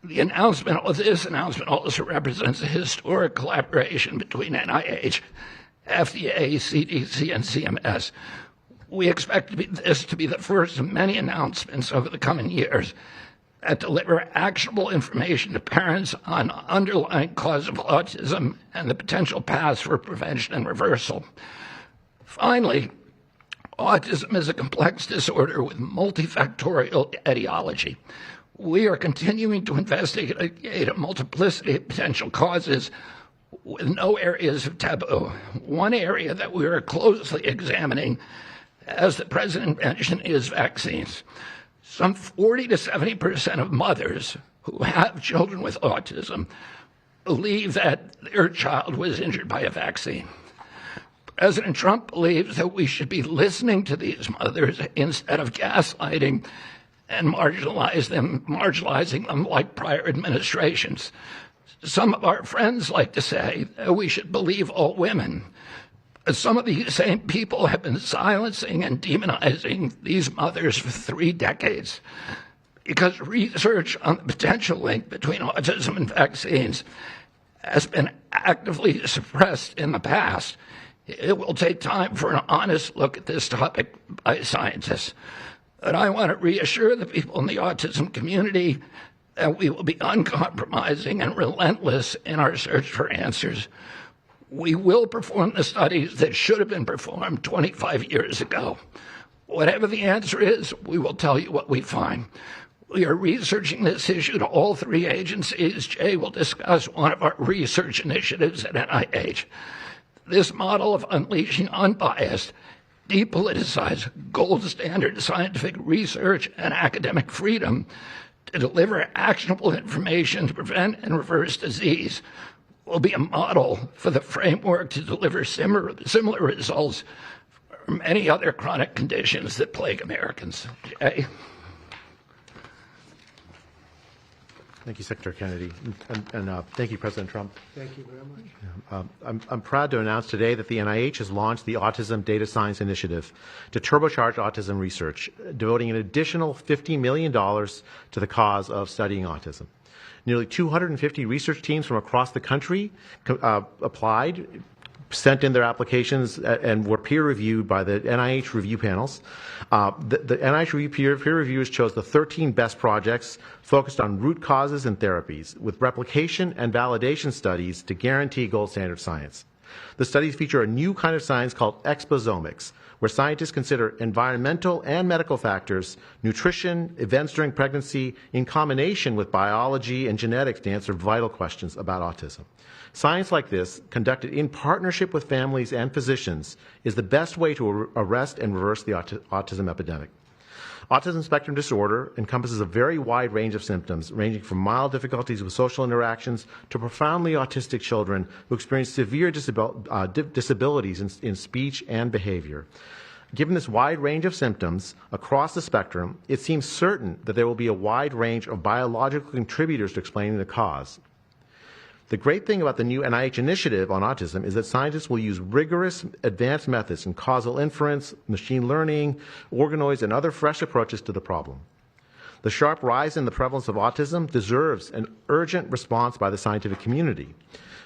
This announcement also represents a historic collaboration between NIH, FDA, CDC, and CMS. We expect this to be the first of many announcements over the coming years that deliver actionable information to parents on underlying cause of autism and the potential paths for prevention and reversal. Finally, autism is a complex disorder with multifactorial etiology. We are continuing to investigate a multiplicity of potential causes with no areas of taboo. One area that we are closely examining, as the President mentioned, is vaccines. Some 40 to 70% of mothers who have children with autism believe that their child was injured by a vaccine. President Trump believes that we should be listening to these mothers instead of gaslighting and marginalizing them like prior administrations. Some of our friends like to say that we should believe all women. Some of these same people have been silencing and demonizing these mothers for 3 decades because research on the potential link between autism and vaccines has been actively suppressed in the past. It will take time for an honest look at this topic by scientists. But I want to reassure the people in the autism community that we will be uncompromising and relentless in our search for answers. We will perform the studies that should have been performed 25 years ago. Whatever the answer is, we will tell you what we find. We are researching this issue to all 3 agencies. Jay will discuss one of our research initiatives at NIH. This model of unleashing unbiased depoliticize gold standard scientific research and academic freedom to deliver actionable information to prevent and reverse disease will be a model for the framework to deliver similar results for many other chronic conditions that plague Americans. Jay?
Thank you, Secretary Kennedy, and thank you, President Trump.
Thank you very much.
I'm proud to announce today that the NIH has launched the Autism Data Science Initiative to turbocharge autism research, devoting an additional $50 million to the cause of studying autism. Nearly 250 research teams from across the country applied, sent in their applications, and were peer-reviewed by the NIH review panels. The NIH peer reviewers chose the 13 best projects focused on root causes and therapies, with replication and validation studies to guarantee gold standard science. The studies feature a new kind of science called exposomics, where scientists consider environmental and medical factors, nutrition, events during pregnancy, in combination with biology and genetics to answer vital questions about autism. Science like this, conducted in partnership with families and physicians, is the best way to arrest and reverse the autism epidemic. Autism spectrum disorder encompasses a very wide range of symptoms, ranging from mild difficulties with social interactions to profoundly autistic children who experience severe disabilities in speech and behavior. Given this wide range of symptoms across the spectrum, it seems certain that there will be a wide range of biological contributors to explaining the cause. The great thing about the new NIH initiative on autism is that scientists will use rigorous advanced methods in causal inference, machine learning, organoids, and other fresh approaches to the problem. The sharp rise in the prevalence of autism deserves an urgent response by the scientific community.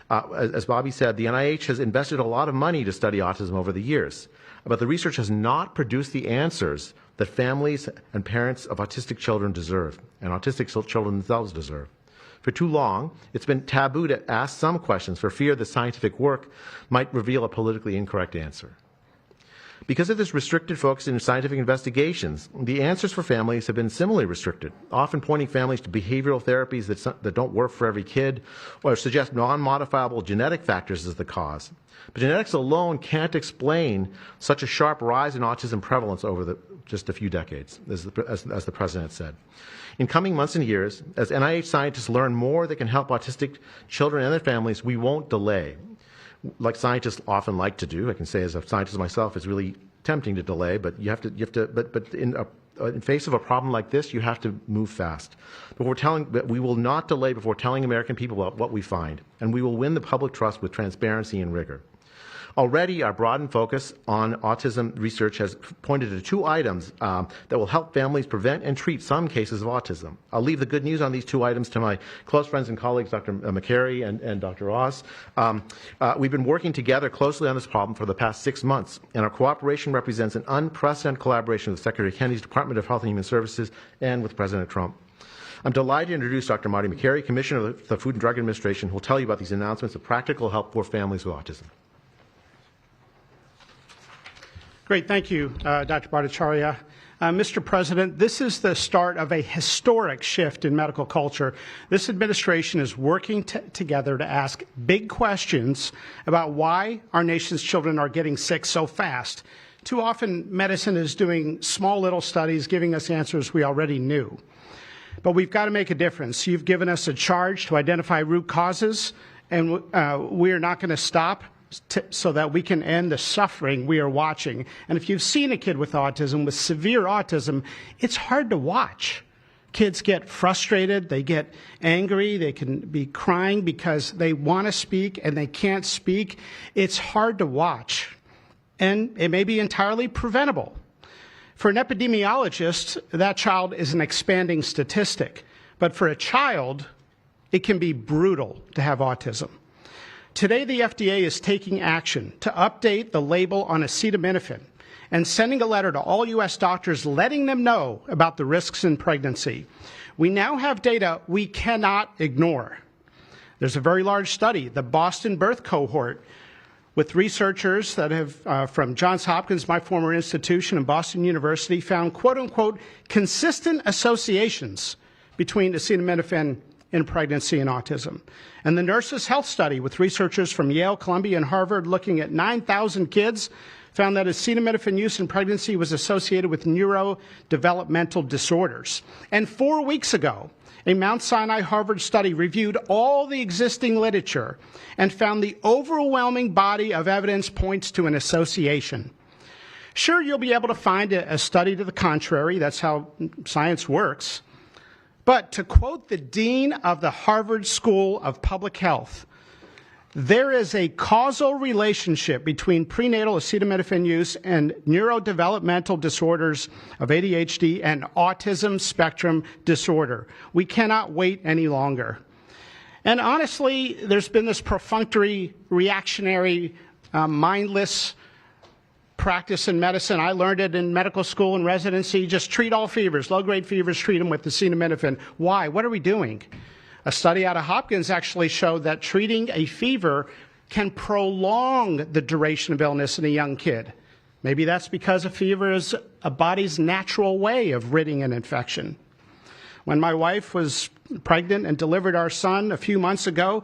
As Bobby said, the NIH has invested a lot of money to study autism over the years, but the research has not produced the answers that families and parents of autistic children deserve, and autistic children themselves deserve. For too long, it's been taboo to ask some questions for fear the scientific work might reveal a politically incorrect answer. Because of this restricted focus in scientific investigations, the answers for families have been similarly restricted, often pointing families to behavioral therapies that don't work for every kid or suggest non-modifiable genetic factors as the cause. But genetics alone can't explain such a sharp rise in autism prevalence over just a few decades, as the President said. In coming months and years, as NIH scientists learn more that can help autistic children and their families, we won't delay. Like scientists often like to do, I can say as a scientist myself, it's really tempting to delay, but but in face of a problem like this, you have to move fast. But we will not delay before telling American people about what we find, and we will win the public trust with transparency and rigor. Already, our broadened focus on autism research has pointed to 2 items that will help families prevent and treat some cases of autism. I'll leave the good news on these 2 items to my close friends and colleagues, Dr. McCary and Dr. Oz. We've been working together closely on this problem for the past 6 months, and our cooperation represents an unprecedented collaboration with Secretary Kennedy's Department of Health and Human Services and with President Trump. I'm delighted to introduce Dr. Marty McCary, Commissioner of the Food and Drug Administration, who will tell you about these announcements of practical help for families with autism.
Great. Thank you, Dr. Bhattacharya. Mr. President, this is the start of a historic shift in medical culture. This administration is working together to ask big questions about why our nation's children are getting sick so fast. Too often, medicine is doing small little studies, giving us answers we already knew. But we've got to make a difference. You've given us a charge to identify root causes, and we are not going to stop so that we can end the suffering we are watching. And if you've seen a kid with autism, with severe autism, it's hard to watch. Kids get frustrated, they get angry, they can be crying because they want to speak and they can't speak. It's hard to watch, and it may be entirely preventable. For an epidemiologist, that child is an expanding statistic. But for a child, it can be brutal to have autism. Today, the FDA is taking action to update the label on acetaminophen and sending a letter to all U.S. doctors letting them know about the risks in pregnancy. We now have data we cannot ignore. There's a very large study, the Boston Birth Cohort, with researchers that have, from Johns Hopkins, my former institution, and Boston University, found, quote-unquote, consistent associations between acetaminophen in pregnancy and autism. And the Nurses' Health Study with researchers from Yale, Columbia, and Harvard looking at 9,000 kids found that acetaminophen use in pregnancy was associated with neurodevelopmental disorders. And 4 weeks ago, a Mount Sinai Harvard study reviewed all the existing literature and found the overwhelming body of evidence points to an association. Sure, you'll be able to find a study to the contrary. That's how science works. But to quote the dean of the Harvard School of Public Health, there is a causal relationship between prenatal acetaminophen use and neurodevelopmental disorders of ADHD and autism spectrum disorder. We cannot wait any longer. And honestly, there's been this perfunctory, reactionary, mindless practice in medicine. I learned it in medical school and residency. Just treat all fevers, low-grade fevers, treat them with acetaminophen. Why? What are we doing? A study out of Hopkins actually showed that treating a fever can prolong the duration of illness in a young kid. Maybe that's because a fever is a body's natural way of ridding an infection. When my wife was pregnant and delivered our son a few months ago,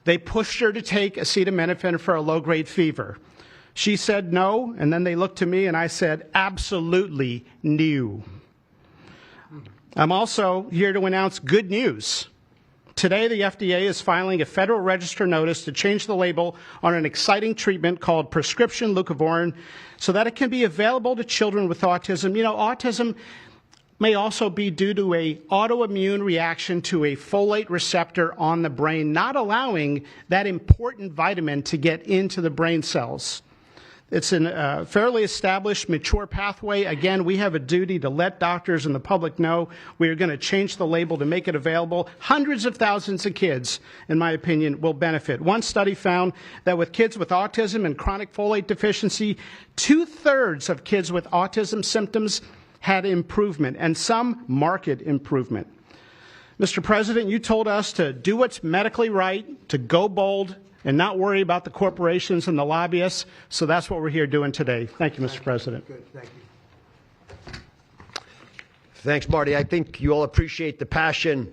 they pushed her to take acetaminophen for a low-grade fever. She said no, and then they looked to me and I said, absolutely no. I'm also here to announce good news. Today, the FDA is filing a Federal Register notice to change the label on an exciting treatment called prescription leucovorin so that it can be available to children with autism. You know, autism may also be due to an autoimmune reaction to a folate receptor on the brain, not allowing that important vitamin to get into the brain cells. It's a fairly established, mature pathway. Again, we have a duty to let doctors and the public know we are going to change the label to make it available. Hundreds of thousands of kids, in my opinion, will benefit. One study found that with kids with autism and chronic folate deficiency, 2/3 of kids with autism symptoms had improvement, and some marked improvement. Mr. President, you told us to do what's medically right, to go bold, and not worry about the corporations and the lobbyists. So that's what we're here doing today. Thank you, Mr. President.
Good. Thank you. Thanks, Marty. I think you all appreciate the passion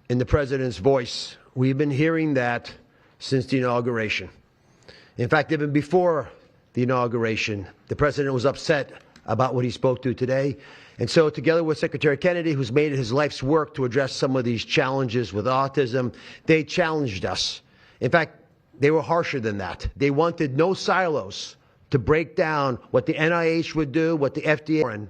in the President's voice. We've been hearing that since the inauguration. In fact, even before the inauguration, the President was upset about what he spoke to today. And so together with Secretary Kennedy, who's made it his life's work to address some of these challenges with autism, they challenged us. In fact, they were harsher than that. They wanted no silos to break down what the NIH would do, what the FDA.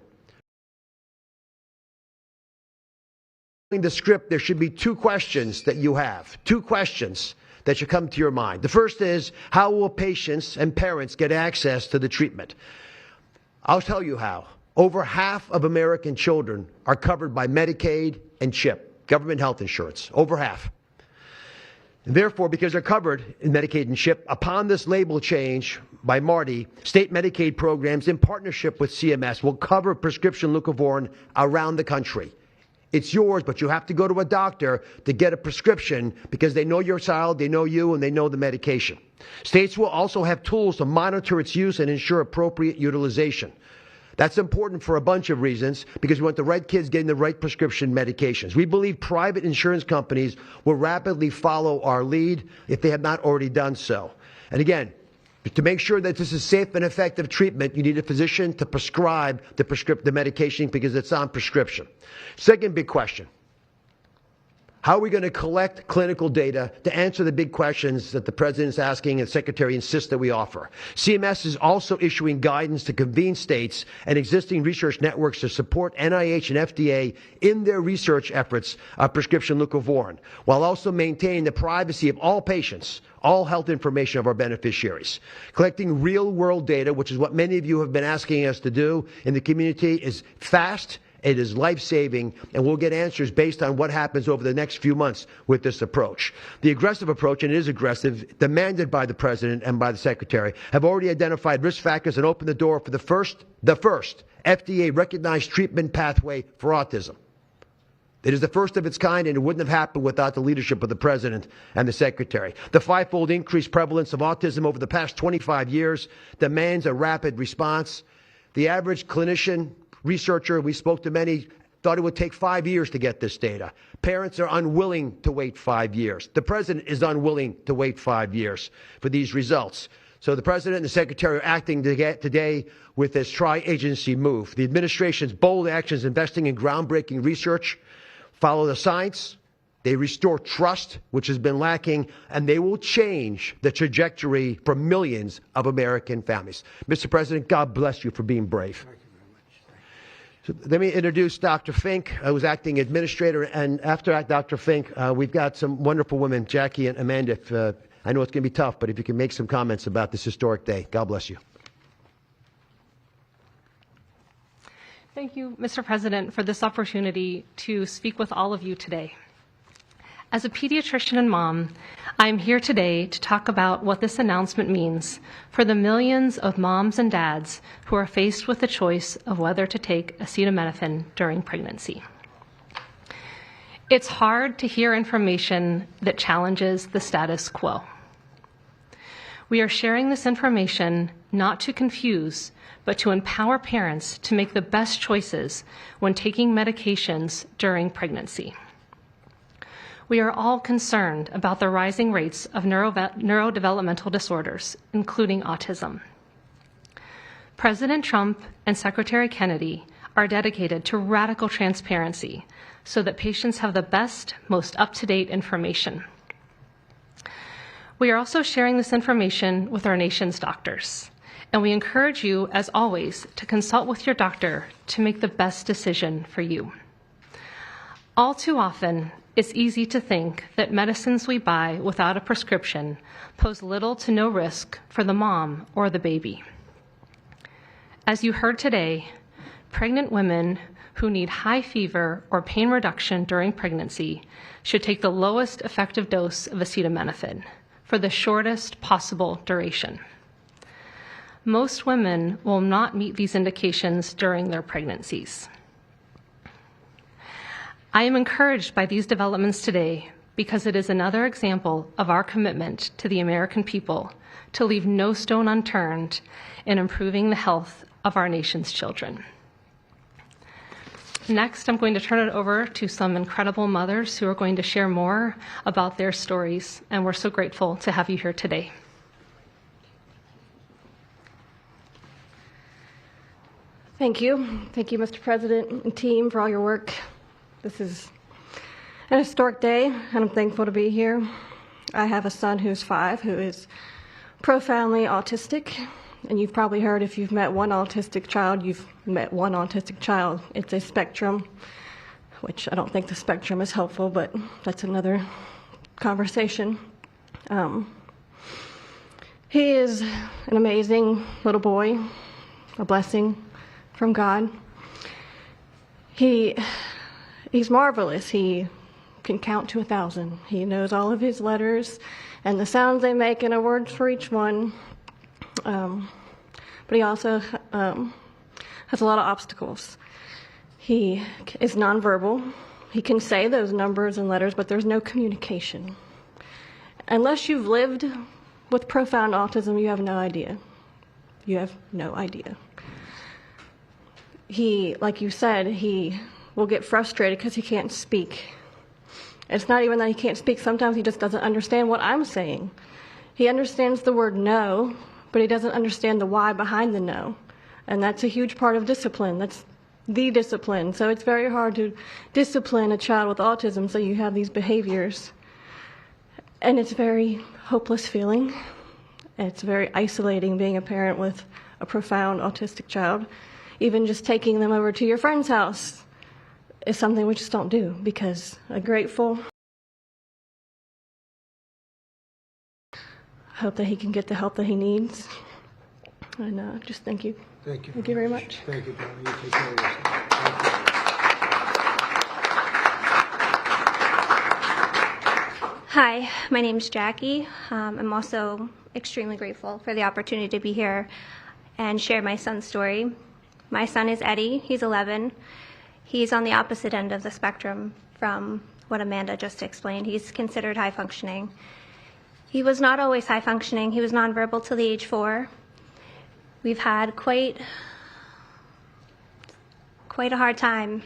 In the script, there should be two questions that you have, two questions that should come to your mind. The first is, how will patients and parents get access to the treatment? I'll tell you how. Over half of American children are covered by Medicaid and CHIP, government health insurance, over half. And therefore, because they're covered in Medicaid and CHIP, upon this label change by Marty, state Medicaid programs in partnership with CMS will cover prescription leucovorin around the country. It's yours, but you have to go to a doctor to get a prescription because they know your child, they know you, and they know the medication. States will also have tools to monitor its use and ensure appropriate utilization. That's important for a bunch of reasons because we want the right kids getting the right prescription medications. We believe private insurance companies will rapidly follow our lead if they have not already done so. And again, to make sure that this is safe and effective treatment, you need a physician to prescribe the medication because it's on prescription. Second big question. How are we going to collect clinical data to answer the big questions that the President is asking and the Secretary insists that we offer? CMS is also issuing guidance to convene states and existing research networks to support NIH and FDA in their research efforts of prescription leucovorin, while also maintaining the privacy of all patients, all health information of our beneficiaries. Collecting real-world data, which is what many of you have been asking us to do in the community, is fast. It is life-saving, and we'll get answers based on what happens over the next few months with this approach. The aggressive approach, and it is aggressive, demanded by the President and by the Secretary, have already identified risk factors and opened the door for the first FDA-recognized treatment pathway for autism. It is the first of its kind, and it wouldn't have happened without the leadership of the President and the Secretary. The fivefold increased prevalence of autism over the past 25 years demands a rapid response. The average clinician, researcher, we spoke to many, thought it would take 5 years to get this data. Parents are unwilling to wait 5 years. The president is unwilling to wait 5 years for these results. So the president and the secretary are acting today with this tri-agency move. The administration's bold actions investing in groundbreaking research follow the science. They restore trust, which has been lacking, and they will change the trajectory for millions of American families. Mr. President, God bless you for being brave. So let me introduce Dr. Fink, who's acting administrator, and after Dr. Fink, we've got some wonderful women, Jackie and Amanda. I know it's going to be tough, but if you can make some comments about this historic day. God bless you.
Thank you, Mr. President, for this opportunity to speak with all of you today. As a pediatrician and mom, I'm here today to talk about what this announcement means for the millions of moms and dads who are faced with the choice of whether to take acetaminophen during pregnancy. It's hard to hear information that challenges the status quo. We are sharing this information not to confuse, but to empower parents to make the best choices when taking medications during pregnancy. We are all concerned about the rising rates of neurodevelopmental disorders, including autism. President Trump and Secretary Kennedy are dedicated to radical transparency so that patients have the best, most up-to-date information. We are also sharing this information with our nation's doctors, and we encourage you, as always, to consult with your doctor to make the best decision for you. All too often, it's easy to think that medicines we buy without a prescription pose little to no risk for the mom or the baby. As you heard today, pregnant women who need high fever or pain reduction during pregnancy should take the lowest effective dose of acetaminophen for the shortest possible duration. Most women will not meet these indications during their pregnancies. I am encouraged by these developments today because it is another example of our commitment to the American people to leave no stone unturned in improving the health of our nation's children. Next, I'm going to turn it over to some incredible mothers who are going to share more about their stories, and we're so grateful to have you here today.
Thank you. Thank you, Mr. President and team, for all your work. This is an historic day, and I'm thankful to be here. I have a son who's 5 who is profoundly autistic, and you've probably heard if you've met one autistic child, you've met one autistic child. It's a spectrum, which I don't think the spectrum is helpful, but that's another conversation. He is an amazing little boy, a blessing from God. He's marvelous. He can count to 1,000. He knows all of his letters and the sounds they make and a word for each one. But he also has a lot of obstacles. He is nonverbal. He can say those numbers and letters, but there's no communication. Unless you've lived with profound autism, you have no idea. You have no idea. He, like you said, he will get frustrated because he can't speak. It's not even that he can't speak. Sometimes he just doesn't understand what I'm saying. He understands the word no, but he doesn't understand the why behind the no. And that's a huge part of discipline. That's the discipline. So it's very hard to discipline a child with autism so you have these behaviors. And it's a very hopeless feeling. It's very isolating being a parent with a profound autistic child. Even just taking them over to your friend's house is something we just don't do because I'm grateful. Hope that he can get the help that he needs. And just thank you.
Thank you.
Thank you very much.
Thank you, Donnie. You take care of yourself.
Hi, my name's Jackie. I'm also extremely grateful for the opportunity to be here and share my son's story. My son is Eddie. He's 11. He's on the opposite end of the spectrum from what Amanda just explained. He's considered high functioning. He was not always high functioning. He was nonverbal till the age 4. We've had quite a hard time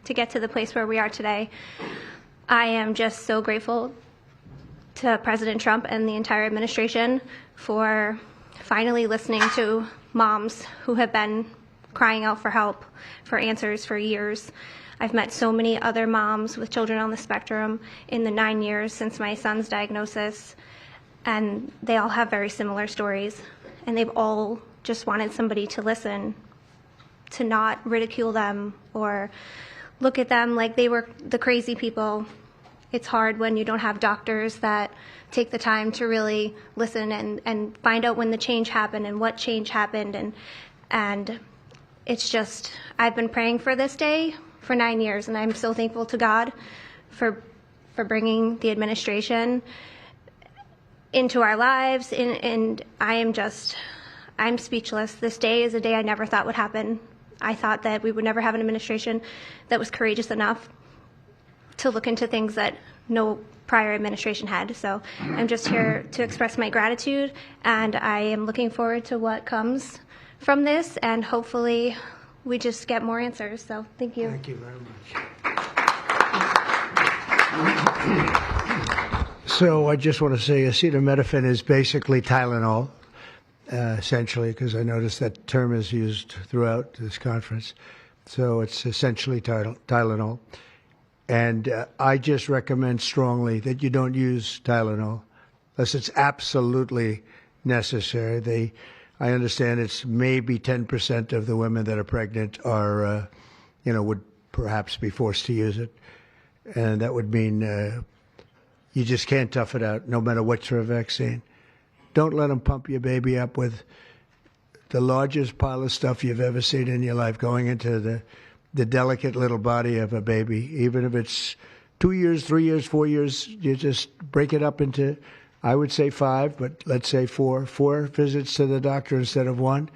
to get to the place where we are today. I am just so grateful to President Trump and the entire administration for finally listening to moms who have been crying out for help, for answers for years. I've met so many other moms with children on the spectrum in the 9 years since my son's diagnosis, and they all have very similar stories, and they've all just wanted somebody to listen, to not ridicule them or look at them like they were the crazy people. It's hard when you don't have doctors that take the time to really listen and find out when the change happened and what change happened. And it's just, I've been praying for this day for 9 years, and I'm so thankful to God for bringing the administration into our lives. And I'm speechless. This day is a day I never thought would happen. I thought that we would never have an administration that was courageous enough to look into things that no prior administration had. So I'm just here to express my gratitude, and I am looking forward to what comes from this, and hopefully we just get more answers. So thank you.
Thank you very much. So I just want to say acetaminophen is basically Tylenol, essentially, because I noticed that term is used throughout this conference. So it's essentially Tylenol. And I just recommend strongly that you don't use Tylenol unless it's absolutely necessary. I understand it's maybe 10% of the women that are pregnant are, would perhaps be forced to use it. And that would mean you just can't tough it out, no matter what sort of vaccine. Don't let them pump your baby up with the largest pile of stuff you've ever seen in your life going into the delicate little body of a baby. Even if it's 2 years, 3 years, 4 years, you just break it up into, I would say 5, but let's say 4 visits to the doctor instead of 1.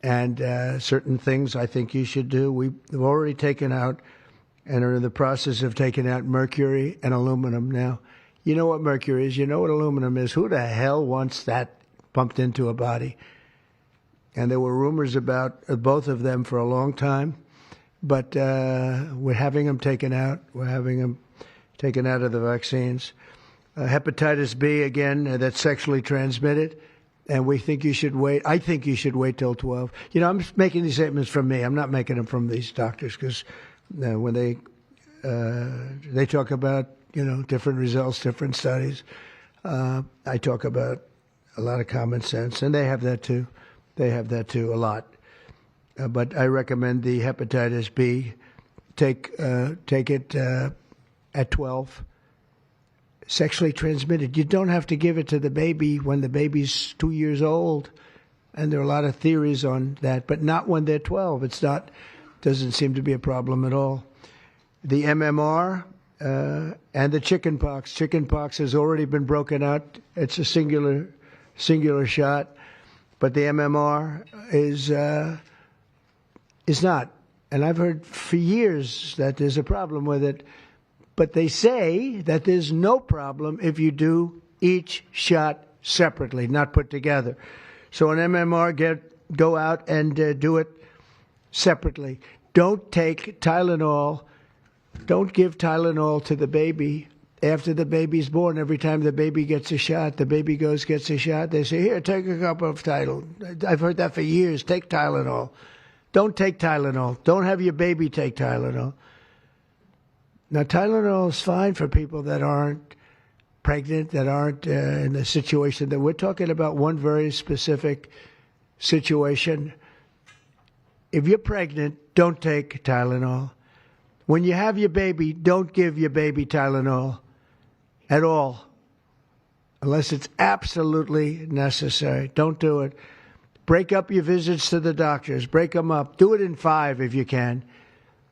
And certain things I think you should do. We've already taken out and are in the process of taking out mercury and aluminum now. You know what mercury is. You know what aluminum is. Who the hell wants that pumped into a body? And there were rumors about both of them for a long time. But we're having them taken out. We're having them taken out of the vaccines. Hepatitis B, again, that's sexually transmitted. And we think you should wait. I think you should wait till 12. I'm making these statements from me. I'm not making them from these doctors, because when they talk about, different results, different studies, I talk about a lot of common sense. And they have that too. They have that too, a lot. But I recommend the hepatitis B. Take it at 12. Sexually transmitted. You don't have to give it to the baby when the baby's 2 years old. And there are a lot of theories on that, but not when they're 12. Doesn't seem to be a problem at all. The MMR and the chickenpox. Chickenpox has already been broken out. It's a singular shot. But the MMR is not. And I've heard for years that there's a problem with it. But they say that there's no problem if you do each shot separately, not put together. So an MMR, go out and do it separately. Don't take Tylenol. Don't give Tylenol to the baby after the baby's born. Every time the baby gets a shot, the baby gets a shot. They say, here, take a cup of Tylenol. I've heard that for years. Take Tylenol. Don't take Tylenol. Don't have your baby take Tylenol. Now, Tylenol is fine for people that aren't pregnant, that aren't in the situation that we're talking about. One very specific situation. If you're pregnant, don't take Tylenol. When you have your baby, don't give your baby Tylenol at all, unless it's absolutely necessary. Don't do it. Break up your visits to the doctors. Break them up. Do it in 5 if you can.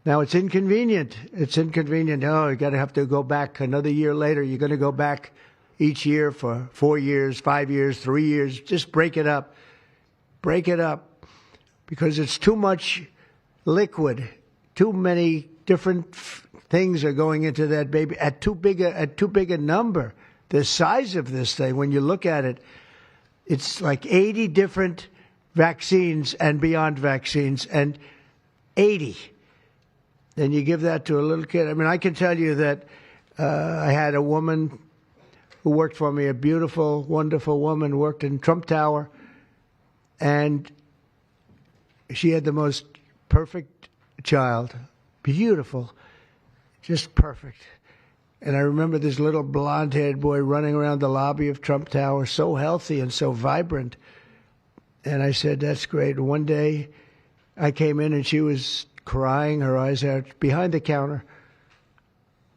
Now, it's inconvenient. It's inconvenient. Oh, you're going to have to go back another year later. You're going to go back each year for 4 years, 5 years, 3 years. Just break it up. Break it up. Because it's too much liquid. Too many different things are going into that baby at too big a number. The size of this thing, when you look at it, it's like 80 different vaccines and beyond vaccines, and 80. and you give that to a little kid. I mean, I can tell you that I had a woman who worked for me, a beautiful, wonderful woman, worked in Trump Tower, and she had the most perfect child, beautiful, just perfect. And I remember this little blonde-haired boy running around the lobby of Trump Tower, so healthy and so vibrant. And I said, that's great. One day I came in and she was crying her eyes out behind the counter.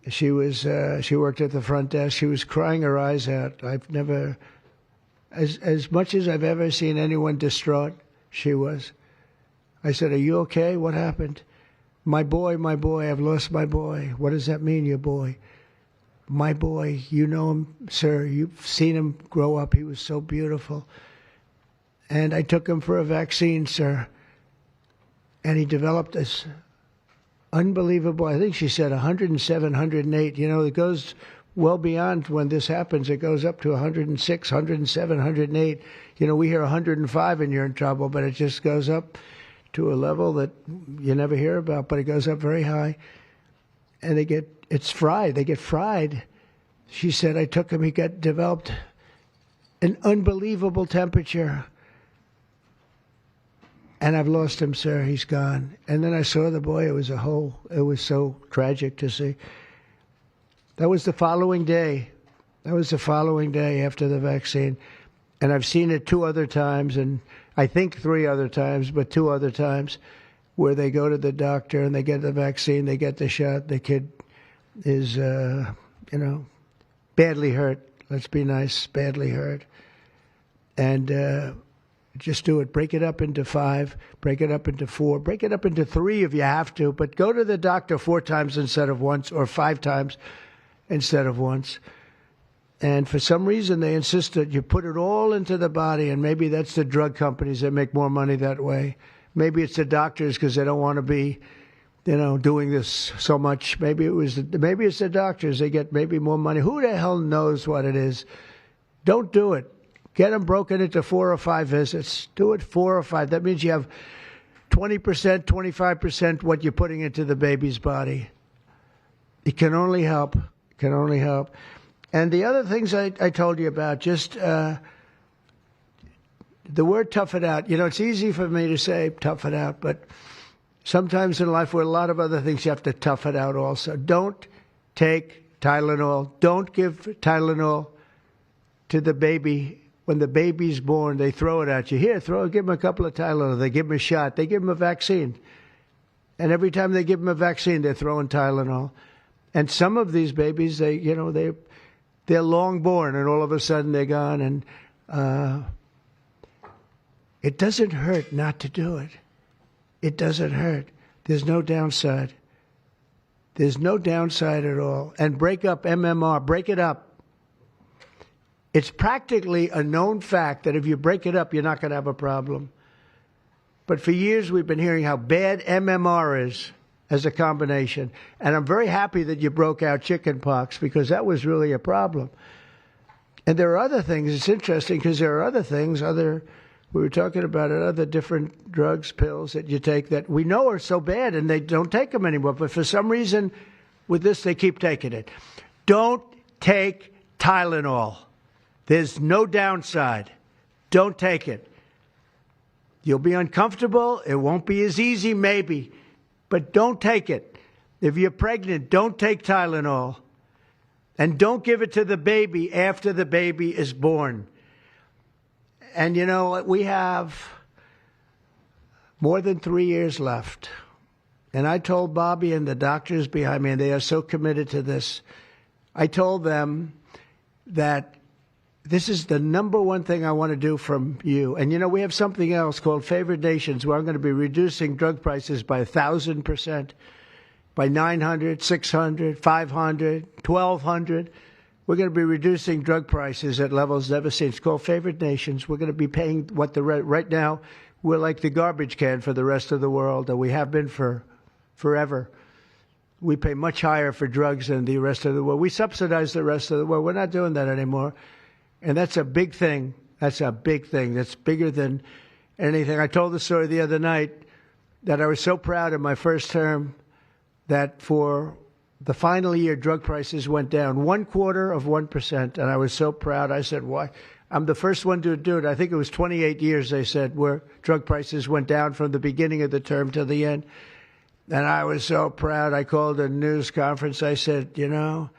She worked at the front desk. She was crying her eyes out. I've never, as much as I've ever seen anyone distraught, she was. I said, are you okay? What happened? My boy, I've lost my boy. What does that mean, your boy? My boy, you know him, sir. You've seen him grow up. He was so beautiful. And I took him for a vaccine, sir. And he developed this unbelievable, I think she said 107, 108. You know, it goes well beyond when this happens. It goes up to 106, 107, 108. You know, we hear 105 and you're in trouble, but it just goes up to a level that you never hear about, but it goes up very high. And it's fried. They get fried. She said, I took him, he developed an unbelievable temperature. And I've lost him, sir. He's gone. And then I saw the boy. It was so tragic to see. That was the following day. After the vaccine. And I've seen it 2 other times, and I think 3 other times, but 2 other times, where they go to the doctor and they get the vaccine, they get the shot. The kid is, badly hurt. Let's be nice, badly hurt. And just do it. Break it up into 5, break it up into 4, break it up into 3 if you have to, but go to the doctor 4 times instead of once, or 5 times instead of once. And for some reason, they insist that you put it all into the body, and maybe that's the drug companies that make more money that way. Maybe it's the doctors because they don't want to be, doing this so much. Maybe it's the doctors. They get maybe more money. Who the hell knows what it is? Don't do it. Get them broken into 4 or 5 visits. Do it 4 or 5. That means you have 20%, 25% what you're putting into the baby's body. It can only help. And the other things I told you about, just the word tough it out. It's easy for me to say tough it out, but sometimes in life, with a lot of other things, you have to tough it out also. Don't take Tylenol. Don't give Tylenol to the baby. When the baby's born, they throw it at you. Here, give them a couple of Tylenol. They give them a shot. They give them a vaccine. And every time they give them a vaccine, they're throwing Tylenol. And some of these babies, they're long born, and all of a sudden they're gone. And it doesn't hurt not to do it. It doesn't hurt. There's no downside. There's no downside at all. And break up MMR. Break it up. It's practically a known fact that if you break it up, you're not going to have a problem. But for years, we've been hearing how bad MMR is as a combination. And I'm very happy that you broke out chickenpox, because that was really a problem. And there are other things. It's interesting because there are other things, we were talking about it, other different drugs, pills that you take that we know are so bad, and they don't take them anymore. But for some reason, with this, they keep taking it. Don't take Tylenol. There's no downside. Don't take it. You'll be uncomfortable. It won't be as easy, maybe. But don't take it. If you're pregnant, don't take Tylenol. And don't give it to the baby after the baby is born. And we have more than 3 years left. And I told Bobby and the doctors behind me, and they are so committed to this, I told them that this is the number one thing I want to do from you. And, we have something else called Favored Nations, where I'm going to be reducing drug prices by 1,000%, by 900, 600, 500, 1,200. We're going to be reducing drug prices at levels never seen. It's called Favored Nations. We're going to be paying right now, we're like the garbage can for the rest of the world, and we have been for forever. We pay much higher for drugs than the rest of the world. We subsidize the rest of the world. We're not doing that anymore. And that's a big thing. That's a big thing. That's bigger than anything. I told the story the other night that I was so proud of my first term that for the final year, drug prices went down 0.25%, and I was so proud. I said, why? I'm the first one to do it. I think it was 28 years, they said, where drug prices went down from the beginning of the term to the end. And I was so proud. I called a news conference. I said, you know,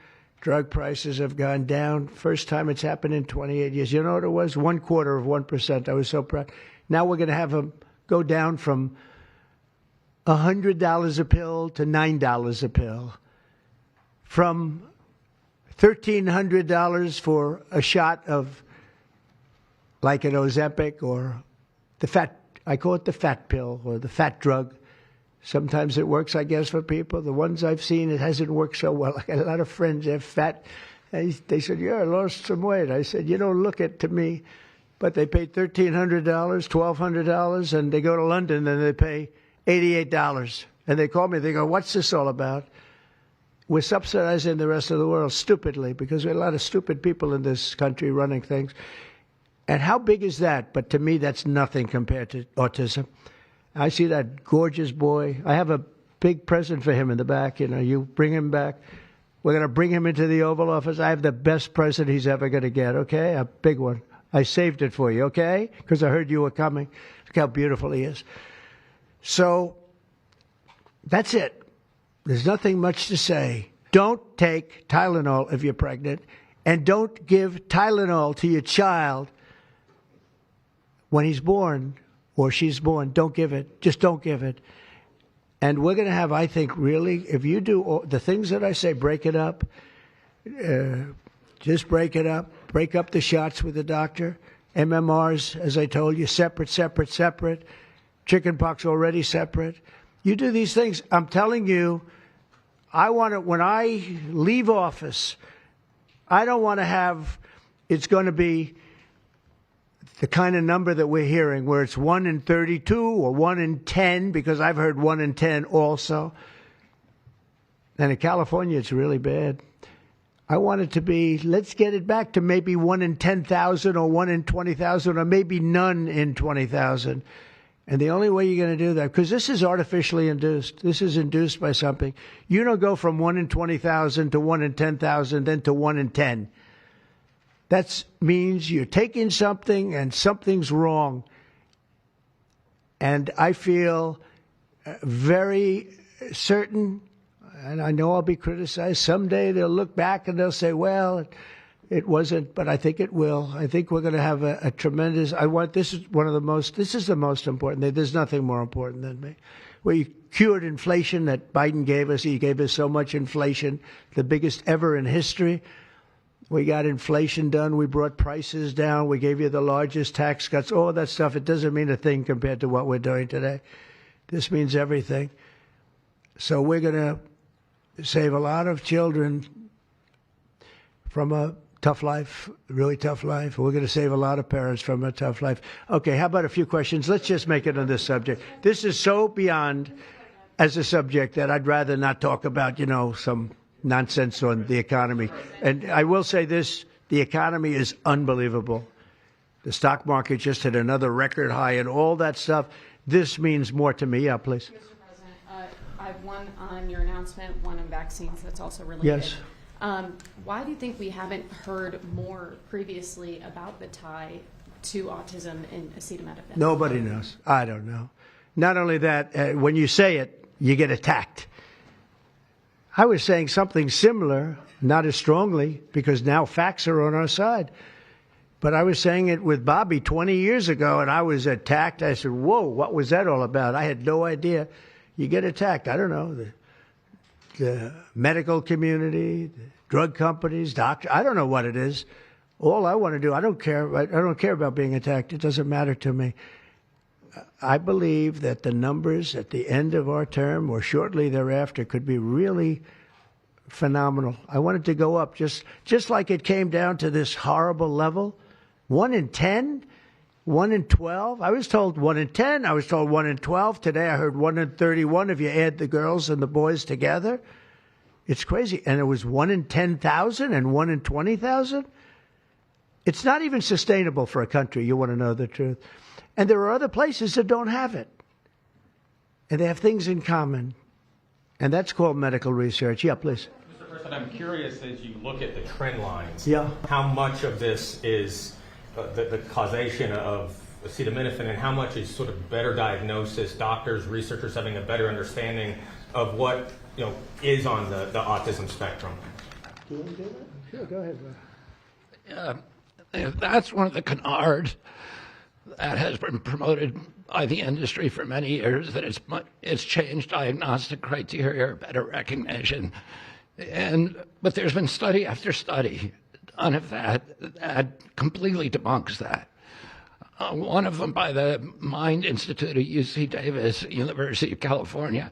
drug prices have gone down. First time it's happened in 28 years. You know what it was? 0.25%. I was so proud. Now we're going to have them go down from $100 a pill to $9 a pill. From $1,300 for a shot of like an Ozempic or the fat, I call it the fat pill or the fat drug. Sometimes it works, I guess, for people. The ones I've seen, it hasn't worked so well. I got a lot of friends that have fat. They said, yeah, I lost some weight. I said, you don't look it to me. But they paid $1,300, $1,200, and they go to London and they pay $88. And they call me, they go, what's this all about? We're subsidizing the rest of the world stupidly because we have a lot of stupid people in this country running things. And how big is that? But to me, that's nothing compared to autism. I see that gorgeous boy. I have a big present for him in the back. You know, you bring him back. We're going to bring him into the Oval Office. I have the best present he's ever going to get, okay? A big one. I saved it for you, okay? Because I heard you were coming. Look how beautiful he is. So that's it. There's nothing much to say. Don't take Tylenol if you're pregnant, and don't give Tylenol to your child when he's born or she's born. Don't give it. Just don't give it. And we're going to have, I think, really, if you do all the things that I say, break it up. Just break it up. Break up the shots with the doctor. MMRs, as I told you, separate. Chickenpox already separate. You do these things. I'm telling you, I want to, when I leave office, I don't want to have, it's going to be the kind of number that we're hearing where it's 1 in 32 or 1 in 10, because I've heard 1 in 10 also. And in California, it's really bad. I want it to be, let's get it back to maybe 1 in 10,000 or 1 in 20,000 or maybe none in 20,000. And the only way you're going to do that, because this is artificially induced. This is induced by something. You don't go from 1 in 20,000 to 1 in 10,000, then to 1 in 10. That means you're taking something and something's wrong. And I feel very certain, and I know I'll be criticized. Someday they'll look back and they'll say, well, it wasn't, but I think it will. I think we're going to have a tremendous, this is the most important thing. There's nothing more important than me. We cured inflation that Biden gave us. He gave us so much inflation, the biggest ever in history. We got inflation done. We brought prices down. We gave you the largest tax cuts, all that stuff. It doesn't mean a thing compared to what we're doing today. This means everything. So we're going to save a lot of children from a tough life, really tough life. We're going to save a lot of parents from a tough life. Okay, how about a few questions? Let's just make it on this subject. This is so beyond as a subject that I'd rather not talk about, some nonsense on the economy. And I will say this, the economy is unbelievable. The stock market just hit another record high and all that stuff. This means more to me. Yeah, please.
Mr. President, I have one on your announcement, one on vaccines that's also related.
Yes.
Why do you think we haven't heard more previously about the tie to autism and acetaminophen?
Nobody knows. I don't know. Not only that, when you say it, you get attacked. I was saying something similar, not as strongly, because now facts are on our side. But I was saying it with Bobby 20 years ago, and I was attacked. I said, whoa, what was that all about? I had no idea. You get attacked. I don't know. The medical community, the drug companies, doctors. I don't know what it is. All I want to do, I don't care. I don't care about being attacked. It doesn't matter to me. I believe that the numbers at the end of our term or shortly thereafter could be really phenomenal. I want it to go up just like it came down to this horrible level. 1 in 10, 1 in 12. I was told 1 in 10. I was told 1 in 12. Today I heard 1 in 31 if you add the girls and the boys together. It's crazy. And it was 1 in 10,000 and 1 in 20,000. It's not even sustainable for a country. You want to know the truth. And there are other places that don't have it. And they have things in common.
And that's called medical research. Yeah, please.
Mr. President, I'm curious, as you look at the trend lines,
Yeah.
how much of this is the causation of acetaminophen and how much is sort of better diagnosis, doctors, researchers having a better understanding of what is on the autism spectrum?
Do you want to do that? Sure, go ahead.
That's one of the canards that has been promoted by the industry for many years, that it's changed diagnostic criteria, better recognition. But there's been study after study done of that completely debunks that. One of them by the Mind Institute at UC Davis, University of California.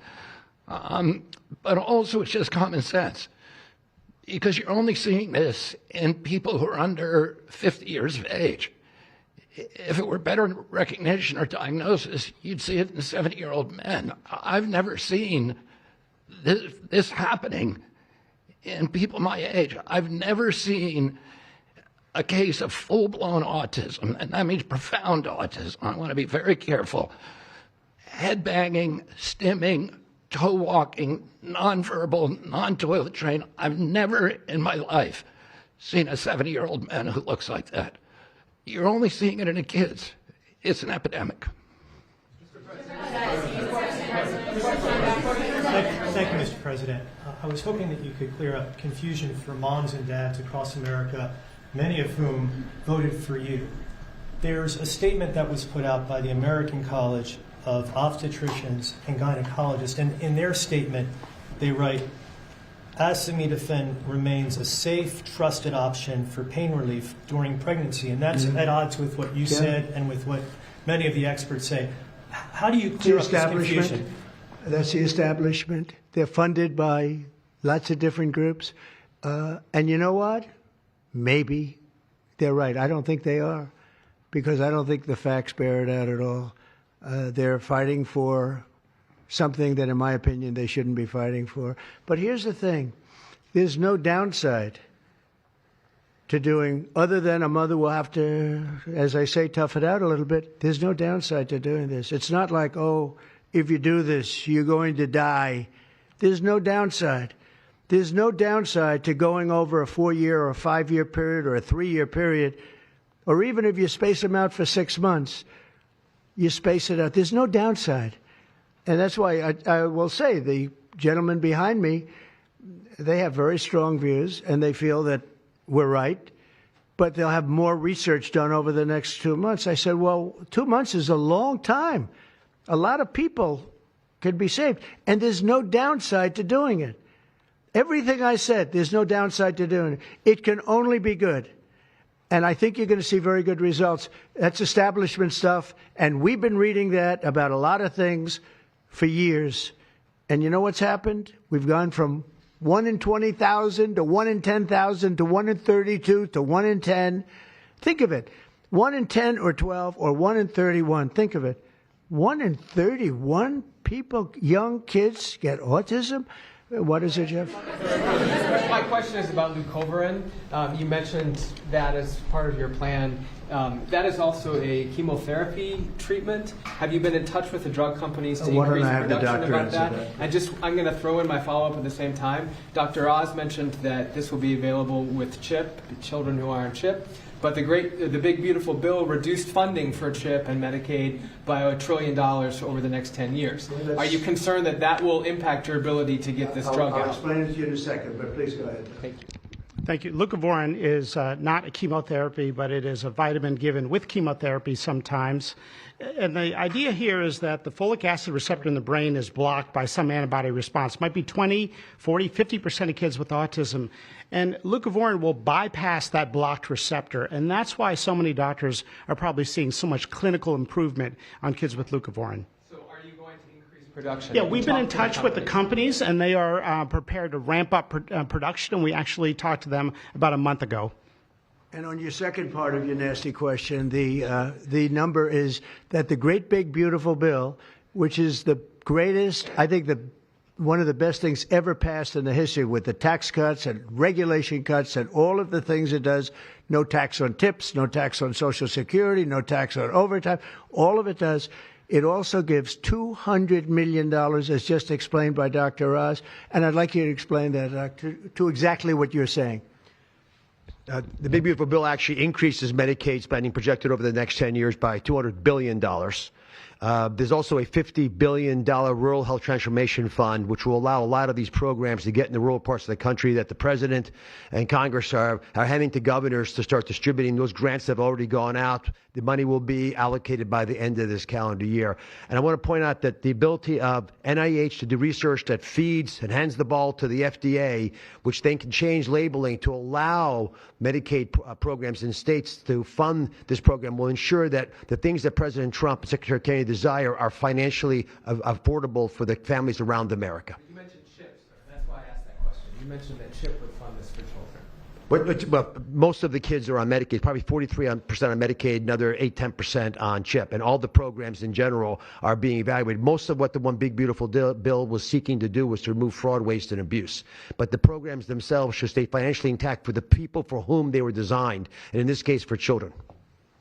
But also it's just common sense, because you're only seeing this in people who are under 50 years of age. If it were better recognition or diagnosis, you'd see it in 70-year-old men. I've never seen this happening in people my age. I've never seen a case of full-blown autism, and that means profound autism. I want to be very careful. Head banging, stimming, toe walking, nonverbal, non-toilet trained. I've never in my life seen a 70-year-old man who looks like that. You're only seeing it in the kids. It's an epidemic.
Thank you, Mr. President. I was hoping that you could clear up confusion for moms and dads across America, many of whom voted for you. There's a statement that was put out by the American College of Obstetricians and Gynecologists, and in their statement, they write, acetaminophen remains a safe, trusted option for pain relief during pregnancy, and that's at odds with what you said and with what many of the experts say. How do you clear up this confusion?
That's the establishment. They're funded by lots of different groups. And you know what? Maybe they're right. I don't think they are, because I don't think the facts bear it out at all. They're fighting for something that, in my opinion, they shouldn't be fighting for. But here's the thing. There's no downside to doing, other than a mother will have to, as I say, tough it out a little bit. There's no downside to doing this. It's not like, oh, if you do this, you're going to die. There's no downside. There's no downside to going over a 4-year or a 5-year period or a 3-year period, or even if you space them out for 6 months, you space it out. There's no downside. And that's why I will say the gentleman behind me, they have very strong views, and they feel that we're right, but they'll have more research done over the next 2 months. I said, well, 2 months is a long time. A lot of people could be saved, and there's no downside to doing it. Everything I said, there's no downside to doing it. It can only be good. And I think you're going to see very good results. That's establishment stuff, and we've been reading that about a lot of things for years. And you know what's happened? We've gone from 1 in 20,000 to 1 in 10,000 to 1 in 32 to 1 in 10. Think of it. 1 in 10 or 12 or 1 in 31. Think of it. 1 in 31 people, young kids, get autism? What is it, Jeff?
My question is about leucovorin. You mentioned that as part of your plan. That is also a chemotherapy treatment. Have you been in touch with the drug companies to increase production about that? And I'm going to throw in my follow-up at the same time. Dr. Oz mentioned that this will be available with CHIP, children who are on CHIP. But the big beautiful bill reduced funding for CHIP and Medicaid by $1 trillion over the next 10 years. Are you concerned that that will impact your ability to get this drug out?
I'll explain it to you in a second, but please go ahead.
Thank you.
Thank you. Leucovorin is not a chemotherapy, but it is a vitamin given with chemotherapy sometimes. And the idea here is that the folic acid receptor in the brain is blocked by some antibody response. It might be 20, 40, 50% of kids with autism. And leucovorin will bypass that blocked receptor. And that's why so many doctors are probably seeing so much clinical improvement on kids with leucovorin.
Production.
Yeah, we've been in touch with the companies, and they are prepared to ramp up production, and we actually talked to them about a month ago.
And on your second part of your nasty question, the number is that the great big beautiful bill, which is the greatest, I think one of the best things ever passed in the history, with the tax cuts and regulation cuts and all of the things it does, no tax on tips, no tax on Social Security, no tax on overtime, all of it does. It also gives $200 million, as just explained by Dr. Oz. And I'd like you to explain that to exactly what you're saying.
The Big Beautiful Bill actually increases Medicaid spending projected over the next 10 years by $200 billion. There's also a $50 billion Rural Health Transformation Fund, which will allow a lot of these programs to get in the rural parts of the country that the President and Congress are handing to governors to start distributing. Those grants have already gone out. The money will be allocated by the end of this calendar year. And I want to point out that the ability of NIH to do research that feeds and hands the ball to the FDA, which then can change labeling to allow Medicaid programs in states to fund this program, will ensure that the things that President Trump and Secretary Kennedy desire are financially affordable for the families around America.
You mentioned CHIP, sir. That's why I asked that question. You mentioned that CHIP would fund this for children.
Well, most of the kids are on Medicaid, probably 43% on Medicaid, another 8-10% on CHIP. And all the programs in general are being evaluated. Most of what the One Big Beautiful Bill was seeking to do was to remove fraud, waste, and abuse. But the programs themselves should stay financially intact for the people for whom they were designed, and in this case, for children.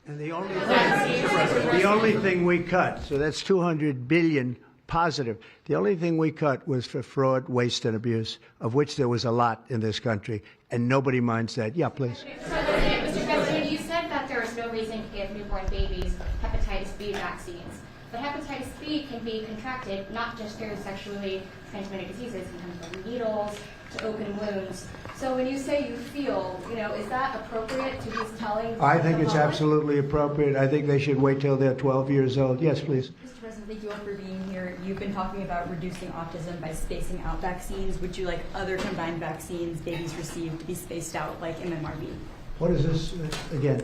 And the only thing we cut, so that's $200 billion positive. The only thing we cut was for fraud, waste, and abuse, of which there was a lot in this country, and nobody minds that. Yeah, please.
Mr. President, you said that there is no reason to give newborn babies hepatitis B vaccines. But hepatitis B can be contracted not just through sexually transmitted diseases, it comes from needles to open wounds. So when you say you feel, is that appropriate to be telling?
I think it's absolutely appropriate. I think they should wait till they're 12 years old. Yes, please.
Mr. President, thank you all for being here. You've been talking about reducing autism by spacing out vaccines. Would you like other combined vaccines babies receive to be spaced out, like MMRV?
What is this again?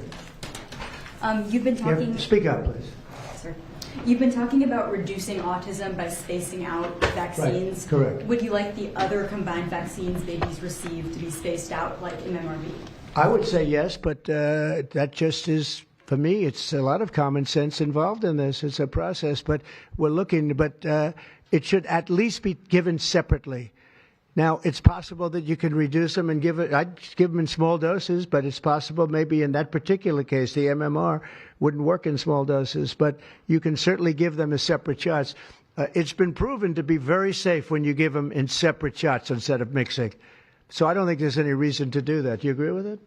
You've been talking.
Speak up, please.
Sir. You've been talking about reducing autism by spacing out vaccines.
Right. Correct.
Would you like the other combined vaccines babies receive to be spaced out, like MMRV?
I would say yes, but that just is, for me, it's a lot of common sense involved in this. It's a process, but we're looking, but it should at least be given separately. Now, it's possible that you can reduce them and I'd give them in small doses, but it's possible maybe in that particular case, the MMR wouldn't work in small doses, but you can certainly give them as separate shots. It's been proven to be very safe when you give them in separate shots instead of mixing. So I don't think there's any reason to do that. Do you agree with it?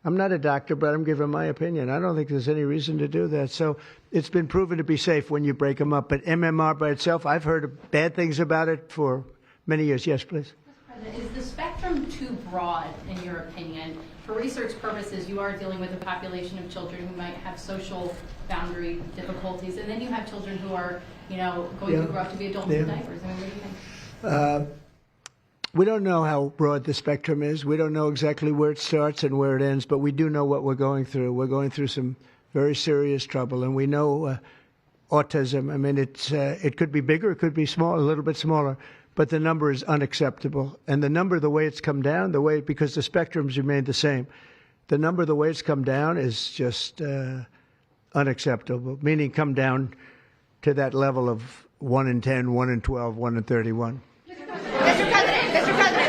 I'm not a doctor, but I'm giving my opinion. I don't think there's any reason to do that. So it's been proven to be safe when you break them up. But MMR by itself, I've heard bad things about it for many years. Yes, please.
Mr. President, is the spectrum too broad, in your opinion? For research purposes, you are dealing with a population of children who might have social boundary difficulties, and then you have children who are, going to grow up to be adults in diapers. I mean, what do you think?
We don't know how broad the spectrum is. We don't know exactly where it starts and where it ends, but we do know what we're going through. We're going through some very serious trouble, and we know autism. I mean, it could be bigger, it could be small, a little bit smaller, but the number is unacceptable. And the number, the way it's come down, because the spectrums remain the same, the number, the way it's come down is just unacceptable, meaning come down to that level of 1 in 10, 1 in 12, 1 in 31.
Mr. President,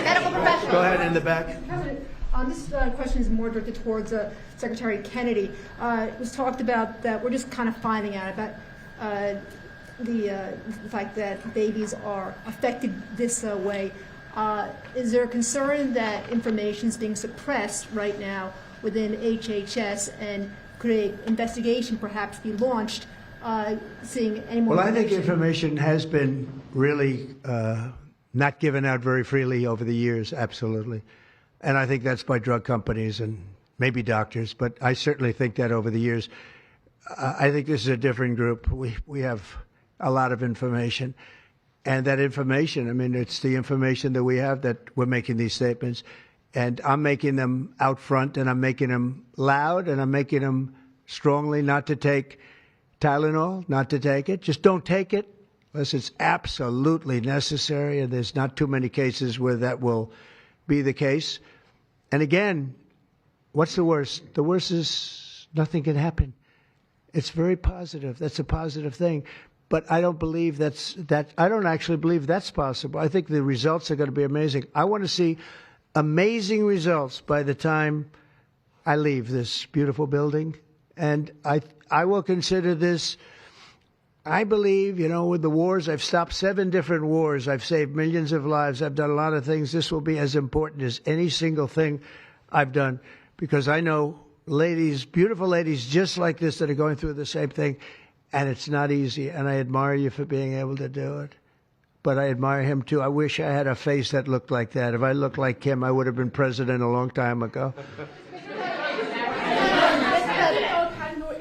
medical professionals.
Go ahead in the back.
President, this question is more directed towards Secretary Kennedy. It was talked about that we're just kind of finding out about the fact that babies are affected this way. Is there a concern that information is being suppressed right now within HHS, and could an investigation perhaps be launched seeing any more?
Well, I think information has been really not given out very freely over the years, absolutely. And I think that's by drug companies and maybe doctors, but I certainly think that over the years. I think this is a different group. We have a lot of information. And that information, I mean, it's the information that we have that we're making these statements. And I'm making them out front, and I'm making them loud, and I'm making them strongly not to take Tylenol, not to take it. Just don't take it unless it's absolutely necessary, and there's not too many cases where that will be the case. And again, what's the worst? The worst is nothing can happen. It's very positive. That's a positive thing. But I don't believe I don't actually believe that's possible. I think the results are going to be amazing. I want to see amazing results by the time I leave this beautiful building. And I will consider this I believe, with the wars, I've stopped 7 different wars. I've saved millions of lives. I've done a lot of things. This will be as important as any single thing I've done, because I know ladies, beautiful ladies just like this that are going through the same thing, and it's not easy, and I admire you for being able to do it. But I admire him, too. I wish I had a face that looked like that. If I looked like him, I would have been president a long time ago.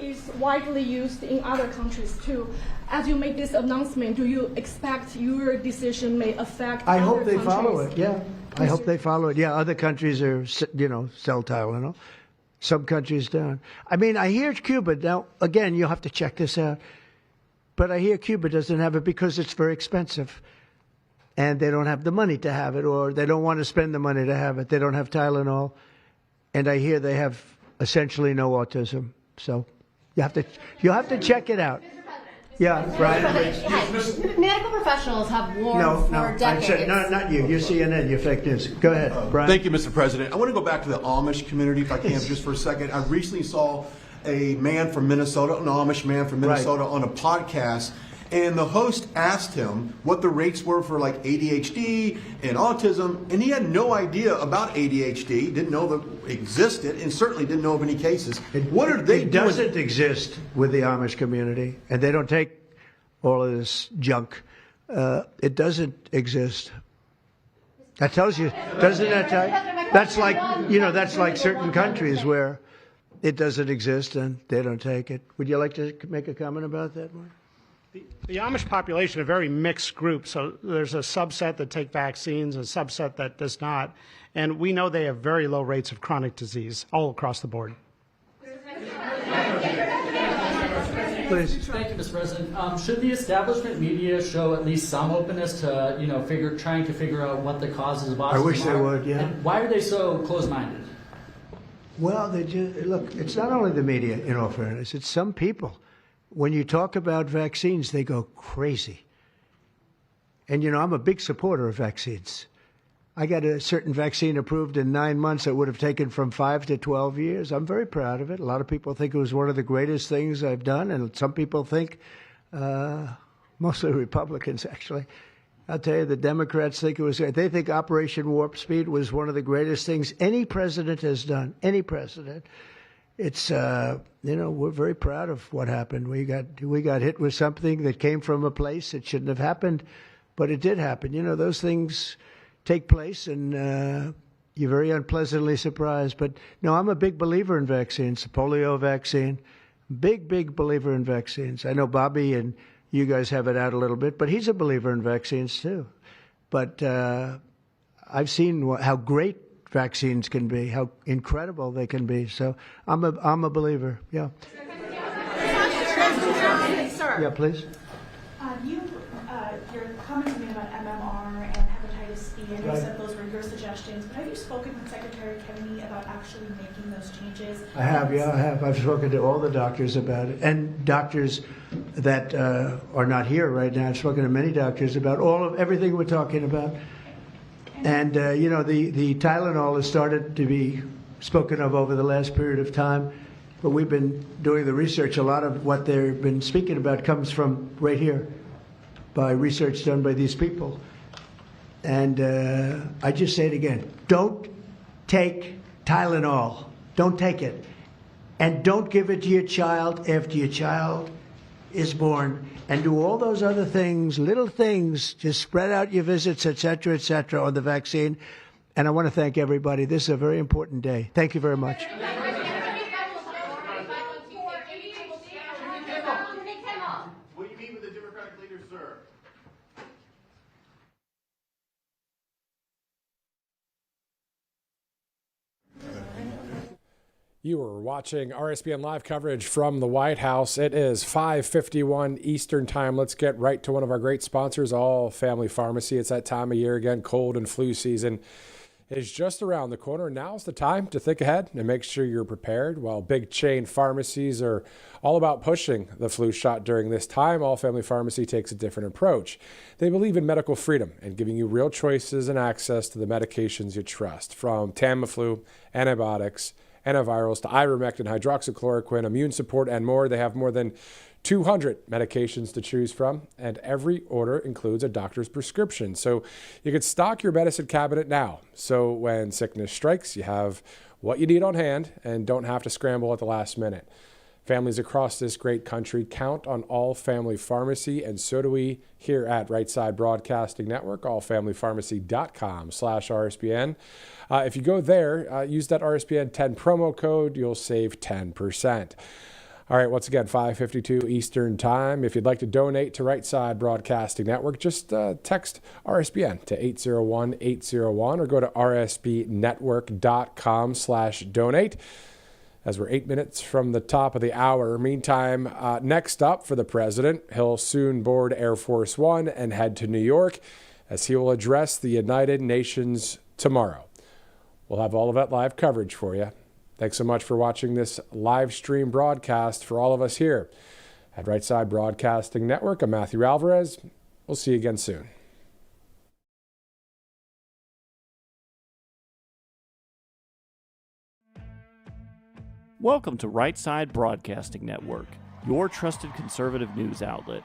Is widely used in other countries too. As you make this announcement, do you expect your decision may affect
I
other
hope they
countries?
follow it, yeah. I hope they follow it. Yeah, other countries are, sell Tylenol. Some countries don't. I mean, I hear Cuba, now, again, you'll have to check this out, but I hear Cuba doesn't have it because it's very expensive. And they don't have the money to have it, or they don't want to spend the money to have it. They don't have Tylenol. And I hear they have essentially no autism. So you'll have to check it out. Yeah, Brian.
Medical professionals have warned for decades.
I said, no, not you. You're CNN. You're fake news. Go ahead, Brian.
Thank you, Mr. President. I want to go back to the Amish community, if I can, just for a second. I recently saw a man from Minnesota, an Amish man from Minnesota, on a podcast, and the host asked him what the rates were for like ADHD and autism, and he had no idea about ADHD, didn't know that it existed, and certainly didn't know of any cases. What are they doing?
It doesn't exist with the Amish community, and they don't take all of this junk. It doesn't exist. That tells you, doesn't that tell you? That's like, that's like certain countries where it doesn't exist and they don't take it. Would you like to make a comment about that, Mark?
The Amish population, a very mixed group. So there's a subset that take vaccines, a subset that does not. And we know they have very low rates of chronic disease all across the board.
Please.
Thank you, Mr. President. Should the establishment media show at least some openness to, trying to figure out what the causes of autism are?
I wish they would, yeah.
And why are they so closed-minded?
Well, look, it's not only the media, in all fairness, it's some people. When you talk about vaccines, they go crazy. And, I'm a big supporter of vaccines. I got a certain vaccine approved in 9 months that would have taken from 5 to 12 years. I'm very proud of it. A lot of people think it was one of the greatest things I've done, and some people think, mostly Republicans, actually. I'll tell you, the Democrats think it was, they think Operation Warp Speed was one of the greatest things any president has done, any president. It's, we're very proud of what happened. We got hit with something that came from a place that shouldn't have happened, but it did happen. Those things take place, and you're very unpleasantly surprised. But no, I'm a big believer in vaccines. The polio vaccine, big believer in vaccines. I know Bobby and you guys have it out a little bit, but he's a believer in vaccines too. But I've seen how great vaccines can be, how incredible they can be. So I'm a believer. Yeah.
Sir.
Yeah, please.
Your comments made about MMR and hepatitis B, and you said those were your suggestions, but have you spoken with Secretary Kennedy about actually making those changes?
I have, yeah, I have. I've spoken to all the doctors about it, and doctors that are not here right now. I've spoken to many doctors about everything we're talking about. And, the Tylenol has started to be spoken of over the last period of time, but we've been doing the research. A lot of what they've been speaking about comes from right here, by research done by these people. And I just say it again, don't take Tylenol. Don't take it. And don't give it to your child after your child is born. And do all those other things, little things, just spread out your visits, et cetera, on the vaccine. And I want to thank everybody. This is a very important day. Thank you very much.
Will you meet with the Democratic leader, sir?
You are watching RSBN live coverage from the White House. It is 5:51 Eastern time. Let's get right to one of our great sponsors, All Family Pharmacy. It's that time of year again, cold and flu season is just around the corner. Now's the time to think ahead and make sure you're prepared. While big chain pharmacies are all about pushing the flu shot during this time, All Family Pharmacy takes a different approach. They believe in medical freedom and giving you real choices and access to the medications you trust, from Tamiflu, antibiotics, antivirals to ivermectin, hydroxychloroquine, immune support, and more. They have more than 200 medications to choose from, and every order includes a doctor's prescription. So you can stock your medicine cabinet now. So when sickness strikes, you have what you need on hand and don't have to scramble at the last minute. Families across this great country count on All Family Pharmacy, and so do we here at Right Side Broadcasting Network, allfamilypharmacy.com/RSBN. If you go there, use that RSBN 10 promo code, you'll save 10%. All right, once again, 5:52 Eastern Time. If you'd like to donate to Right Side Broadcasting Network, just text RSBN to 801-801 or go to rsbnetwork.com/donate. As we're 8 minutes from the top of the hour. Meantime, next up for the president, he'll soon board Air Force One and head to New York as he will address the United Nations tomorrow. We'll have all of that live coverage for you. Thanks so much for watching this live stream broadcast for all of us here at Right Side Broadcasting Network. I'm Matthew Alvarez. We'll see you again soon.
Welcome to Right Side Broadcasting Network, your trusted conservative news outlet.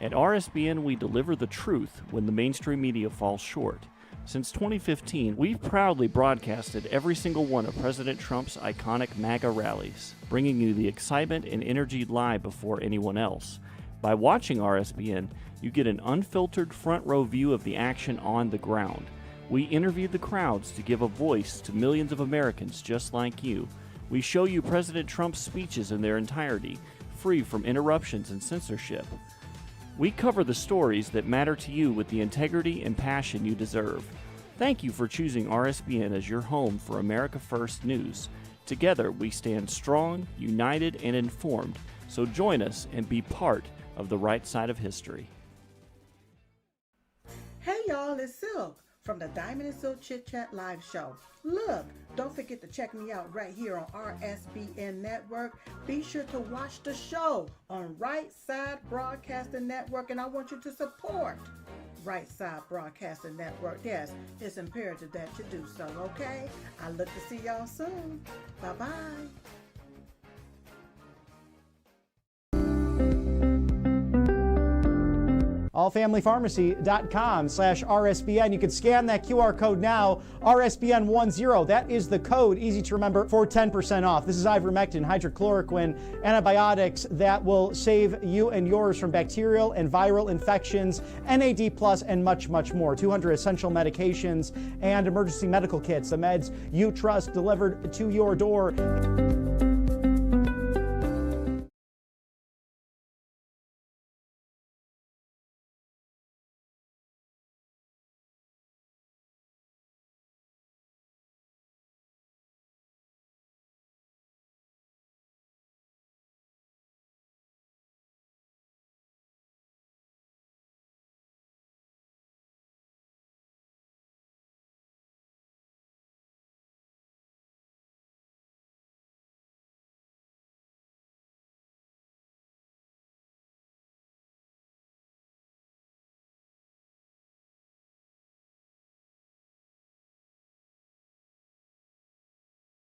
At RSBN, we deliver the truth when the mainstream media falls short. Since 2015, we've proudly broadcasted every single one of President Trump's iconic MAGA rallies, bringing you the excitement and energy live before anyone else. By watching RSBN, you get an unfiltered front row view of the action on the ground. We interview the crowds to give a voice to millions of Americans just like you. We show you President Trump's speeches in their entirety, free from interruptions and censorship. We cover the stories that matter to you with the integrity and passion you deserve. Thank you for choosing RSBN as your home for America First News. Together, we stand strong, united, and informed. So join us and be part of the right side of history.
Hey y'all, it's Silk from the Diamond and Silk Chit Chat live show. Look, don't forget to check me out right here on RSBN Network. Be sure to watch the show on Right Side Broadcasting Network, and I want you to support Right Side Broadcasting Network. Yes, it's imperative that you do so, okay? I look to see y'all soon. Bye-bye.
allfamilypharmacy.com/RSBN. You can scan that QR code now, RSBN10. That is the code, easy to remember, for 10% off. This is ivermectin, hydrochloroquine, antibiotics that will save you and yours from bacterial and viral infections, NAD+, and much, much more. 200 essential medications and emergency medical kits, the meds you trust delivered to your door.